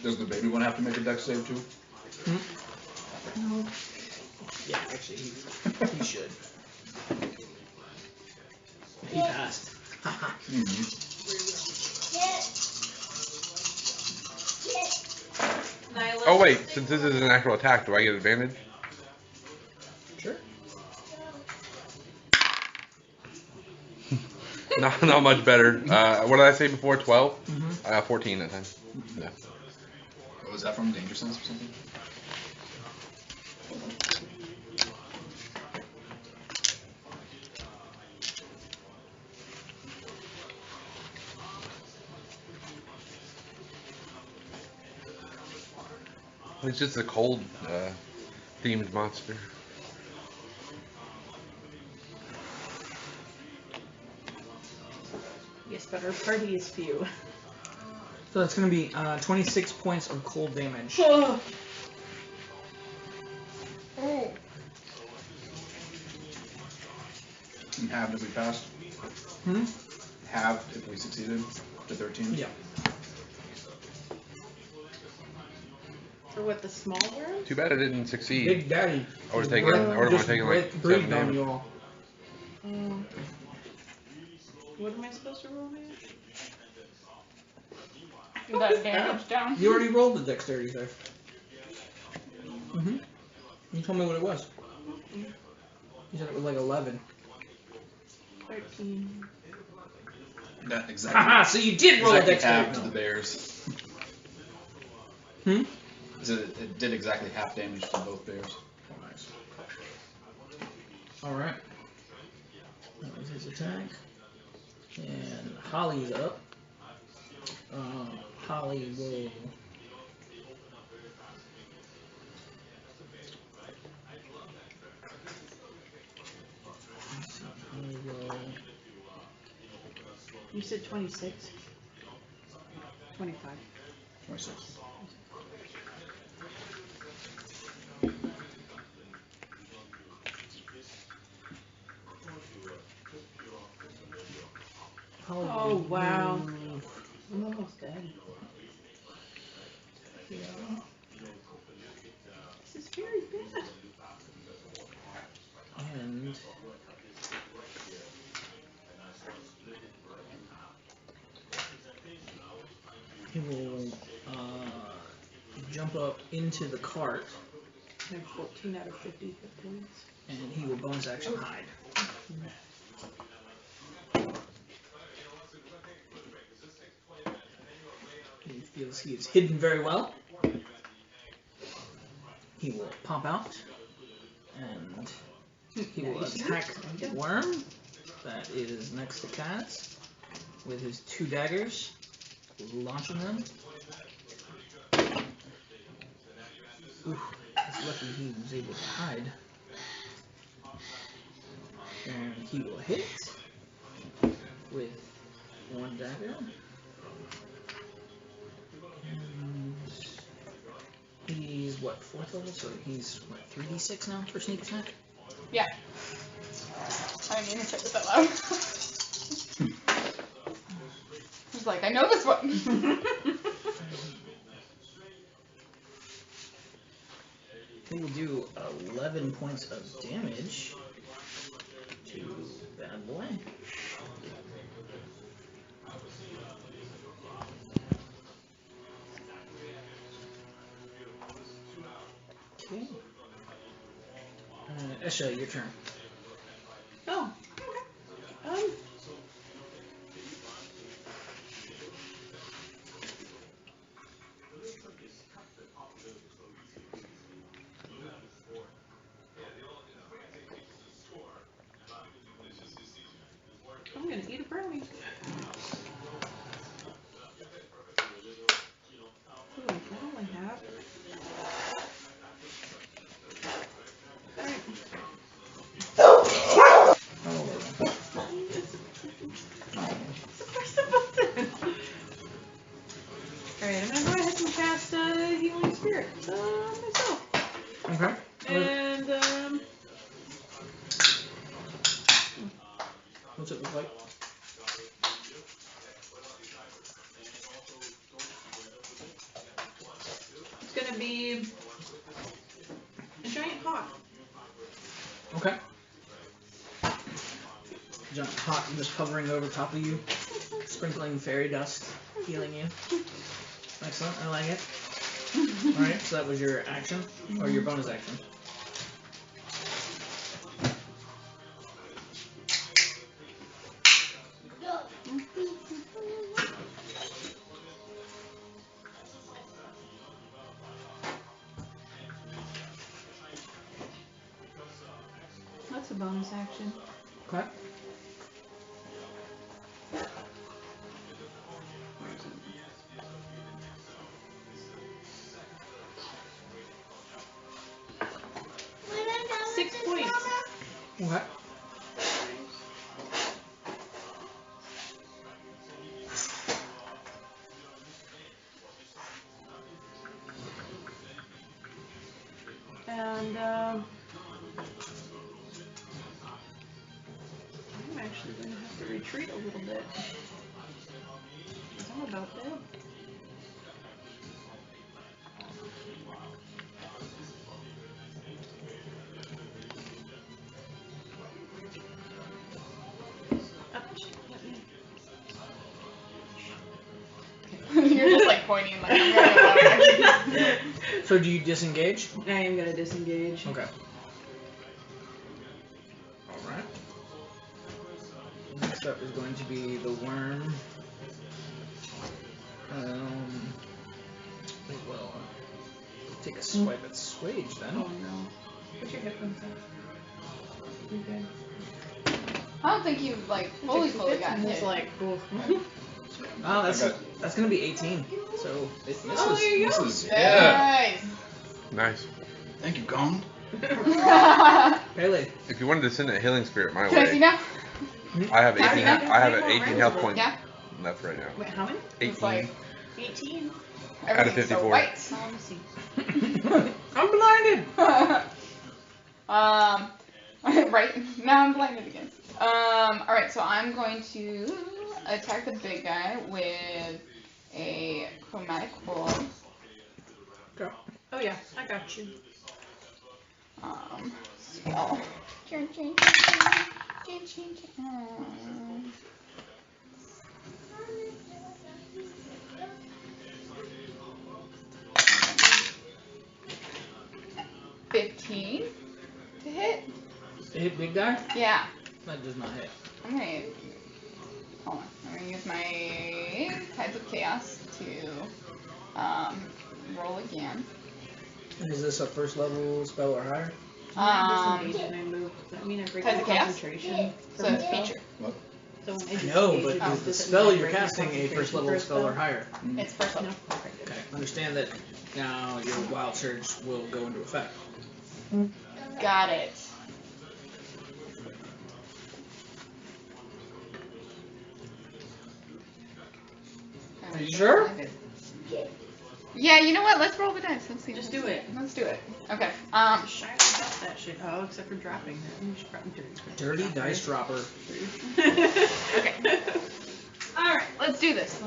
Does the baby one have to make a dex save too? No. Yeah, actually, he should. He passed. Haha. Get. Oh wait, since this is an actual attack, do I get advantage? Sure. Not much better. What did I say before? 12? Mm-hmm. I got 14 that time. Yeah. What was that from? Danger Sense or something? It's just a cold themed monster. Yes, but our party is few. So that's going to be 26 points of cold damage. Oh. And halved if we passed. Hmm? Halved if we succeeded to 13. Yeah. For what, the small worm? Too bad I didn't succeed. Big Daddy. I would've taken- I would've just taken, like, breathed 7 on damage. you all. What am I supposed to roll now? That damage down. You already rolled the dexterity save. You told me what it was. You said it was like 11. 13. That exactly. Haha, so you did roll exactly a dexterity. half to the bears. So it did exactly half damage to both bears. Oh, nice. Alright. That was his attack. And Holly's up. Holly will... You said 26. 25. 26. Oh, wow. I'm almost dead. Yeah. This is very bad. And... he will jump up into the cart, I have 14 out of 50 hit points. and he will bonus action hide. He feels he is hidden very well. He will pop out, and he will attack the worm that is next to Kaz with his 2 daggers, launching them. Oof, it's lucky he was able to hide. And he will hit with 1 dagger. And he's what, 4th level? So he's what, 3d6 now for sneak attack? Yeah. I didn't even say it that loud. I was like, I know this one. He will do 11 points of damage to Bad Boy. Okay. Esha, your turn. Oh, okay. I'm gonna eat a brownie. Ooh, I only have. Alright. Alright, I'm gonna go ahead and cast Healing Spirit myself. Okay. And, What's it look like? it's gonna be a giant hawk. Okay. Giant hawk just hovering over top of you, sprinkling fairy dust, healing you. Excellent, I like it. Alright, so that was your action, or your bonus action. That's a bonus action. Okay. Okay. And I'm actually going to have to retreat a little bit. 'Cause I'm about dead. You're just like, pointing like I'm gonna go. So do you disengage? I am gonna disengage. Okay. Alright. Next up is going to be the worm. We will take a swipe at Swage then. Oh no. Put your headphones on. You good? I don't think you've like fully gotten It's hit. like, oof. Oh, that's gonna be 18. So it misses. Oh, there you go. Misses. Yeah. Nice. Thank you, Gone. Nice. Pele. If you wanted to send a healing spirit my Can I see way, now? I have 18. Yeah. I have 18 health points Yeah. left right now. Wait, how many? 18. It's like 18. Out of everything's so 54. white. Let me see. I'm blinded. Right now I'm blinded again. Alright, so I'm going to attack the big guy with a chromatic orb. Oh yeah, I got you. Spell. 15 to hit. To hit big guy? Yeah. That does not hit. I'm gonna hold on. I'm gonna use my Tides of Chaos to roll again. Is this a first level spell or higher? I disengage and I move. Does that mean I break Tides my of Chaos? concentration? So it's feature. So when I No, disengage, but it is the doesn't spell mean I you're break my casting a concentration first level for a spell or higher? It's first level. No. Okay, good. Okay. Understand that now your wild surge will go into effect. Got it. Are you sure? Yeah, you know what? Let's roll the dice. Let's see. Just do it. Let's do it. Okay. Shy about that shit. Oh, except for dropping that. You should probably Dirty dice dropper. Okay. Alright, let's do this.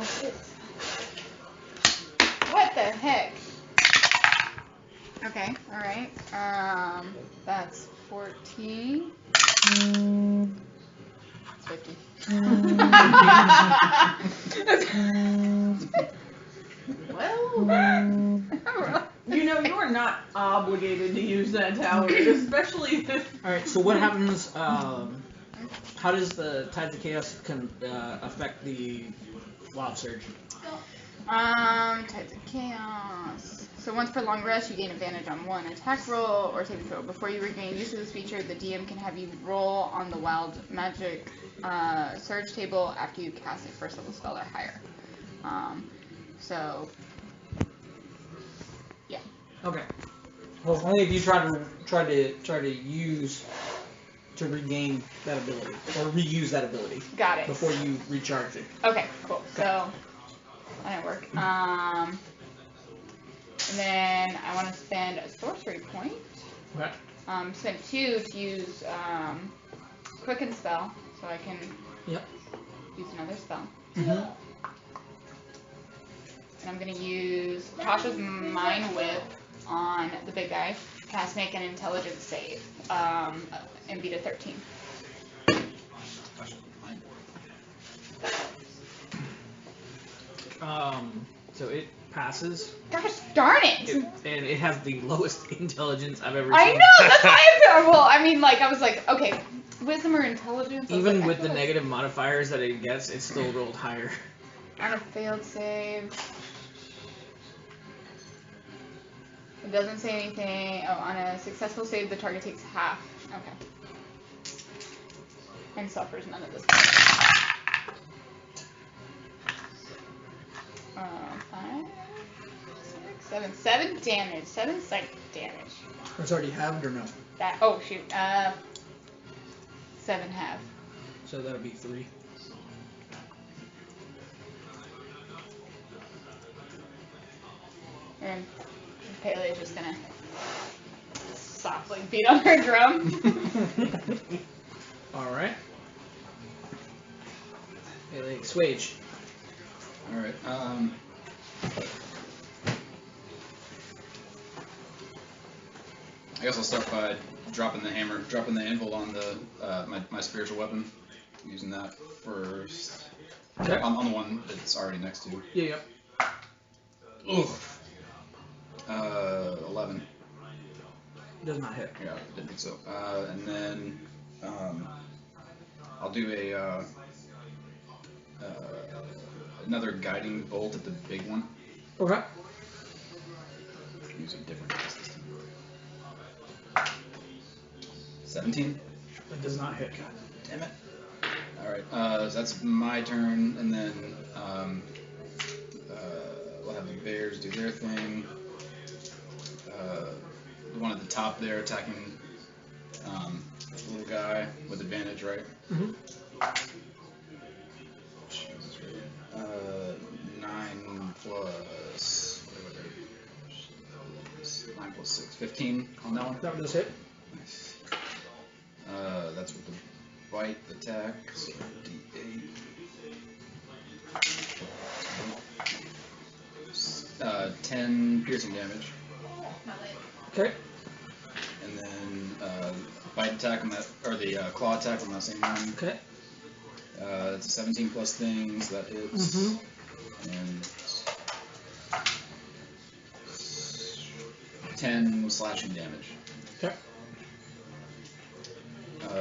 What the heck? Okay, alright. That's 14. It's 50. Well, you know, you are not obligated to use that tower, especially if. Alright, so what happens, how does the Tides of Chaos affect the wild surge? Tides of Chaos. So once per long rest, you gain advantage on one attack roll or saving throw. Before you regain use of this feature, the DM can have you roll on the wild magic surge table after you cast a first level spell or higher. So yeah. Okay. Well, only if you try to use to regain that ability or reuse that ability Got it. before you recharge it. Okay, cool. So that didn't work. And then I want to spend a sorcery point. Okay. Spend 2 to use quicken spell, so I can Yep. use another spell. Mm-hmm. And I'm gonna use Tasha's Mind Whip on the big guy. Cast make an intelligence save. And beat a 13. So it passes, Gosh darn it! and it has the lowest intelligence I've ever I seen. know, that's why I feel, well, I mean, like, I was like, okay, wisdom or intelligence? I was Even like, I with feel the like negative modifiers that it gets, it still rolled higher. on a failed save. It doesn't say anything. Oh, on a successful save, the target takes half. Okay. And suffers none of this. 5, 6, 7. 7 damage. 7 psychic damage. It's already halved or no? That. Oh shoot. 7 half. So that would be 3. And Pele's just gonna softly beat on her drum. Alright. Pele, Swage. Alright, I guess I'll start by dropping the anvil on the my spiritual weapon, using that first. Okay. On the one that's already next to. Yeah, Ugh. 11. Does not hit. Yeah, didn't think so. And then I'll do a another guiding bolt at the big one. Okay. Use a different dice this time. 17. It does not hit. God damn it. Alright, so that's my turn, and then we'll have the bears do their thing. The one at the top there attacking the little guy with advantage, right? Mm-hmm. Jesus, right. 9 plus. Whatever. 9 plus 6. 15 on that one? That one does hit. Nice. That's with the bite attack, so D8. 10 piercing damage. Okay. And then bite attack on that, or the claw attack on that same one. Okay. It's a 17 plus thing, so that hits. Mm-hmm. And 10 slashing damage. Okay.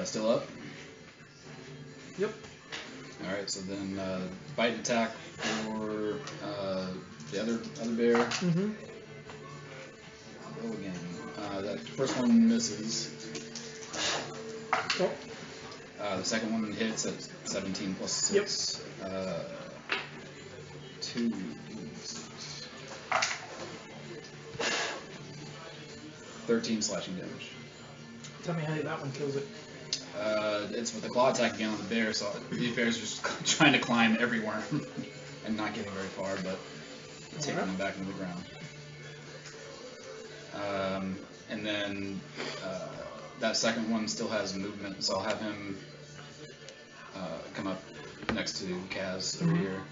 Still up? Yep. Alright, so then bite attack for the other bear. Mm-hmm. Roll again. That first one misses. Okay. The second one hits at 17 plus 6. Yep. 2. 13 slashing damage. Tell me how that one kills it. It's with the claw attack again on the bear, so the bear's just trying to climb everywhere and not getting very far, but taking them back into the ground. And then that second one still has movement, so I'll have him come up next to Kaz over here.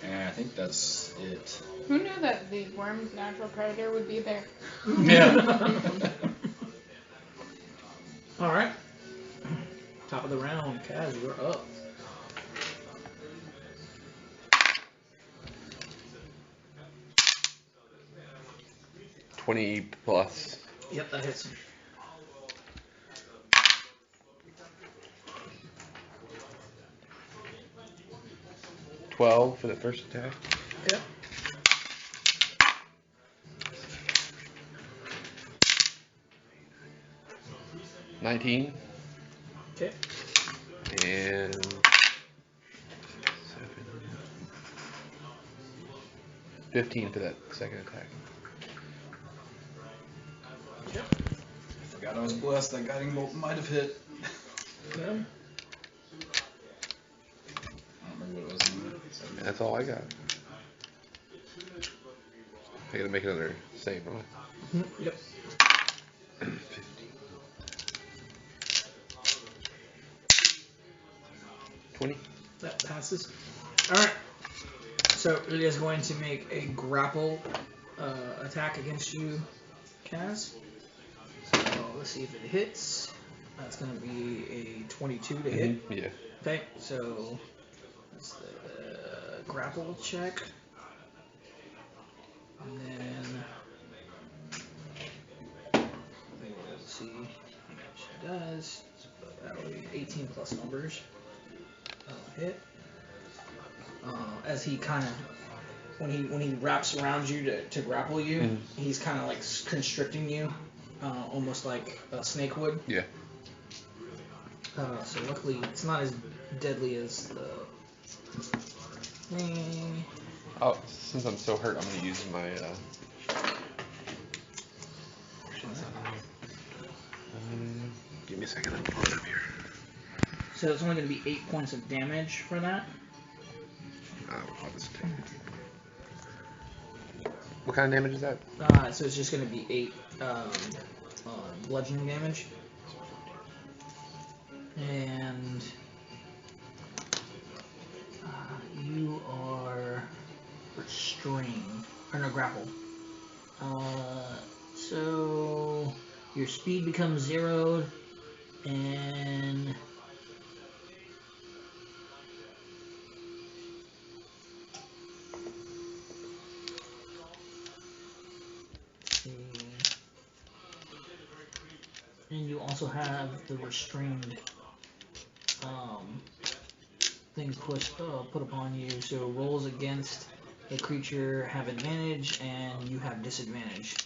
And I think that's it. Who knew that the worm's natural predator would be there? Yeah. All right. Top of the round, Kaz, you're up. $20 plus. Yep, that hits him. $12 for the first attack. Yep. $19. Okay. And 7. 15 for that second attack. Yep. Forgot I was blessed. That guiding bolt might have hit. Okay. I don't remember what it was. And that's all I got. I gotta make another save, don't I? Mm-hmm. Yep. 15. 20. That passes. Alright. So it is going to make a grapple attack against you, Kaz. So let's see if it hits. That's going to be a 22 to hit. Yeah. Okay, so that's the grapple check. And then let's see how much it does. So that'll be 18 plus numbers. That'll hit. As he kind of, when he wraps around you to grapple you, he's kind of like constricting you, almost like a snake would. Yeah. So luckily, it's not as deadly as the thing. Oh, since I'm so hurt, I'm gonna use my. Give me a second. I'm pulling it up here. So it's only going to be 8 points of damage for that. I'll just take it. What kind of damage is that? So it's just going to be 8 bludgeoning damage. And you are restrained, or no, grapple. So your speed becomes zeroed, and And you also have the restrained thing put upon you. So rolls against the creature have advantage, and you have disadvantage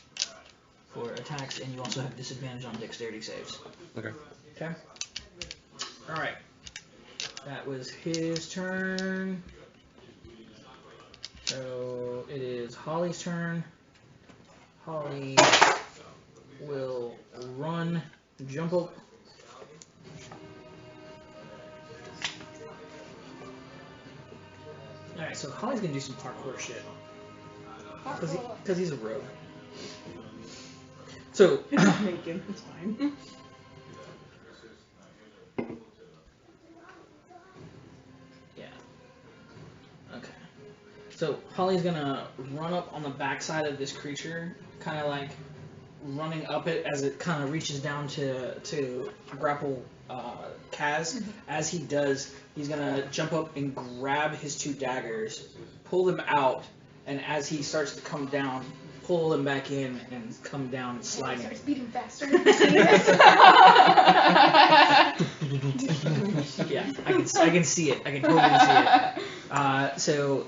for attacks, and you also have disadvantage on dexterity saves. Okay. Okay. All right. That was his turn. So it is Holly's turn. Holly will run, jump up. Alright, so Holly's gonna do some parkour shit. Because he's a rogue. So. Make him, it's fine. Yeah. Okay. So Holly's gonna run up on the backside of this creature, kind of like running up it as it kind of reaches down to grapple Kaz. As he does, he's gonna jump up and grab his two daggers, pull them out, and as he starts to come down, pull them back in and come down sliding. Starts beating faster. Yeah, I can see it. I can totally see it. So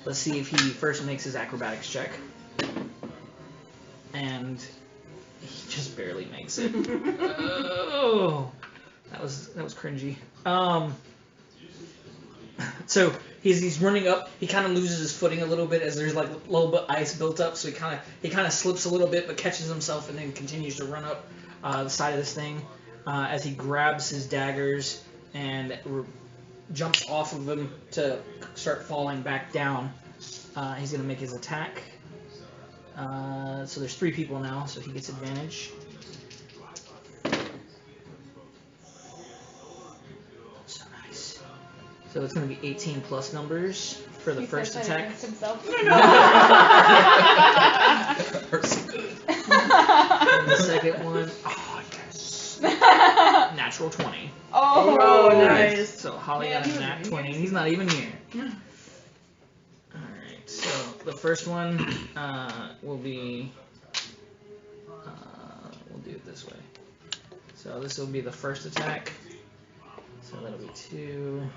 let's see if he first makes his acrobatics check. And he just barely makes it. Oh, that was cringy. So he's running up. He kind of loses his footing a little bit as there's like a little bit of ice built up. So he kind of slips a little bit, but catches himself and then continues to run up the side of this thing as he grabs his daggers and jumps off of them to start falling back down. He's gonna make his attack. So there's 3 people now, so he gets advantage. So nice. So it's going to be 18 plus numbers for the first attack. Himself. And the second one, oh yes, natural 20. Oh, nice. So Holly got a nat 20. He's not even here. Alright, so the first one will be, we'll do it this way. So this will be the first attack. So that'll be 2.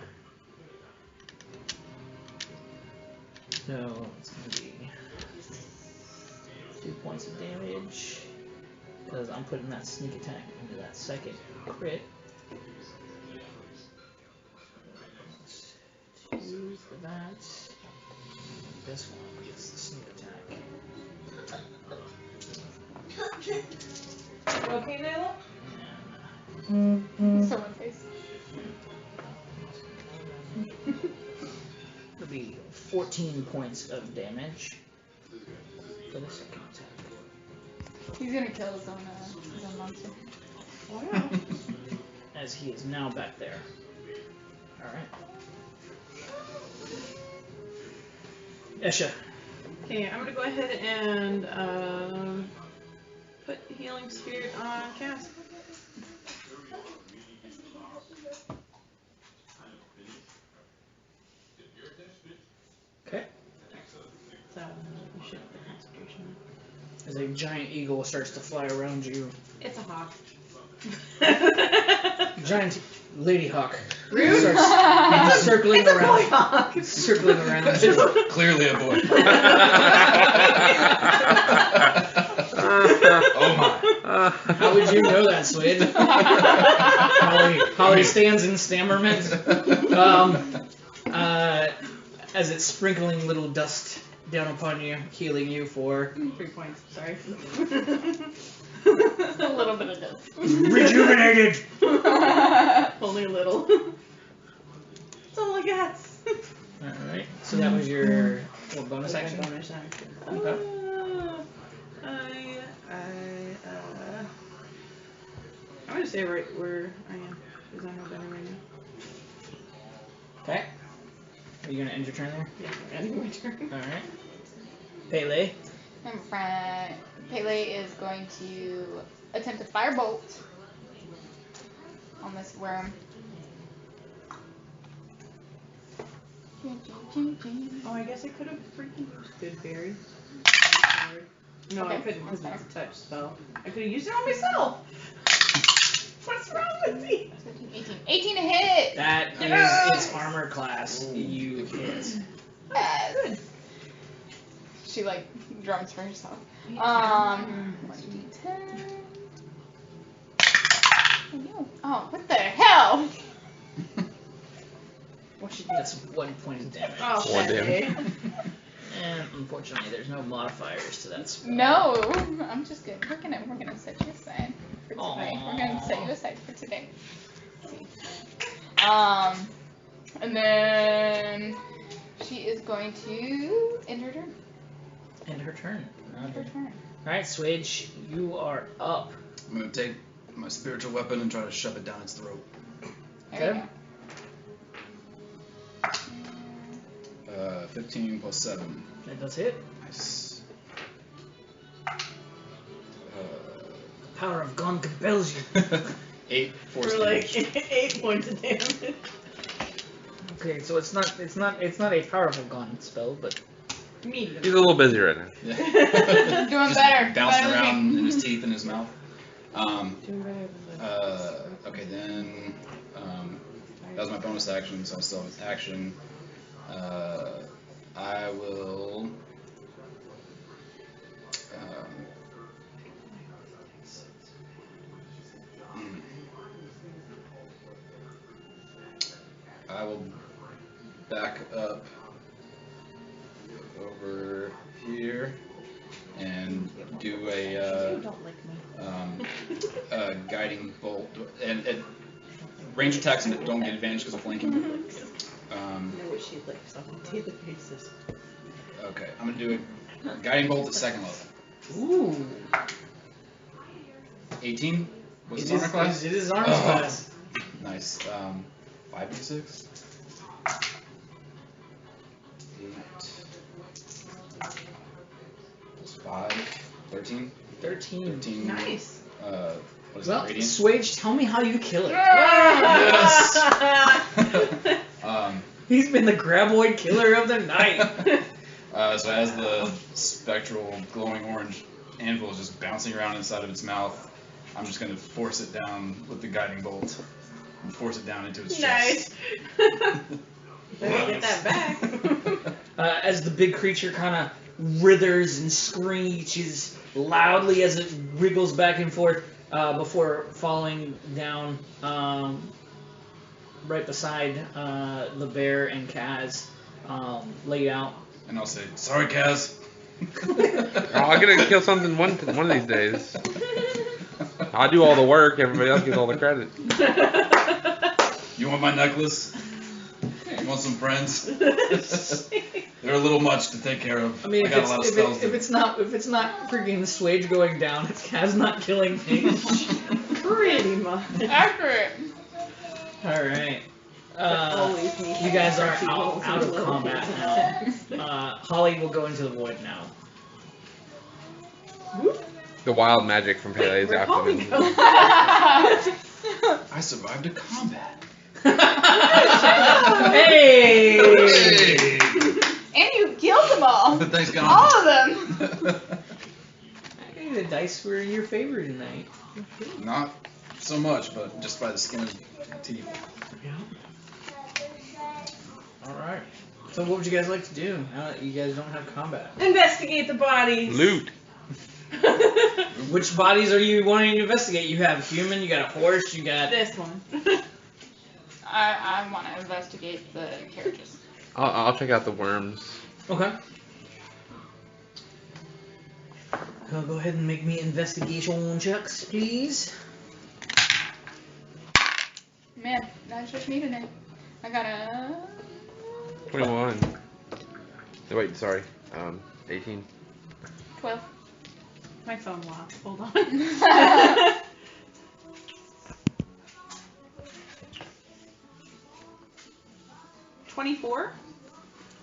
So it's going to be 2 points of damage. Because I'm putting that sneak attack into that second crit. 2 for that. This one gets the sneak attack. Okay, Nayla? Someone face. It'll be 14 points of damage for the second attack. He's gonna kill his own monster. Wow. As he is now back there. Alright. Esha. Okay, I'm gonna go ahead and put Healing Spirit on Cass. Okay. So you should have the concentration. As a giant eagle starts to fly around you. It's a hawk. Giant lady hawk Rude. starts circling It's a around. boy hawk. Circling around. Clearly a boy. Oh my. How would you know that, Swede? Holly stands in stammerment. As it's sprinkling little dust down upon you, healing you for 3 points. Sorry. A little bit of dust. rejuvenated. Only a little. That's all I got. Alright, so that was your bonus action? Bonus action. Okay. I'm gonna stay right where I am, because I'm not better right now. Okay. Are you gonna end your turn there? Yeah, ending my turn. Alright. Pele. In front, Pele is going to attempt a firebolt on this worm. Oh, I guess I could have freaking used Good Berry. No, I Okay, couldn't because that's it's a touch spell. I could have used it on myself. What's wrong with me? 17, 18. 18 to hit! That is its armor class. You hit. Yes. She like drums for herself. 1d10. Oh, what the hell? That's 1 point of damage. Oh, One damage. And unfortunately, there's no modifiers to that spell. No, I'm just good. We're gonna set you aside for today. Aw. We're gonna set you aside for today. Let's see. And then she is going to end her turn. End her turn. End her turn. Alright, Swage, you are up. I'm gonna take my spiritual weapon and try to shove it down its throat. There you go. 15 plus 7. That does hit. Nice. The power of Gon compels you. 8 force For damage. like 8 points of damage. Okay, so it's not a powerful Gon spell, but Medium. He's a little busy right now. Yeah. Doing Just better. bouncing Better than around me. in his teeth and his mouth. Doing better than Okay, then that was my bonus action, so I still have an action. I will. I will back up over here and do a guiding bolt. And range attacks don't get advantage because of flanking. I know what she licks on a daily basis. Okay, I'm gonna do a guiding bolt at second level. ooh. 18 was It his armor class. is armor Oh. class. Nice. 5d6. 8 plus 5. 13. 13. 13. Nice. What is Well, that? Radiant. Swage, tell me how you kill it. Yes. He's been the graboid killer of the night. So as the spectral glowing orange anvil is just bouncing around inside of its mouth, I'm just gonna force it down with the guiding bolt and force it down into its Nice. chest. Better get that back. As the big creature kind of writhers and screeches loudly as it wriggles back and forth before falling down right beside the bear and Kaz laid out. And I'll say, sorry, Kaz. I'll get to kill something one of these days. I do all the work. Everybody else gets all the credit. You want my necklace? You want some friends? They're a little much to take care of. I mean, got a lot of spells. if it's not freaking Swage going down, it's Kaz not killing things. Pretty much. Accurate. All right. Always need You guys are to roll out of some combat now. Holly will go into the void now. The wild magic from Pele's Where'd Holly after go? I survived a combat. Hey! And you killed them all. Thanks, God. All of them. Hey, the dice were in your favor tonight. Not so much, but just by the skin of my teeth. Alright. So what would you guys like to do now that you guys don't have combat? Investigate the bodies. loot. Which bodies are you wanting to investigate? You have human, you got a horse, you got... This one. I want to investigate the carriages. I'll check out the worms. Okay. Go ahead and make me investigation checks, please. Man, that's just me today. I got a 21. No, wait, sorry. 18. 12. My phone locked. Hold on. 24.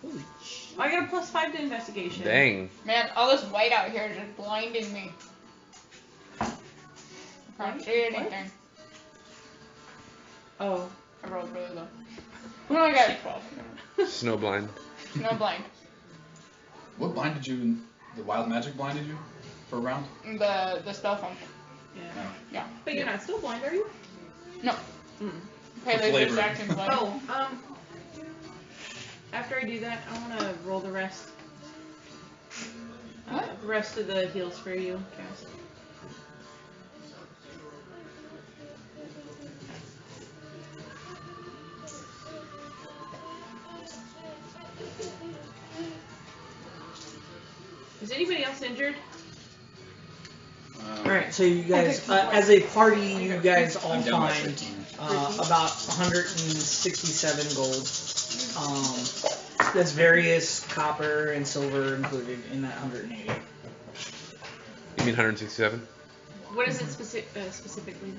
Holy shit. I got a +5 to investigation. Dang. Man, all this white out here is just blinding me. I can't see anything. Oh. I rolled really low. Oh, I got a 12. Snowblind. No blind. What blinded you? The wild magic blinded you? For a round? The spell function. Yeah. No. Yeah. But you're not still blind, are you? No. Mm. Pele's flavor. just acting blind. Oh, after I do that, I want to roll the rest. What? The rest of the heals for you, Cass. Is anybody else injured? Alright, so you guys, as a party, you guys all I'm down by find 15. about 167 gold. That's various copper and silver included in that 180. You mean 167? What is it specifically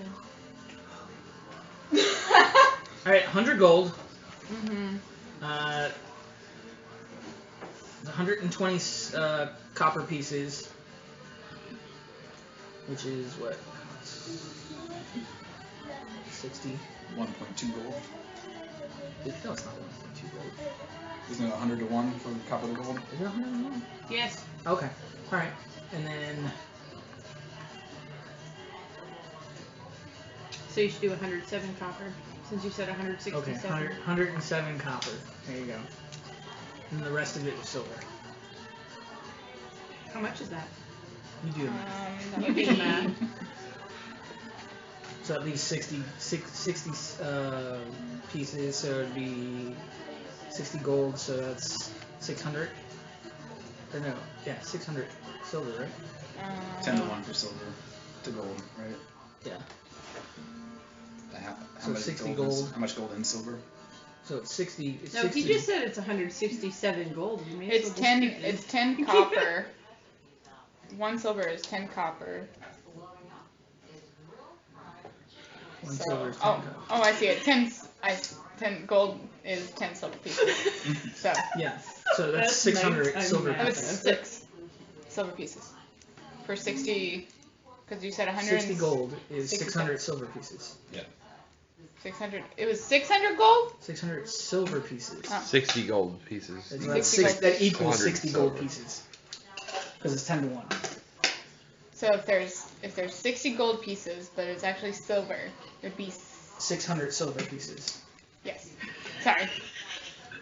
then? Alright, 100 gold. Mm-hmm. 120 copper pieces. Which is what? 60? 1.2 gold. No, it's not 1.2 gold. Isn't it 100 to 1 for copper to gold? Is it 101? Yes. Okay. Alright. And then. So you should do 107 copper, since you said 167. Okay, 107 copper. There you go. And the rest of it was silver. How much is that? You do. That You would do be the math. So at least 60 pieces, so it'd be 60 gold, so that's 600. Or no, yeah, 600 silver, right? 10 to 1 for silver to gold, right? Yeah. How So much 60 gold is- gold. how much gold in silver? So it's 60. It's No, 60. he just said it's 167 gold. You may as It's well 10. just- It's 10 copper. 1 silver is 10 copper. One So, silver is 10 oh, copper. I see it. 10 gold is 10 silver pieces. So Yeah. So that's That's 600 nice. silver I'm that was pieces. 6 silver pieces for 60. Because you said 100. 60 gold is 60 600 silver pieces. 600. It was 600 gold. 600 silver pieces. Oh. 60 gold pieces. That's 60 gold that pieces. equals 100 60 gold silver. pieces. Because it's 10 to 1. So if there's 60 gold pieces, but it's actually silver, it'd be 600 silver pieces. yes. Sorry.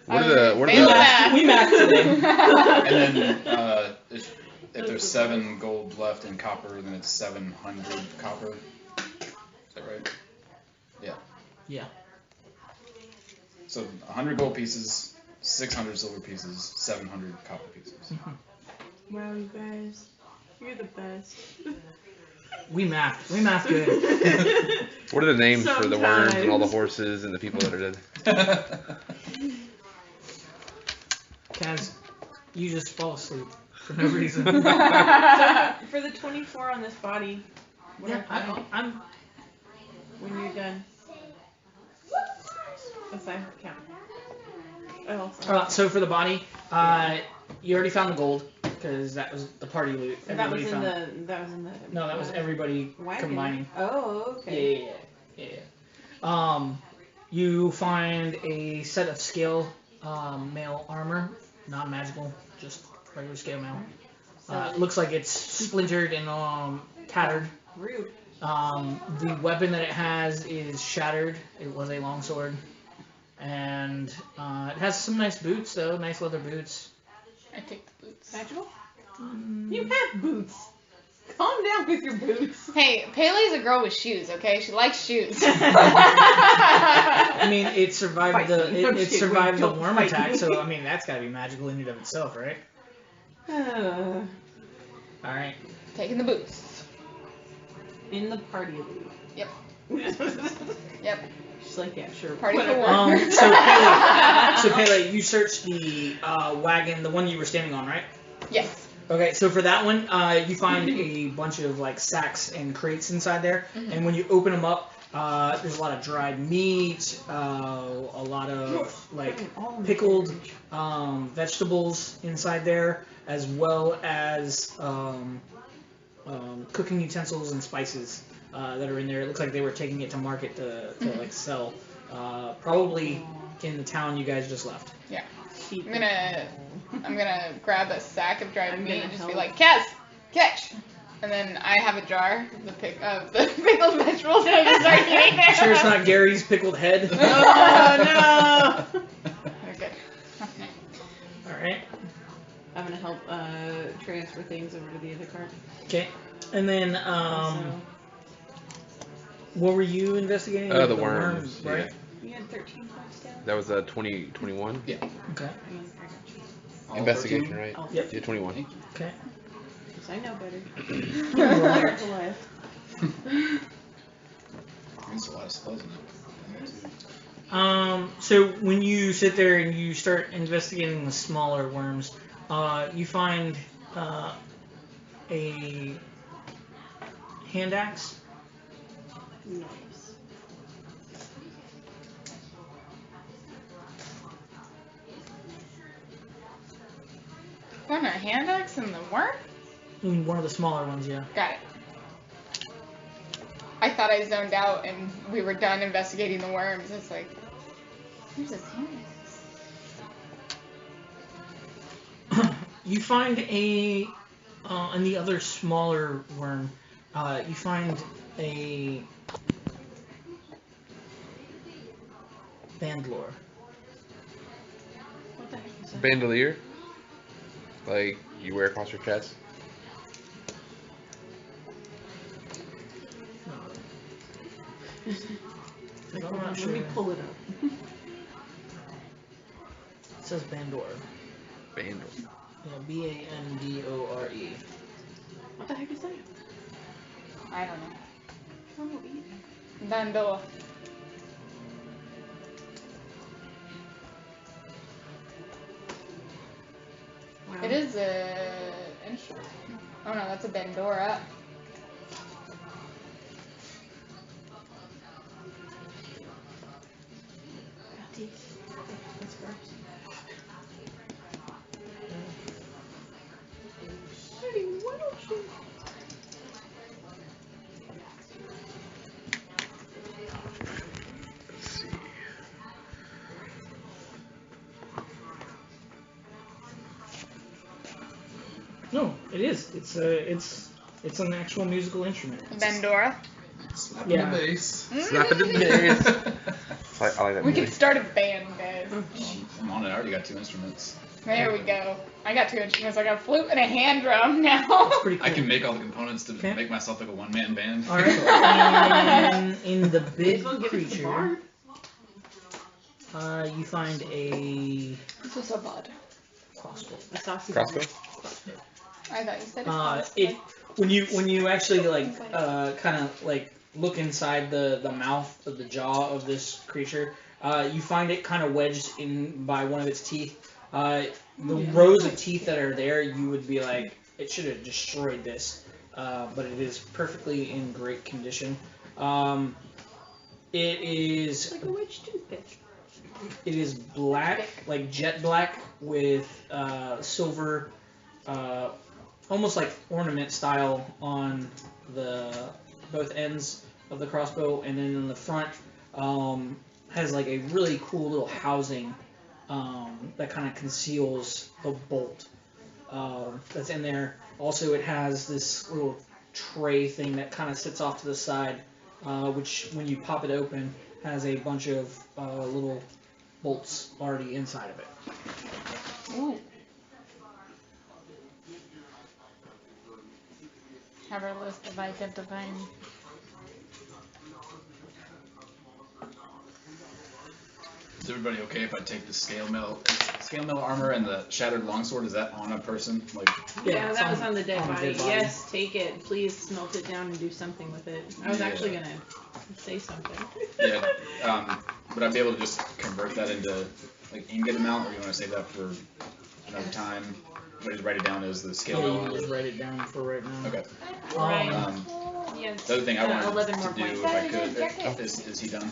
What are the Failed math. We math today. And then if there's 7 gold left in copper, then it's 700 copper. Is that right? Yeah. Yeah. So 100 gold pieces, 600 silver pieces, 700 copper pieces. Wow, you guys. You're the best. We math good. What are the names for the worms and all the Sometimes. horses and the people that are dead? Kaz, you just fall asleep for no reason. So for the 24 on this body, what Yeah, are I'm. when you're done? Aside count. Oh, So for the body, you already found the gold because that was the party loot. and that was Everybody in found. the. That was in the. No, that was everybody wagon. combining. Oh, okay. Yeah. You find a set of scale mail armor, not magical, just regular scale mail. It looks like it's splintered and tattered. Rude. The weapon that it has is shattered. It was a longsword. And it has some nice boots, though, nice leather boots. I take the boots. Magical? You have boots. Calm down with your boots. Hey, Pele's a girl with shoes, okay? She likes shoes. I mean, it survived Fight the me. I'm it kidding. survived the Don't worm fight attack, me. so I mean that's got to be magical in and of itself, right? All right. Taking the boots. In the party loot. Yep. Yep. She's like, yeah, sure. Party for whatever. one. So Pele, you searched the wagon, the one you were standing on, right? Yes. Okay, so for that one, you find a bunch of like sacks and crates inside there, and when you open them up, there's a lot of dried meat, a lot of like pickled vegetables inside there, as well as cooking utensils and spices that are in there. It looks like they were taking it to market to like sell, probably in the town you guys just left. Yeah. I'm gonna grab a sack of dried I'm meat gonna and just be help. like, Kaz, catch! And then I have a jar of the pickled vegetables, and I just start eating it. Sure it's not Gary's pickled head? Oh no! We're good. Alright. I'm gonna help transfer things over to the other cart. Okay. And then, what were you investigating? The worms, right? yeah. You had 13 points down? That was 21. Yeah. Okay. All Investigation, 13? right? Oh, Yep. Yeah, 21. Okay. because I know better. Alright. There's a lot of spells in it. So when you sit there and you start investigating the smaller worms, you find a hand axe. Nice. Found a hand axe in the worm? One of the smaller ones, yeah. Got it. I thought I zoned out and we were done investigating the worms. It's like, there's his hand axe. You find in the other smaller worm, you find a bandolier. What the heck is that? Bandolier? Like you wear across your chest? I'm not Let sure. me pull it up. It says bandor. Bandolier. Yeah, B-A-N-D-O-R-E. What the heck is that? I don't know. Oh, eat. Bandol. Wow. It is a instrument. Oh no, that's a bandora. That's gross. Let's see. No, it is. It's an actual musical instrument. Bandora. Slap Yeah. in the base. Slap it in the face. I like that We movie. could start a band, guys. I'm on it. I already got 2 instruments. There we go. I got 2 instruments. I got a flute and a hand drum now. Pretty cool. I can make all the components to Okay. make myself like a one-man band. All right. In the big Well, give it to the creature, bard. you find a This is a bud. crossbow. A saucy Crossbow? I thought you said It when you actually like kind of like look inside the mouth of the jaw of this creature, you find it kind of wedged in by one of its teeth. The rows of teeth that are there, you would be like, it should have destroyed this, but it is perfectly in great condition. It is Like a wedge toothpick. It is black, like jet black, with silver, almost like ornament style on the both ends of the crossbow, and then in the front has like a really cool little housing that kind of conceals the bolt that's in there. Also, it has this little tray thing that kind of sits off to the side, which when you pop it open has a bunch of little bolts already inside of it. Ooh. Have our list of identifying. Is everybody okay if I take the scale mail armor and the shattered longsword? Is that on a person? Like, Yeah, it's that was on the dead on the body. dead body. Yes, take it. Please smelt it down and do something with it. I was Yeah. actually gonna say something. yeah. Would I be able to just convert that into like ingot amount, or you want to save that for another time? Or just write it down as the scale Yeah, mail you can armor? just write it down for right now. Okay. Right. Yes. The other thing I wanted 11 more to do, points. if I could, is he done?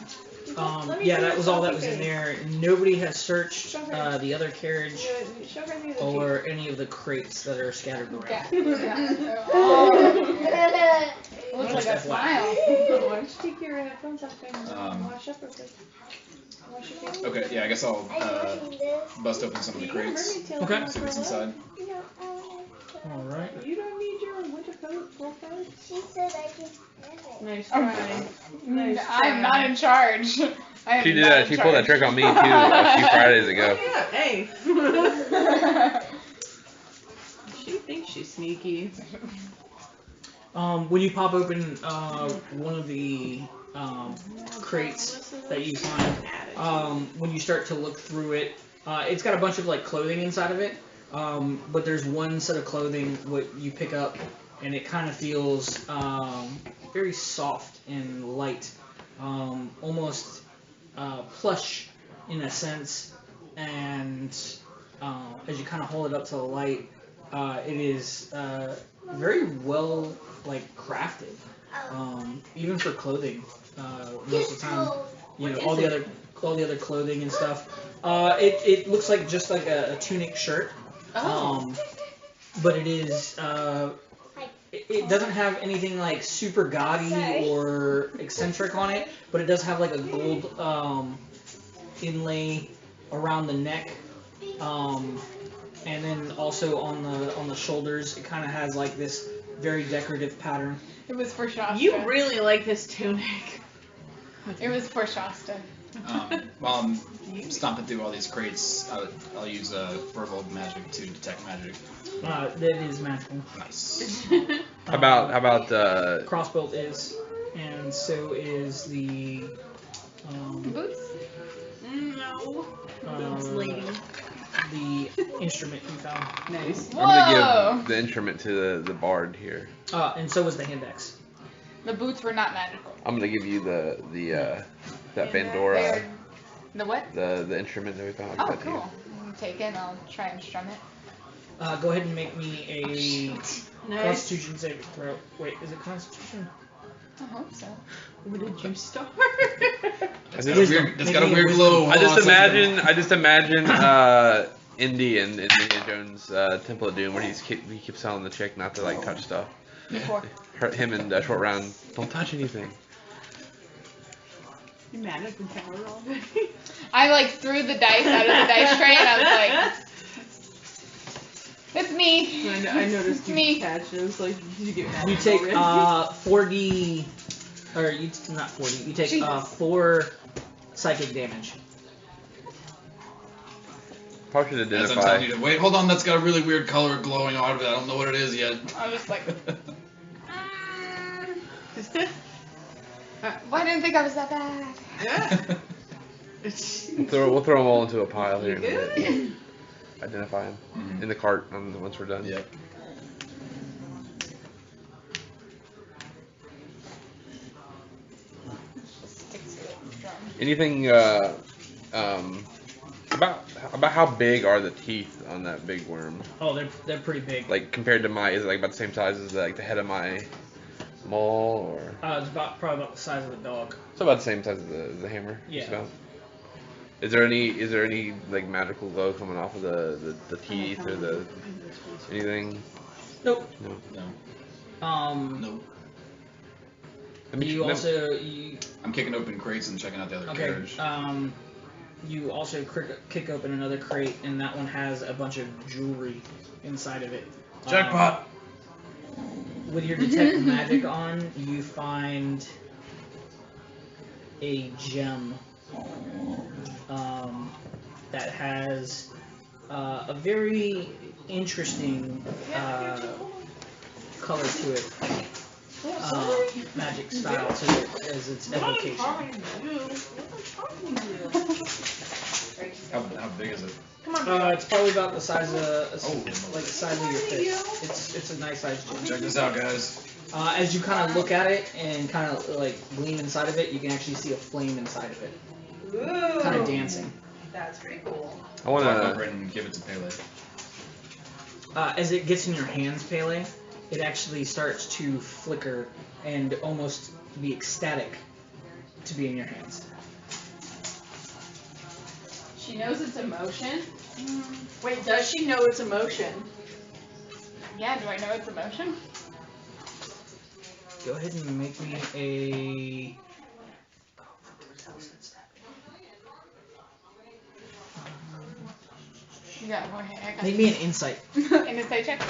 Yeah, that was all that was in there. Nobody has searched the other carriage or any of the crates that are scattered around. Looks like a smile. Why don't you take your headphones off and wash up real quick? Wash your face. Okay, yeah, I guess I'll bust open some of the crates. Okay. See what's inside. All right. You don't need your winter coat. Roll 5. She said I can have it. Nice try. Nice try. I'm not in charge. I am She did not that. in She pulled that charge. trick on me too a few Fridays ago. Oh, yeah. Hey. She thinks she's sneaky. When you pop open one of the crates that you find, when you start to look through it, it's got a bunch of like clothing inside of it. But there's one set of clothing what you pick up, and it kind of feels very soft and light, almost plush in a sense. And as you kind of hold it up to the light, it is very well like crafted, even for clothing. Most of the time, you know, all the other clothing and stuff. It looks like just like a tunic shirt. But it is it doesn't have anything like super gaudy or eccentric on it, but it does have like a gold inlay around the neck, and then also on the shoulders it kind of has like this very decorative pattern. It was for Shasta. You really like this tunic. It was for Shasta. While I'm stomping through all these crates, I'll use verbal magic to detect magic. That is magical. Nice. How about Crossbolt is, and so is the Boots? No. Boots lady. the instrument you found. Nice. I'm gonna Whoa! give the instrument to the bard here. And so was the index. The boots were not magical. I'm gonna give you that They Pandora, are- The what? the instrument that we found. Oh, That to you. cool. I'll take it. I'll try and strum it. Go ahead and make me a Nice. Constitution saving throw. Wait, is it Constitution? I hope so. What did you start? It's got a Wisdom. weird, it's Make got a me a weird wisdom. glow. I just Hold on a second. imagine Indy and Indiana Jones Temple of Doom where he keeps telling the chick not to like touch stuff. Before. Him and Short Round don't touch anything. You mad at the tower already? I like threw the dice out of the dice tray and I was like, it's me. I noticed you Me. attached and I was like, did you get mad You at take me already? 40, or you not 40. You take Jesus. 4 psychic damage. Probably should As I'm identify. telling you to wait, hold on, that's got a really weird color glowing out of it. I don't know what it is yet. I was just like, well, I didn't think I was that bad. Yeah. We'll throw them all into a pile here. You good? Identify them Mhm. in the cart once we're done. Yep. Anything about how big are the teeth on that big worm? Oh, they're pretty big. Like compared to is it like about the same size as like the head of my maul, or It's probably about the size of a dog. it's about the same size as the hammer? Yeah. just about? Is there any like magical glow coming off of the teeth or the anything? Nope. No. No. You also I'm kicking open crates and checking out the other okay. carriage. You also kick open another crate, and that one has a bunch of jewelry inside of it. Jackpot! With your detect magic on, you find a gem that has a very interesting color to it. Magic style to it as its evocation. How big is it? It's probably about the size of Oh. like the size of your fist. It's a nice size gem. Check this out, guys. As you kind of look at it and kind of like gleam inside of it, you can actually see a flame inside of it, Ooh. kind of dancing. That's pretty cool. I Walk over wanna. and give it to Pele. As it gets in your hands, Pele, it actually starts to flicker and almost be ecstatic to be in your hands. She knows it's emotion. Wait, does she know it's emotion? Yeah, do I know it's emotion? Go ahead and make me a. You got one. I got Make me an insight. an insight check.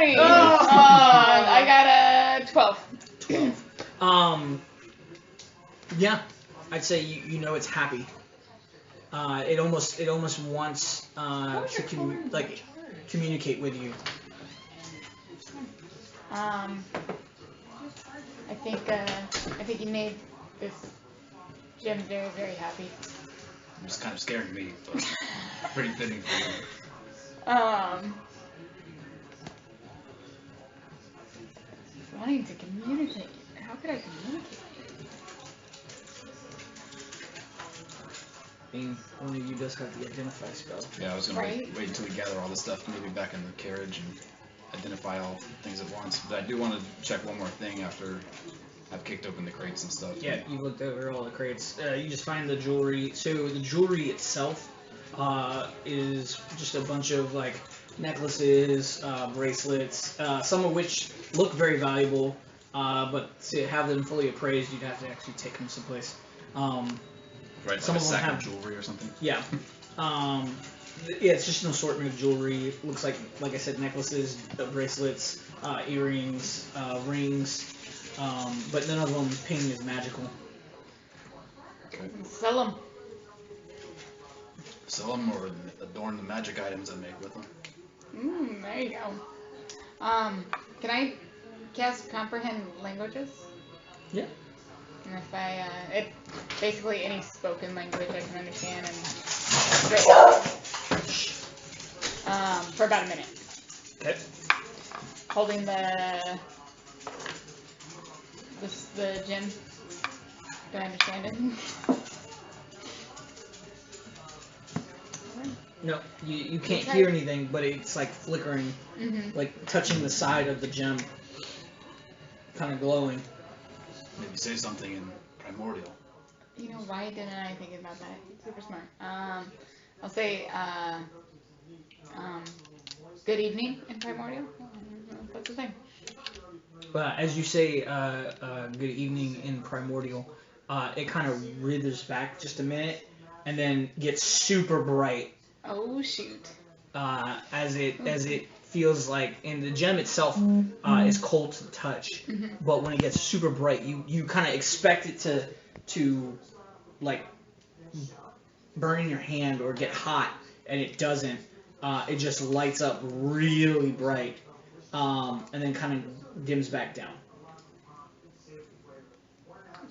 20. Oh. I got a 12. 12. Yeah, I'd say you know it's happy. It almost wants to communicate with you. I think you made this gem very, very happy. It's kind of scaring me, but pretty fitting for you. Wanting to communicate. How could I communicate? I mean, one of you does have the identify spell. Yeah, I was gonna Right. wait until we gather all this stuff, maybe back in the carriage and identify all things at once. But I do want to check one more thing after I've kicked open the crates and stuff. Yeah, you looked over all the crates. You just find the jewelry. So the jewelry itself is just a bunch of like necklaces, bracelets, some of which look very valuable, but to have them fully appraised, you'd have to actually take them someplace. Right, some like of a them sack have of jewelry or something. Yeah. Yeah, it's just an assortment of jewelry. It looks like I said, necklaces, bracelets, earrings, rings, but none of them ping is magical. Okay. Sell them. Sell them or adorn the magic items I make with them. There you go. Can I cast comprehend languages? Yeah. And if it basically any spoken language I can understand and for about a minute. Okay. Holding the gem. Do I understand it? No, you can't Okay. hear anything, but it's like flickering, like touching the side of the gem, kind of glowing. Maybe say something in primordial. You know, why didn't I think about that? Super smart. I'll say, good evening in primordial. That's the thing. As you say, good evening in primordial, it kind of withers back just a minute, and then gets super bright. Oh shoot. As it feels like, and the gem itself is cold to the touch, but when it gets super bright, you kind of expect it to like burn in your hand or get hot, and it doesn't. It just lights up really bright, and then kind of dims back down.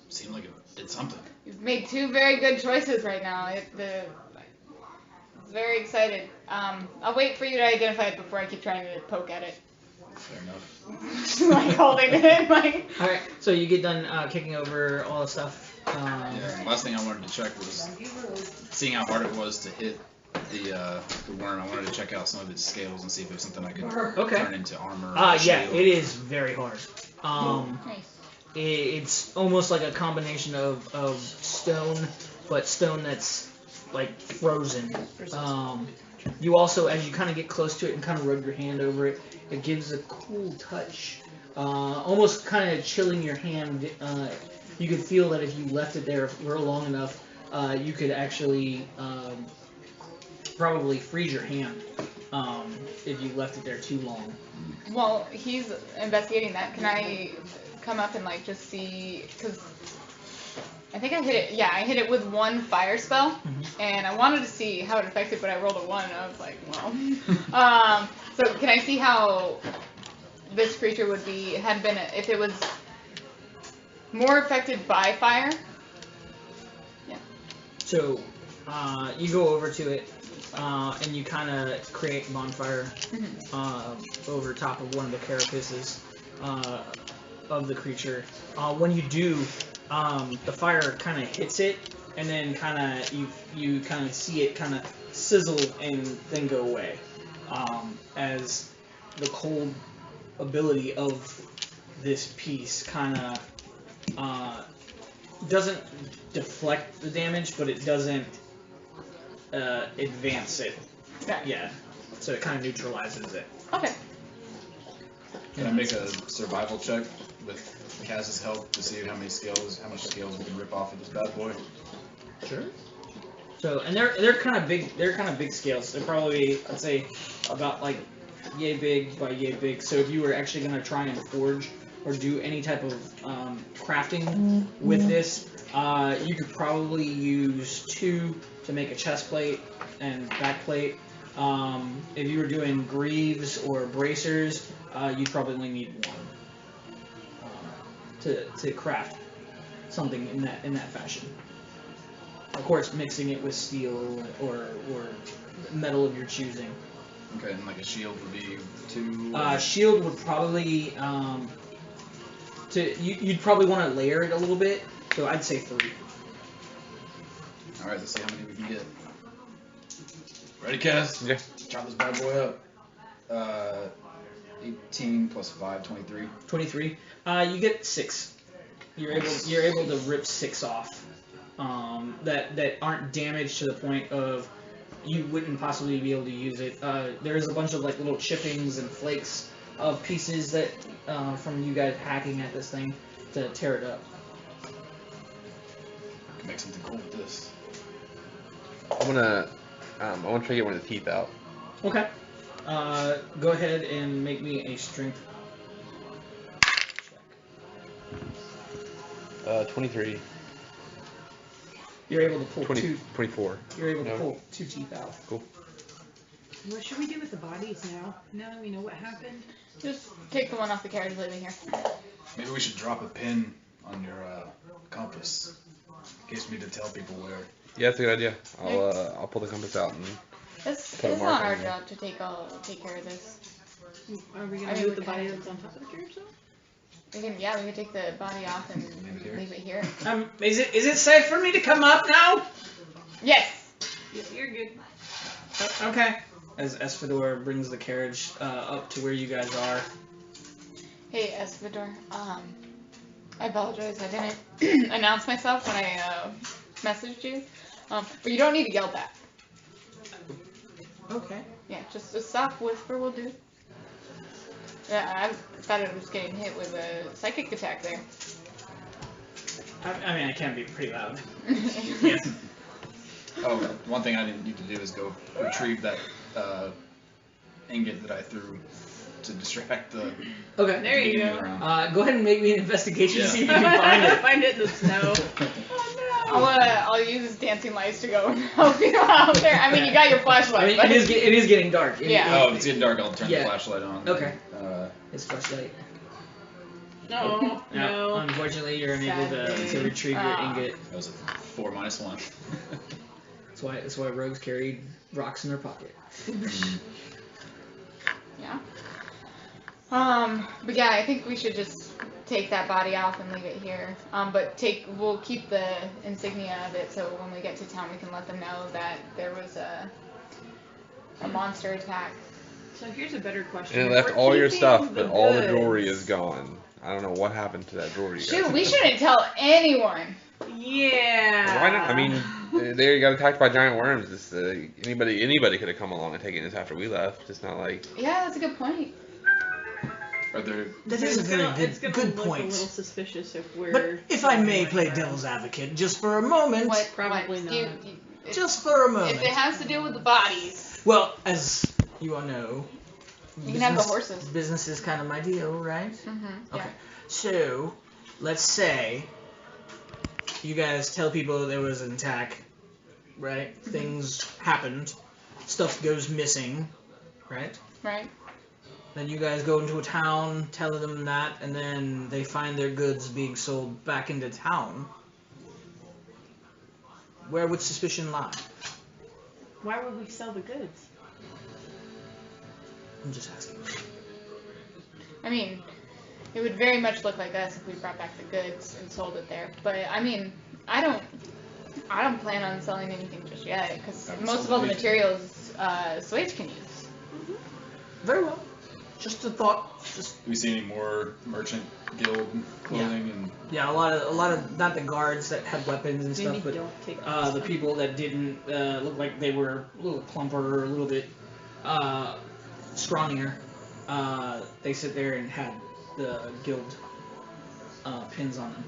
Seemed like it did something. You've made two very good choices right now. I was very excited. I'll wait for you to identify it before I keep trying to poke at it. Fair enough. Just like holding it, like. All right, so you get done kicking over all the stuff. Yeah, last thing I wanted to check was seeing how hard it was to hit the worm. I wanted to check out some of its scales and see if it was something I could turn into armor. Or Yeah, shield. it is very hard. Nice. It's almost like a combination of stone, but stone that's like frozen. You also, as you kind of get close to it and kind of rub your hand over it, it gives a cool touch, almost kind of chilling your hand. You could feel that if you left it there for long enough, you could actually probably freeze your hand if you left it there too long. While he's investigating that, can I come up and like just see? Because I think I hit it. Yeah, I hit it with one fire spell, and I wanted to see how it affected, but I rolled a 1. And I was like, well. So can I see how this creature would be had been if it was more affected by fire? Yeah. So you go over to it, and you kind of create a bonfire over top of one of the carapaces of the creature. When you do, the fire kind of hits it, and then kind of you kind of see it kind of sizzle and then go away, as the cold ability of this piece kind of doesn't deflect the damage, but it doesn't advance it. Okay. Yeah, so it kind of neutralizes it. Okay. Can I make a survival check with Kaz's help to see how much scales we can rip off of this bad boy? Sure. So, and they're kind of big. They're kind of big scales. They're probably, I'd say, about like yay big by yay big. So if you were actually going to try and forge or do any type of crafting with this, you could probably use 2 to make a chest plate and back plate. If you were doing greaves or bracers, you'd probably only need 1 to craft something in that fashion. Of course, mixing it with steel or metal of your choosing. Okay, and like a shield would be 2. Shield would probably you'd probably want to layer it a little bit, so I'd say 3. All right, let's see how many we can get. Ready, Cass? Yeah. Chop this bad boy up. 18 plus 5, 23. 23. You get 6. You're able to rip 6 off. That aren't damaged to the point of you wouldn't possibly be able to use it. There is a bunch of like little chippings and flakes of pieces that from you guys hacking at this thing to tear it up. Can make something cool with this. I wanna try to get one of the teeth out. Okay. Go ahead and make me a strength check. 23. You're able to pull 24. You're able to pull 2 teeth out. Cool. What should we do with the bodies now? Now that we know what happened? Just take the one off the carriage, leave it here. Maybe we should drop a pin on your compass in case we need to tell people where. Yeah, that's a good idea. I'll pull the compass out and It's put a mark not on our there. job to take care of this. Are we gonna I mean, move we the body can- that's on top of the carriage though? We can take the body off and leave it here. Is it safe for me to come up now? Yes. Yeah, you're good. Okay. As Espador brings the carriage up to where you guys are. Hey, Espador. I apologize. I didn't announce myself when I messaged you. But you don't need to yell back. Okay. Yeah, just a soft whisper will do. Yeah, I thought it was getting hit with a psychic attack there. I mean, I can be pretty loud. Yes. Oh, one thing I didn't need to do is go retrieve that ingot that I threw to distract the. Okay. There you being go. around. Go ahead and make me an investigation to Yeah. see if you can find it. Find it in the snow. I'll use dancing lights to go and help you out there. I mean, you got your flashlight. I mean, but it is getting dark. Yeah. Oh, it's getting dark. I'll turn Yeah. the flashlight on. Okay. Uh, It's flashlight. No, no. Unfortunately, you're unable to Sadly. retrieve your ingot. that was a 4 minus 1. That's why rogues carry rocks in their pocket. Yeah. But yeah, I think we should just take that body off and leave it here. But we'll keep the insignia of it, so when we get to town, we can let them know that there was a monster attack. So here's a better question. And it If left we're all your keeping stuff, but all the goods- jewelry is gone. I don't know what happened to that jewelry. you guys Shoot, we took. shouldn't tell anyone. Yeah. Why not? I mean, they got attacked by giant worms. It's, anybody could have come along and taken this after we left. It's not like. Yeah, that's a good point. Are there? That So is a it's very gonna- it's good gonna good look a point. little suspicious if we're. But if I may like play that. devil's advocate just for a moment, What? Probably what? not. If- just for a If moment. it has to do with the bodies, Well, as you all know, you can have the horses. Business is kind of my deal, right? Mm-hmm. Okay. So, let's say you guys tell people there was an attack, right? Things happened, stuff goes missing, right? Right. Then you guys go into a town, telling them that, and then they find their goods being sold back into town. Where would suspicion lie? Why would we sell the goods? I'm just asking. I mean, it would very much look like us if we brought back the goods and sold it there. But I mean, I don't plan on selling anything just yet because Haven't most sold of all the anything. materials slaves can use. Very well. Just a thought. Just Do we see any more merchant guild clothing and? yeah, a lot of not the guards that had weapons and Maybe stuff, but don't take the people that didn't look like they were a little plumper, a little bit scrawnier. They sit there and had the guild pins on them.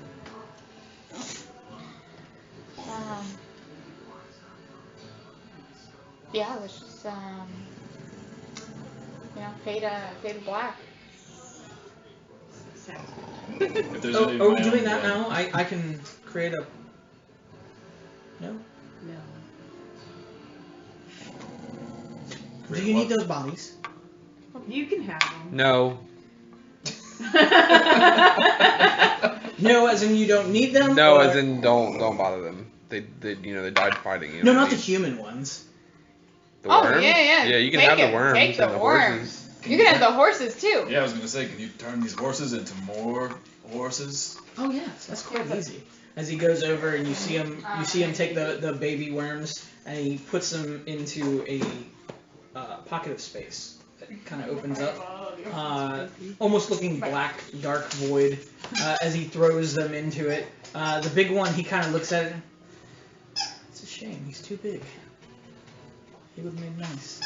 Yeah, let's just fade black. If there's Oh, any are we of my doing own that blood- now? I can create a. No. No. Do you need those bodies? You can have them. No. No, as in you don't need them. No, or- as in don't bother them. They they died fighting. You No, know not what the I mean? human ones. The Oh, worms? yeah. Yeah, you can Take have it. the worms Take the and the worms. horses. You can have the horses too. Yeah, I was gonna say, can you turn these horses into more horses? Oh yes, that's quite easy. As he goes over and you see him take the baby worms and he puts them into a pocket of space that kind of opens up, almost looking black, dark void. As he throws them into it, the big one he kind of looks at it. It's a shame. He's too big. He would have made nice.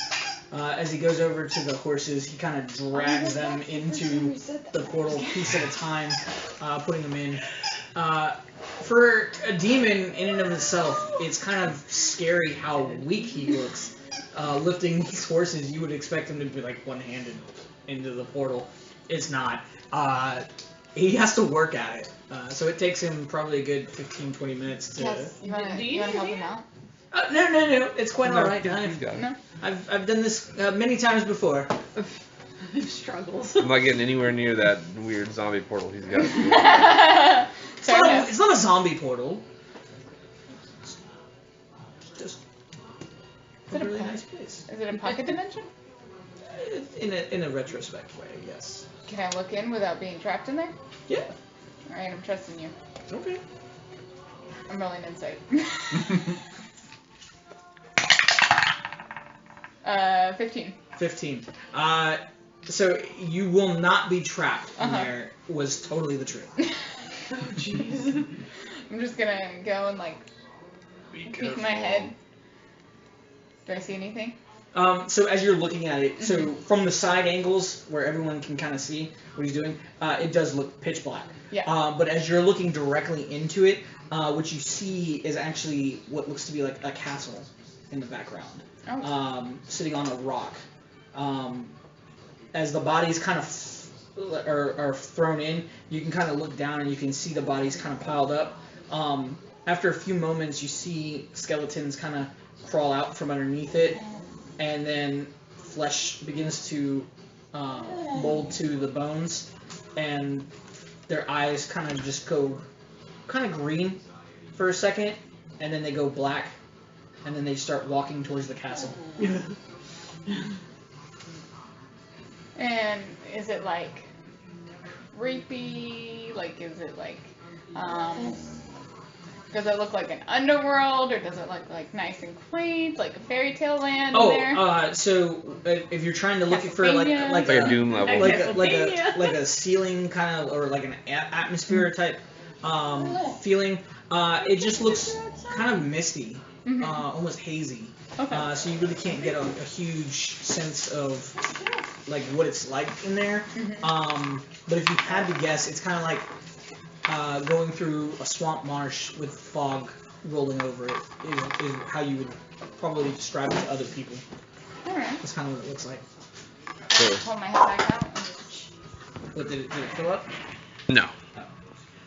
As he goes over to the horses, he kind of drags them into the portal piece at a time, putting them in. For a demon in and of itself, it's kind of scary how weak he looks. Lifting these horses, you would expect him to be like one-handed into the portal. It's not. He has to work at it. So it takes him probably a good 15-20 minutes to... Yes. You want to help him out? No. It's quite No, alright. he's got it. No. I've done this many times before. Struggles. I'm not getting anywhere near that weird zombie portal he's got. It's not a zombie portal. It's just a really nice place. Is it a pocket dimension? In a retrospect way, yes. Can I look in without being trapped in there? Yeah. Alright, I'm trusting you. Okay. I'm rolling insight. 15. 15. So you will not be trapped in there was totally the trick. Oh, jeez. I'm just gonna go and like peek my head. Do I see anything? So as you're looking at it, so from the side angles where everyone can kind of see what he's doing, it does look pitch black. Yeah. But as you're looking directly into it, what you see is actually what looks to be like a castle in the background, sitting on a rock. As the bodies kind of are thrown in, you can kind of look down and you can see the bodies kind of piled up. After a few moments, you see skeletons kind of crawl out from underneath it, and then flesh begins to mold to the bones, and their eyes kind of just go kind of green for a second, and then they go black, and then they start walking towards the castle. And is it like creepy? Like, is it like, does it look like an underworld, or does it look like nice and quaint, like a fairy tale land in there? So if you're trying to look for like a Doom level, like a ceiling kind of, or like an atmosphere type feeling, it just looks kind of misty, almost hazy. Okay. So you really can't get a huge sense of like what it's like in there. But if you had to guess, it's kind of like going through a swamp marsh with fog rolling over it is how you would probably describe it to other people. Alright. That's kind of what it looks like. Hold my head back out. What, did it fill up? No.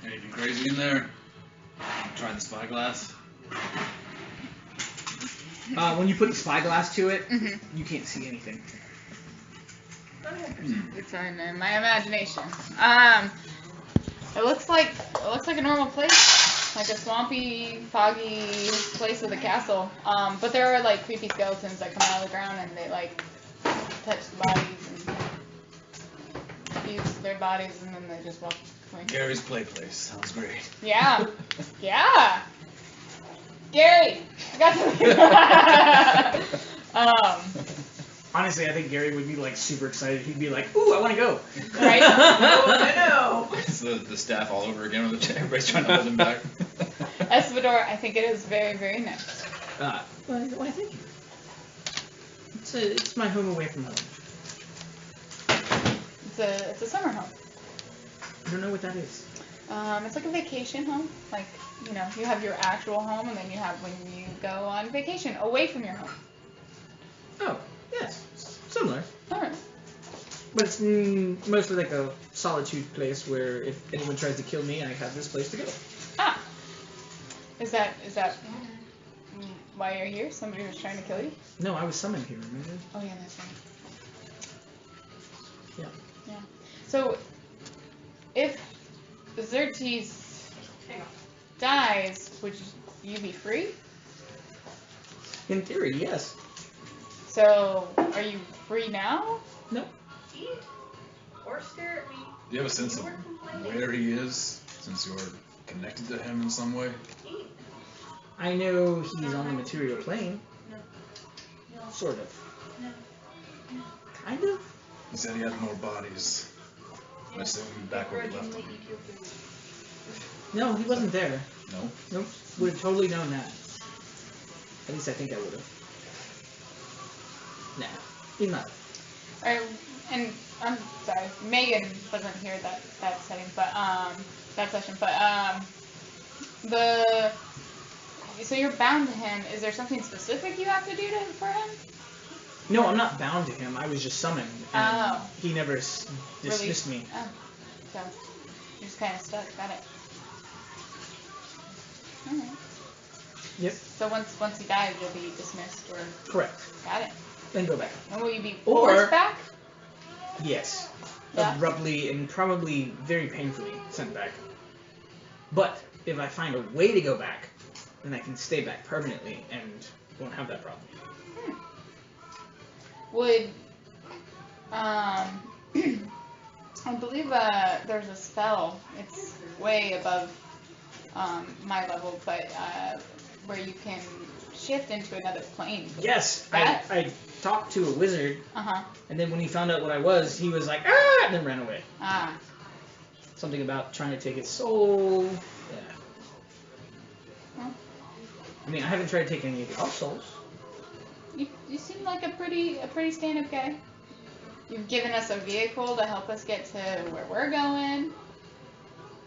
Anything crazy in there? Try the spyglass. When you put the spyglass to it, you can't see anything. It's in my imagination. It looks like a normal place, like a swampy, foggy place with a castle. But there are like creepy skeletons that come out of the ground and they like touch the bodies and use their bodies, and then they just walk away. Gary's play place. Sounds great. Yeah. Yeah. Gary, I got something. Honestly, I think Gary would be like super excited. He'd be like, "Ooh, I want to go!" Right? No. It's the staff all over again with the everybody's trying to hold him back. Espador, I think it is very, very nice. Why, thank you. It's my home away from home. It's a summer home. I don't know what that is. It's like a vacation home. Like, you know, you have your actual home, and then you have when you go on vacation away from your home. Oh, yes, similar. Alright. But it's mostly like a solitude place where if anyone tries to kill me, I have this place to go. Ah. Is that why you're here? Somebody was trying to kill you? No, I was summoned here, remember? Oh yeah, that's right. Yeah. Yeah. So, if Xerxes dies, would you be free? In theory, yes. So, are you free now? No. Or stare at me. Do you have a sense of where he is, since you're connected to him in some way? I know he's on the material plane. Sort of. Kind of? He said he had more bodies. I assume back where we left him. No, he wasn't there. No? Nope. Would have totally known that. At least I think I would have. Nah. He's not. Or, and I'm sorry, Megan wasn't here that setting, but that session, but so you're bound to him. Is there something specific you have to do for him? No, I'm not bound to him. I was just summoned. And Oh. he never dismissed me. Oh, so you're just kind of stuck. Got it. All right. Yep. So once he dies, you'll be dismissed, or Correct. got it. Then go back. And will you be Or- forced back? Yes. Yeah. Abruptly and probably very painfully sent back. But if I find a way to go back, then I can stay back permanently and won't have that problem. Would I believe there's a spell. It's way above my level, but where you can shift into another plane. Yes, That- I talked to a wizard, Uh-huh. and then when he found out what I was, he was like, ah, and then ran away. Ah. Something about trying to take his soul. Yeah. Well, I mean, I haven't tried to take any of the elf souls. you seem like a pretty stand-up guy. You've given us a vehicle to help us get to where we're going.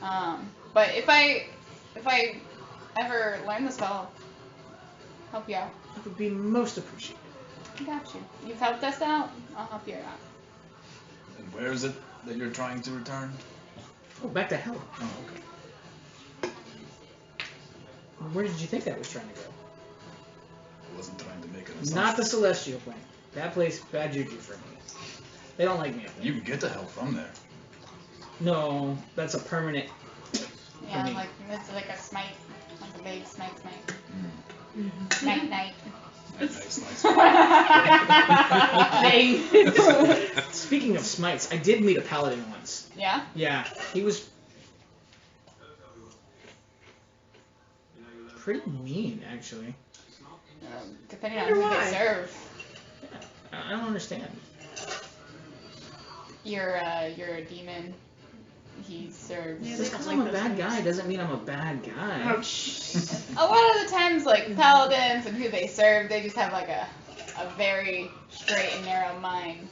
But if I ever learn the spell, I'll help you out. That would be most appreciated. I got you. You've helped us out. I'll help you out. And where is it that you're trying to return? Oh, back to hell. Oh, okay. Where did you think that was trying to go? I wasn't trying to make an assumption. Not the celestial plane. That place, bad juju for me. They don't like me up there. You can get to hell from there. No, that's a permanent. Yeah, me. like it's like a smite, like a big smite. Mm. Night. Nice. Speaking of smites, I did meet a paladin once. Yeah? Yeah, he was pretty mean, actually. Depending on who why. they serve. I don't understand. You're a demon. He serves. Yeah, Just because I'm a bad guy doesn't mean I'm a bad guy. A lot of the times, like paladins and who they serve, they just have like a very straight and narrow mind.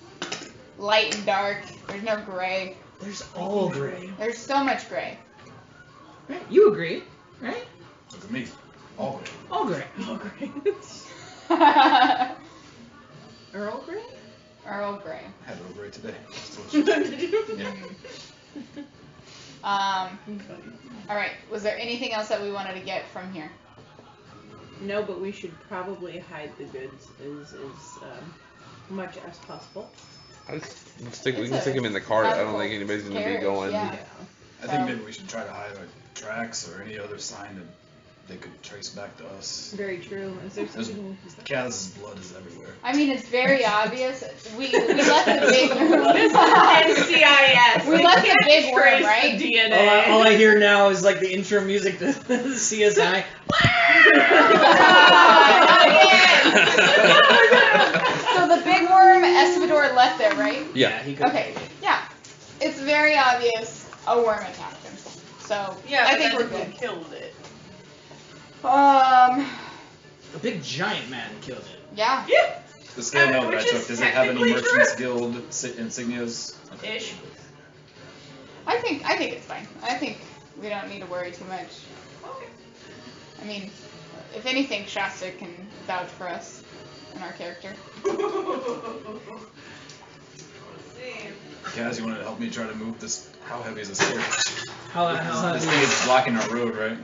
Light and dark. There's no gray. There's all gray. There's so much gray. Right? You agree, right? Look at me. All good. All gray. Earl Grey? Earl Grey. I had Earl Grey today. Yeah. Alright, was there anything else that we wanted to get from here? No, but we should probably hide the goods as much as possible. We can stick him in the cart. I don't think anybody's gonna be Carriage, going. yeah. I think maybe we should try to hide our tracks or any other sign that they could trace back to us. Very true. Is there something? Callus's blood is everywhere. I mean, it's very obvious. We left the big NCIS. We left the big worm, right? DNA. All I hear now is like the intro music to CSI. So the big worm, Espador left there, right? Yeah. He could. Okay, yeah. It's very obvious a worm attacked him. So Yeah, I but think then we're who good. killed it? A big giant man killed it. Yeah. The scale mail that I Which took, is does it have any technically Merchants Guild insignias? Ish. I think it's fine. I think we don't need to worry too much. Okay. I mean, if anything, Shasta can vouch for us and our character. Kaz, you want to help me try to move this? How heavy is this carriage? How This thing is blocking our road, right?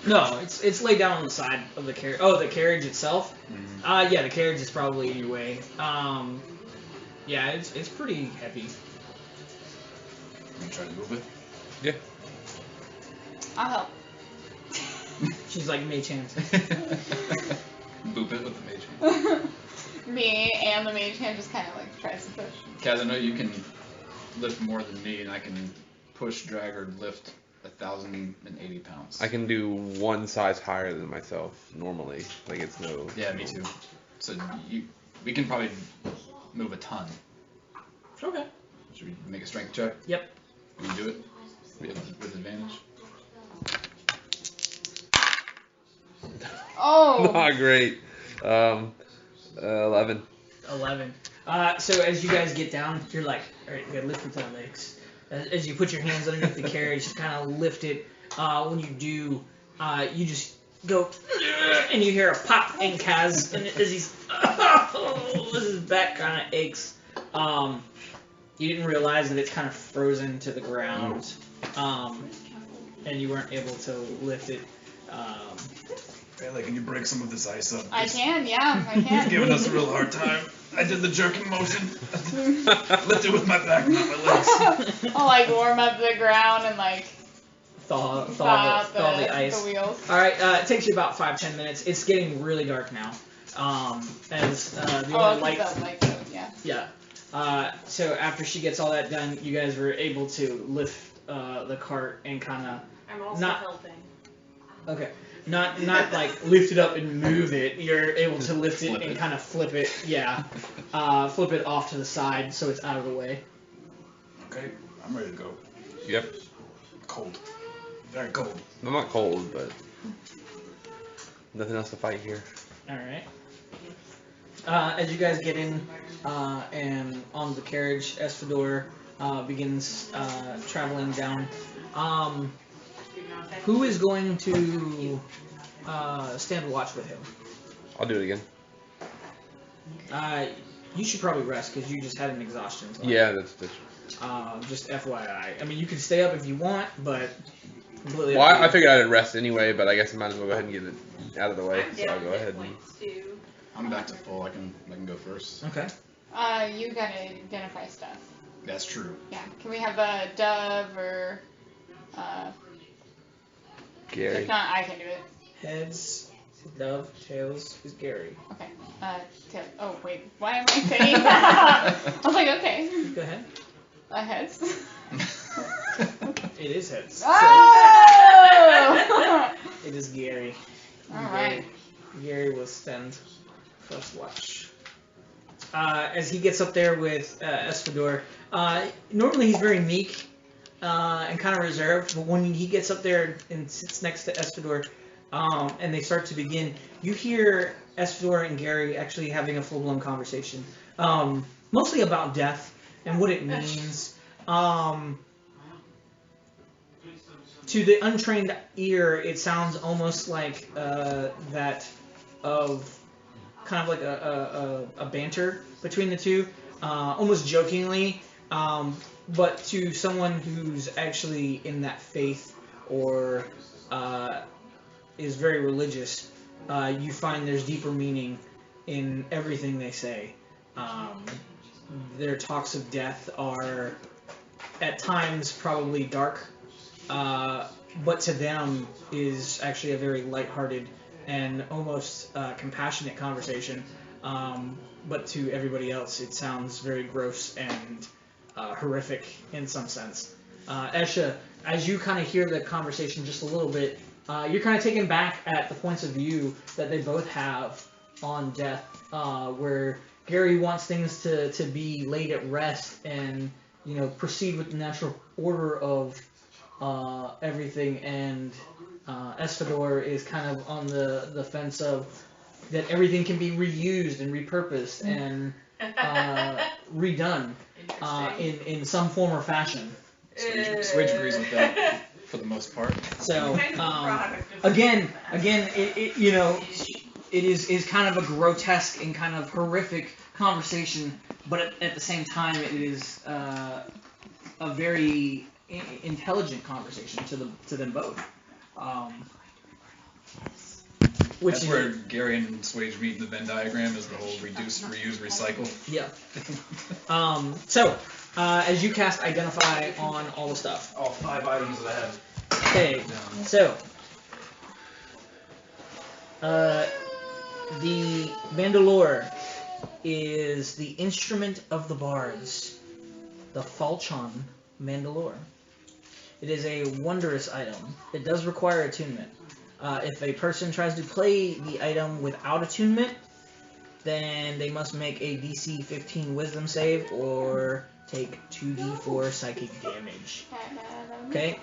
No, it's laid down on the side of the carriage. Oh, the carriage itself? Mm-hmm. Yeah, the carriage is probably in your way. Yeah, it's pretty heavy. You try to move it? Yeah. I'll help. She's like mage hands. Boop it with the mage hand. Me and the mage hand just kind of like tries to push. Kaz, I know you can lift more than me, and I can push, drag, or lift 1,080 pounds. I can do one size higher than myself normally. Like it's no. Yeah, me too. So we can probably move a ton. Okay. Should we make a strength check? Yep. We can do it with advantage. Oh! Not great. 11. 11. So as you guys get down, you're like, all right, you gotta lift with my legs. As you put your hands underneath the carriage, you kind of lift it. When you do, you just go, and you hear a pop in Kaz, and as he's, his back kind of aches. You didn't realize that it's kind of frozen to the ground, and you weren't able to lift it. Bailey, can you break some of this ice up? I can, yeah, I He's can. giving us a real hard time. I did the jerking motion. Lift it with my back, not my legs. I'll like warm up the ground and like Thaw the ice. The wheels. All right, it takes you about 5-10 minutes. It's getting really dark now. As the only light. Yeah. So after she gets all that done, you guys were able to lift the cart and kind of I'm also not helping. okay, not like lift it up and move it. You're able to lift it and kind of flip it. Yeah, flip it off to the side so it's out of the way. Okay, I'm ready to go. Yep. Cold. Very cold. I'm not cold, but nothing else to fight here. All right. As you guys get in and on the carriage, Esfador begins traveling down. Who is going to stand watch with him? I'll do it again. You should probably rest because you just had an exhaustion. So Yeah, that's just FYI. I mean, you can stay up if you want, but completely. well, up to I you. figured I'd rest anyway, but I guess I might as well go ahead and get it out of the way. So I'll go ahead and. I'm back to full. I can go first. Okay. You gotta identify stuff. That's true. Yeah. Can we have a dove or Gary. if not, I can do it. Heads, Dove, tails is Gary. Okay. Tail. Oh wait, why am I saying that? I was like, okay. Go ahead. Heads. It is heads. Oh! It is Gary. All right. Gary will stand first watch. As he gets up there with Esfador, normally he's very meek and kind of reserved, but when he gets up there and sits next to Esfador, and they start to begin, you hear Esfador and Gary actually having a full-blown conversation, mostly about death and what it means. To the untrained ear, it sounds almost like that of kind of like a banter between the two, almost jokingly. But to someone who's actually in that faith or is very religious, you find there's deeper meaning in everything they say. Their talks of death are at times probably dark, but to them is actually a very lighthearted and almost compassionate conversation. But to everybody else, it sounds very gross and horrific in some sense. Esha, as you kind of hear the conversation just a little bit, you're kind of taken back at the points of view that they both have on death, where Gary wants things to be laid at rest and proceed with the natural order of everything, and Esfador is kind of on the fence of that everything can be reused and repurposed and redone in some form or fashion. Swage agrees with that for the most part. So again, it is kind of a grotesque and kind of horrific conversation, but at the same time, it is a very intelligent conversation to them both. Which That's is where Gary and Swage meet in the Venn diagram is the whole reduce, reuse, recycle. Yeah. So, as you cast Identify on all the stuff. All 5 items that I have. Okay, so the Mandalore is the instrument of the bards, the Falchion Mandalore. It is a wondrous item. It does require attunement. If a person tries to play the item without attunement, then they must make a DC 15 Wisdom save or take 2d4 psychic damage. Okay?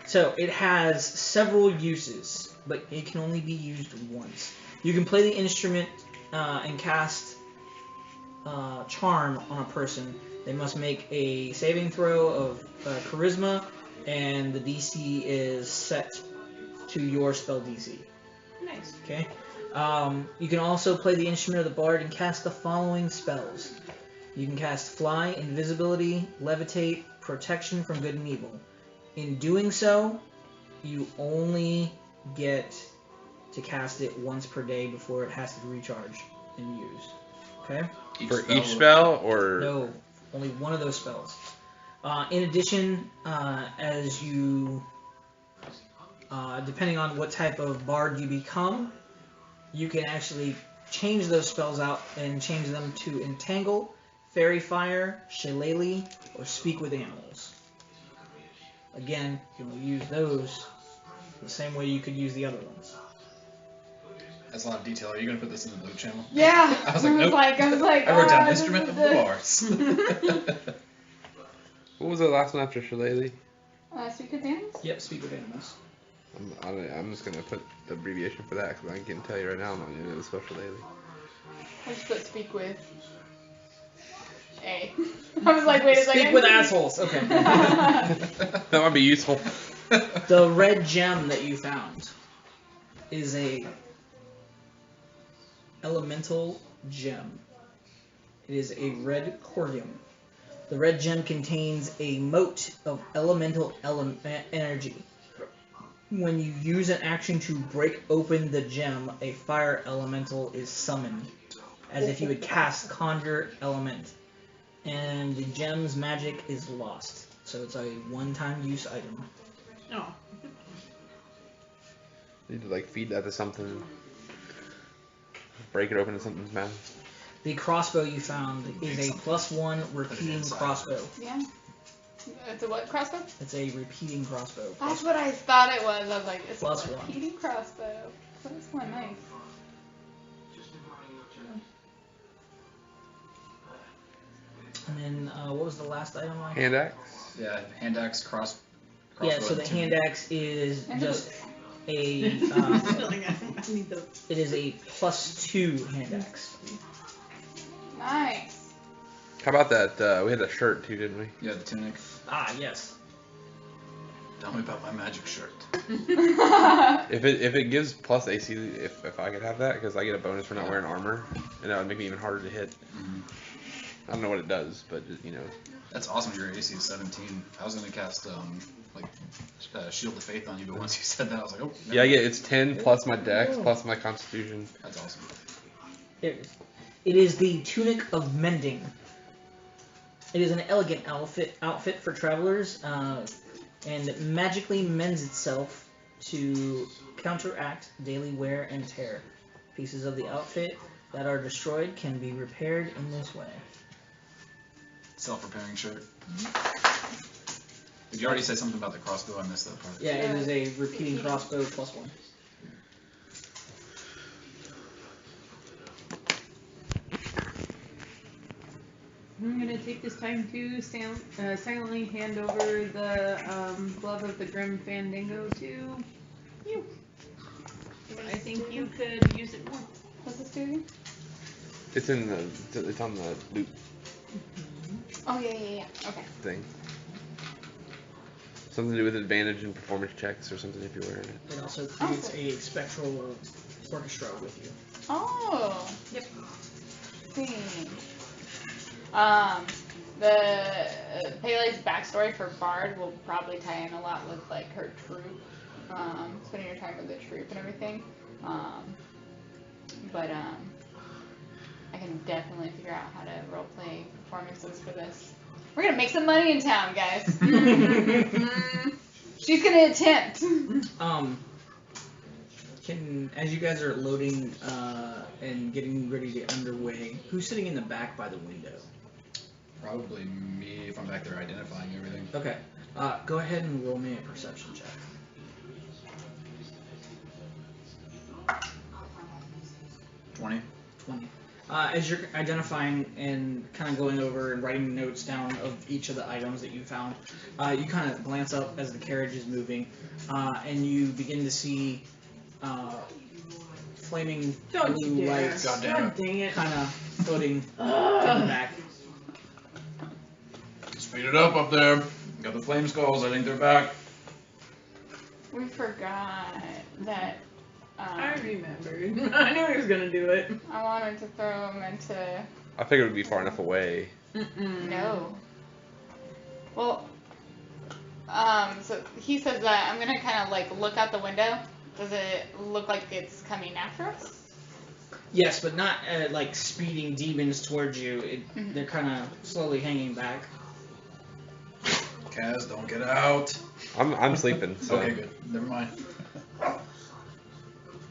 So, it has several uses, but it can only be used once. You can play the instrument and cast Charm on a person. They must make a saving throw of Charisma, and the DC is set to your spell DC. Nice. Okay? You can also play the instrument of the bard and cast the following spells. You can cast Fly, Invisibility, Levitate, Protection from Good and Evil. In doing so, you only get to cast it once per day before it has to recharge and use. Okay? For each spell, or No, only one of those spells. In addition, as you, depending on what type of bard you become, you can actually change those spells out and change them to Entangle, Fairy Fire, Shillelagh, or Speak with Animals. Again, you will use those the same way you could use the other ones. That's a lot of detail. Are you going to put this in the blue channel? Yeah. I was like, nope. I wrote down instrument of the bars. what was the last one after Shillelagh? Speak with animals? Yep, Speak with Animals. I'm just gonna put the abbreviation for that because I can tell you right now I'm not gonna know the special Shillelagh. I just put speak with A. I was like, wait a second. Speak with assholes. Okay. That might be useful. The red gem that you found is a elemental gem. It is a red corium. The red gem contains a mote of elemental energy. When you use an action to break open the gem, a fire elemental is summoned, as if you would cast Conjure Element, and the gem's magic is lost. So it's a one-time use item. Oh. Need to like feed that to something. Break it open to something's mouth. The crossbow you found is a +1 repeating crossbow. Yeah. It's a what crossbow? It's a repeating crossbow. That's what I thought it was. I was like, it's +1. a repeating crossbow. That's one nice. And then, what was the last item I had? Hand axe. Yeah, hand axe, crossbow. Yeah, so the and hand axe is And just a, I need those. it is a +2 hand axe. Nice. How about that? We had that shirt too, didn't we? Yeah, the tunic. Ah, yes. Tell me about my magic shirt. If it gives plus AC, if I could have that, because I get a bonus for not wearing armor, and that would make me even harder to hit. Mm-hmm. I don't know what it does, but you know. That's awesome. Your AC is 17. I was gonna cast Shield of Faith on you, but once you said that, I was like, oh. Yeah, I get it's 10 plus my dex plus my constitution. That's awesome. It is the Tunic of Mending. It is an elegant outfit for travelers, and magically mends itself to counteract daily wear and tear. Pieces of the outfit that are destroyed can be repaired in this way. Self-repairing shirt. Did you already say something about the crossbow? I missed that part. Yeah, it is a repeating crossbow +1. I'm gonna take this time to silently hand over the glove of the Grim Fandango to you. I think you could use it more. What's this doing? It's on the loot Oh, yeah. Okay. thing. Something to do with advantage and performance checks or something if you're wearing it. It also creates a spectral orchestra with you. Oh. Yep. See. The Pele's backstory for Bard will probably tie in a lot with like her troop, spending your time with the troop and everything. But I can definitely figure out how to roleplay performances for this. We're gonna make some money in town, guys. She's gonna attempt. As you guys are loading and getting ready to get underway, who's sitting in the back by the window? Probably me if I'm back there identifying everything. Okay. Go ahead and roll me a perception check. 20. 20. As you're identifying and kind of going over and writing notes down of each of the items that you found, you kind of glance up as the carriage is moving, and you begin to see flaming blue lights God dang it. kind of floating in the back. Speed it up there. Got the flame skulls. I think they're back. We forgot that. I remembered. I knew he was gonna do it. I wanted to throw him into. I figured it would be far enough away. No. Well, so he says that I'm gonna kind of like look out the window. Does it look like it's coming after us? Yes, but not like speeding demons towards you. They're kind of slowly hanging back. Kaz, don't get out. I'm sleeping. So. Okay, good. Never mind.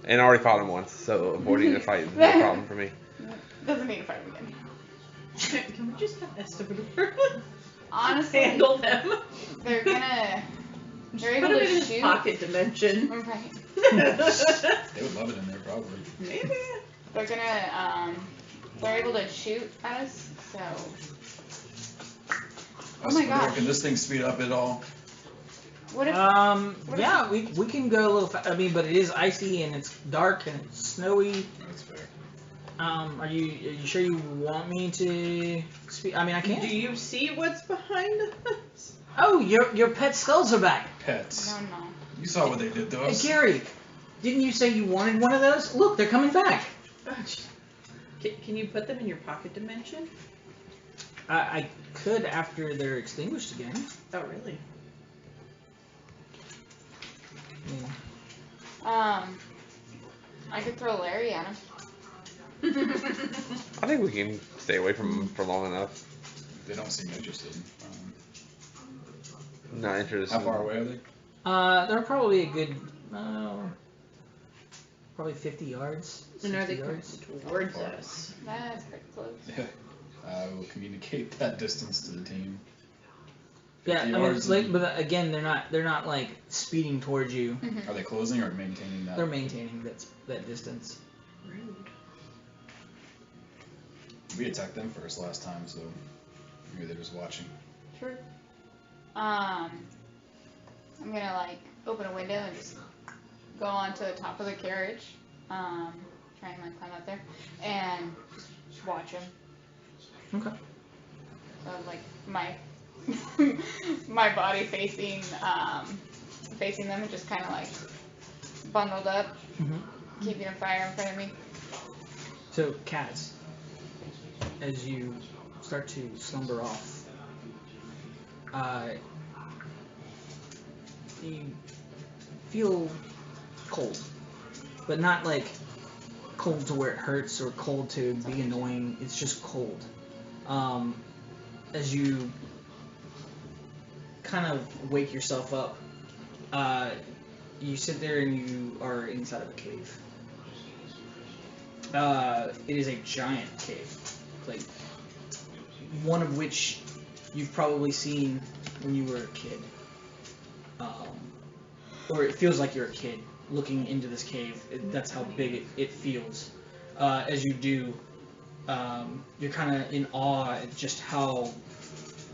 And I already fought him once, so avoiding a fight is no problem for me. Doesn't need to fight him again. Can we just have Esteban Honestly, handle them? They're able Put him to in his shoot. pocket dimension. Right. They would love it in there, probably. Maybe. They're able to shoot at us, so. Oh Estimate, my gosh. Can this thing speed up at all? What if? Yeah, we can go a little. I mean, but it is icy and it's dark and it's snowy. That's fair. Are you sure you want me to speak? I mean, I can't. Do you see what's behind us? Oh, your pet skulls are back. Pets. No. You saw what they did to Hey, us. Gary, didn't you say you wanted one of those? Look, they're coming back. Can you put them in your pocket dimension? I could after they're extinguished again. Oh, really? Yeah. I could throw Larry at him. I think we can stay away from him for long enough. They don't seem interested. Not interested. How far away are they? They're probably a good, probably 50 yards. And are they 60 coming yards. towards us? That's pretty close. Yeah. I will communicate that distance to the team. Yeah, I 50 mean, yards like, and- but again, they're not like speeding towards you. Are they closing or maintaining that? They're maintaining that distance. Rude. We attacked them first last time, so maybe they're just watching. Sure. I'm gonna like open a window and just go onto the top of the carriage. Try and like climb up there and just watch him. Okay. So like my my body facing them and just kind of like bundled up, keeping a fire in front of me. So, Kaz, as you start to slumber off, you feel cold, but not like cold to where it hurts or cold to be annoying. It's just cold. As you kind of wake yourself up, you sit there and you are inside of a cave. It is a giant cave, like one of which you've probably seen when you were a kid, or it feels like you're a kid looking into this cave. That's how big it feels. As you do, you're kind of in awe at just how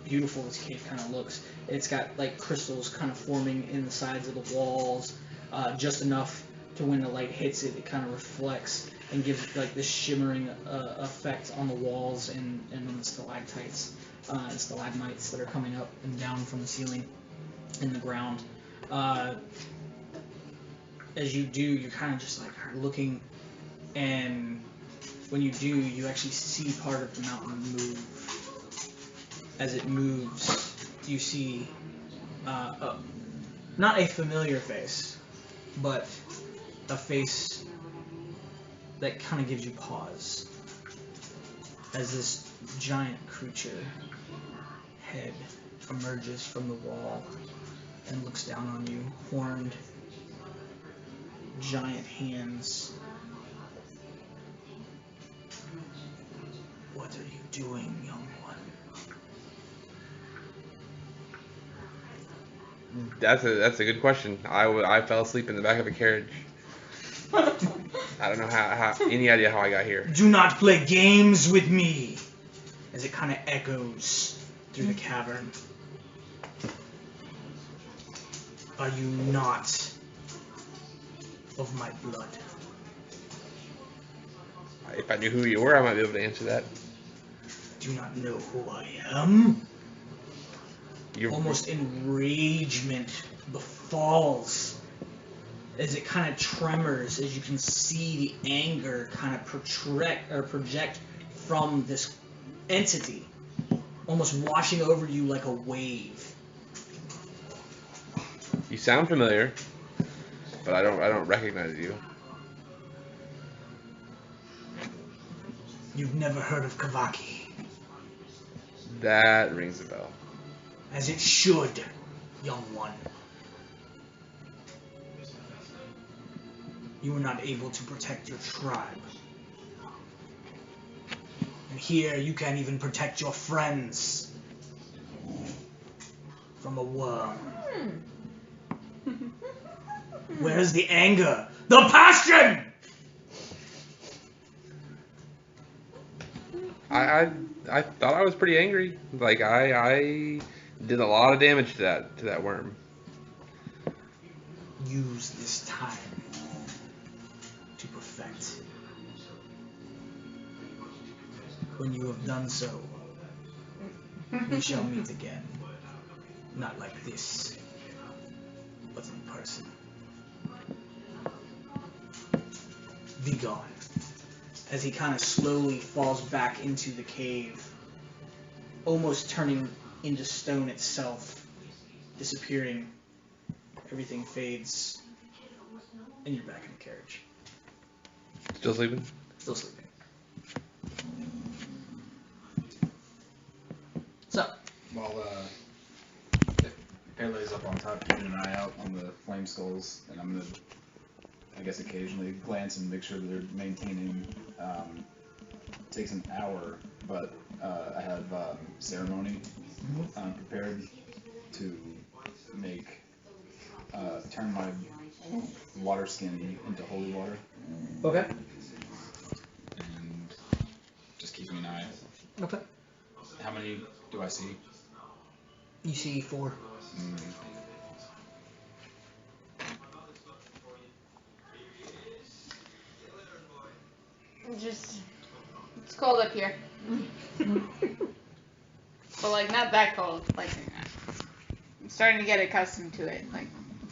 beautiful this cave kind of looks. It's got like crystals kind of forming in the sides of the walls, just enough to when the light hits it, it kind of reflects and gives like this shimmering effect on the walls and on the stalactites and stalagmites that are coming up and down from the ceiling and the ground. As you do, you're kind of just like looking, and when you do, you actually see part of the mountain move as it moves, you see not a familiar face, but a face that kind of gives you pause as this giant creature head emerges from the wall and looks down on you, horned, giant hands. What are you doing, young one? That's a good question. I fell asleep in the back of a carriage. I don't know how any idea how I got here. Do not play games with me! As it kind of echoes through the cavern. Are you not of my blood? If I knew who you were, I might be able to answer that. Do not know who I am? You're Almost enragement befalls as it kind of tremors, as you can see the anger kind of project from this entity, almost washing over you like a wave. You sound familiar, but I don't recognize you. You've never heard of Kavaki. That rings a bell. As it should, young one. You were not able to protect your tribe. And here you can't even protect your friends from a worm. Where's the anger? The passion! I thought I was pretty angry. Like I did a lot of damage to that worm. Use this time to perfect. When you have done so, we shall meet again. Not like this, but in person. Be gone. As he kind of slowly falls back into the cave, almost turning into stone itself, disappearing. Everything fades, and you're back in the carriage. Still sleeping? Still sleeping. So, While Pele's up on top, keeping an eye out on the flame skulls, and I'm gonna, I guess, occasionally glance and make sure that they're maintaining. Takes an hour, but I have ceremony prepared to make turn my water skin into holy water. okay. And just keeping an eye. Okay. How many do I see? You see 4. It's cold up here. But like not that cold. Like I'm starting to get accustomed to it. Like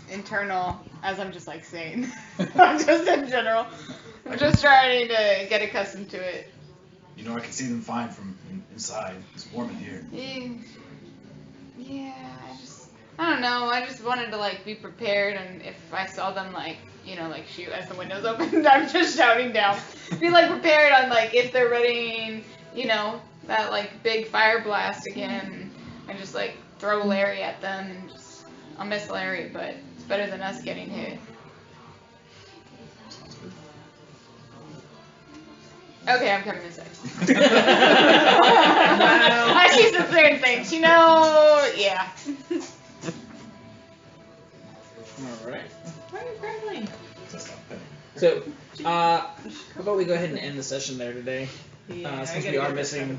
internal, as I'm just like saying. Just in general. I'm just trying to get accustomed to it. You know, I can see them fine from inside. It's warm in here. Yeah, I don't know. I just wanted to like be prepared, and if I saw them like, you know, like shoot as the windows opened, I'm just shouting down. Be like prepared on like if they're ready, you know, that like big fire blast again, and just like throw Larry at them, and just I'll miss Larry, but it's better than us getting hit. Sounds good. Okay, I'm coming inside. I see some certain things, you know. Yeah. All right. Why are you crackling? So, how about we go ahead and end the session there today? Yeah, Since I we gotta are get this missing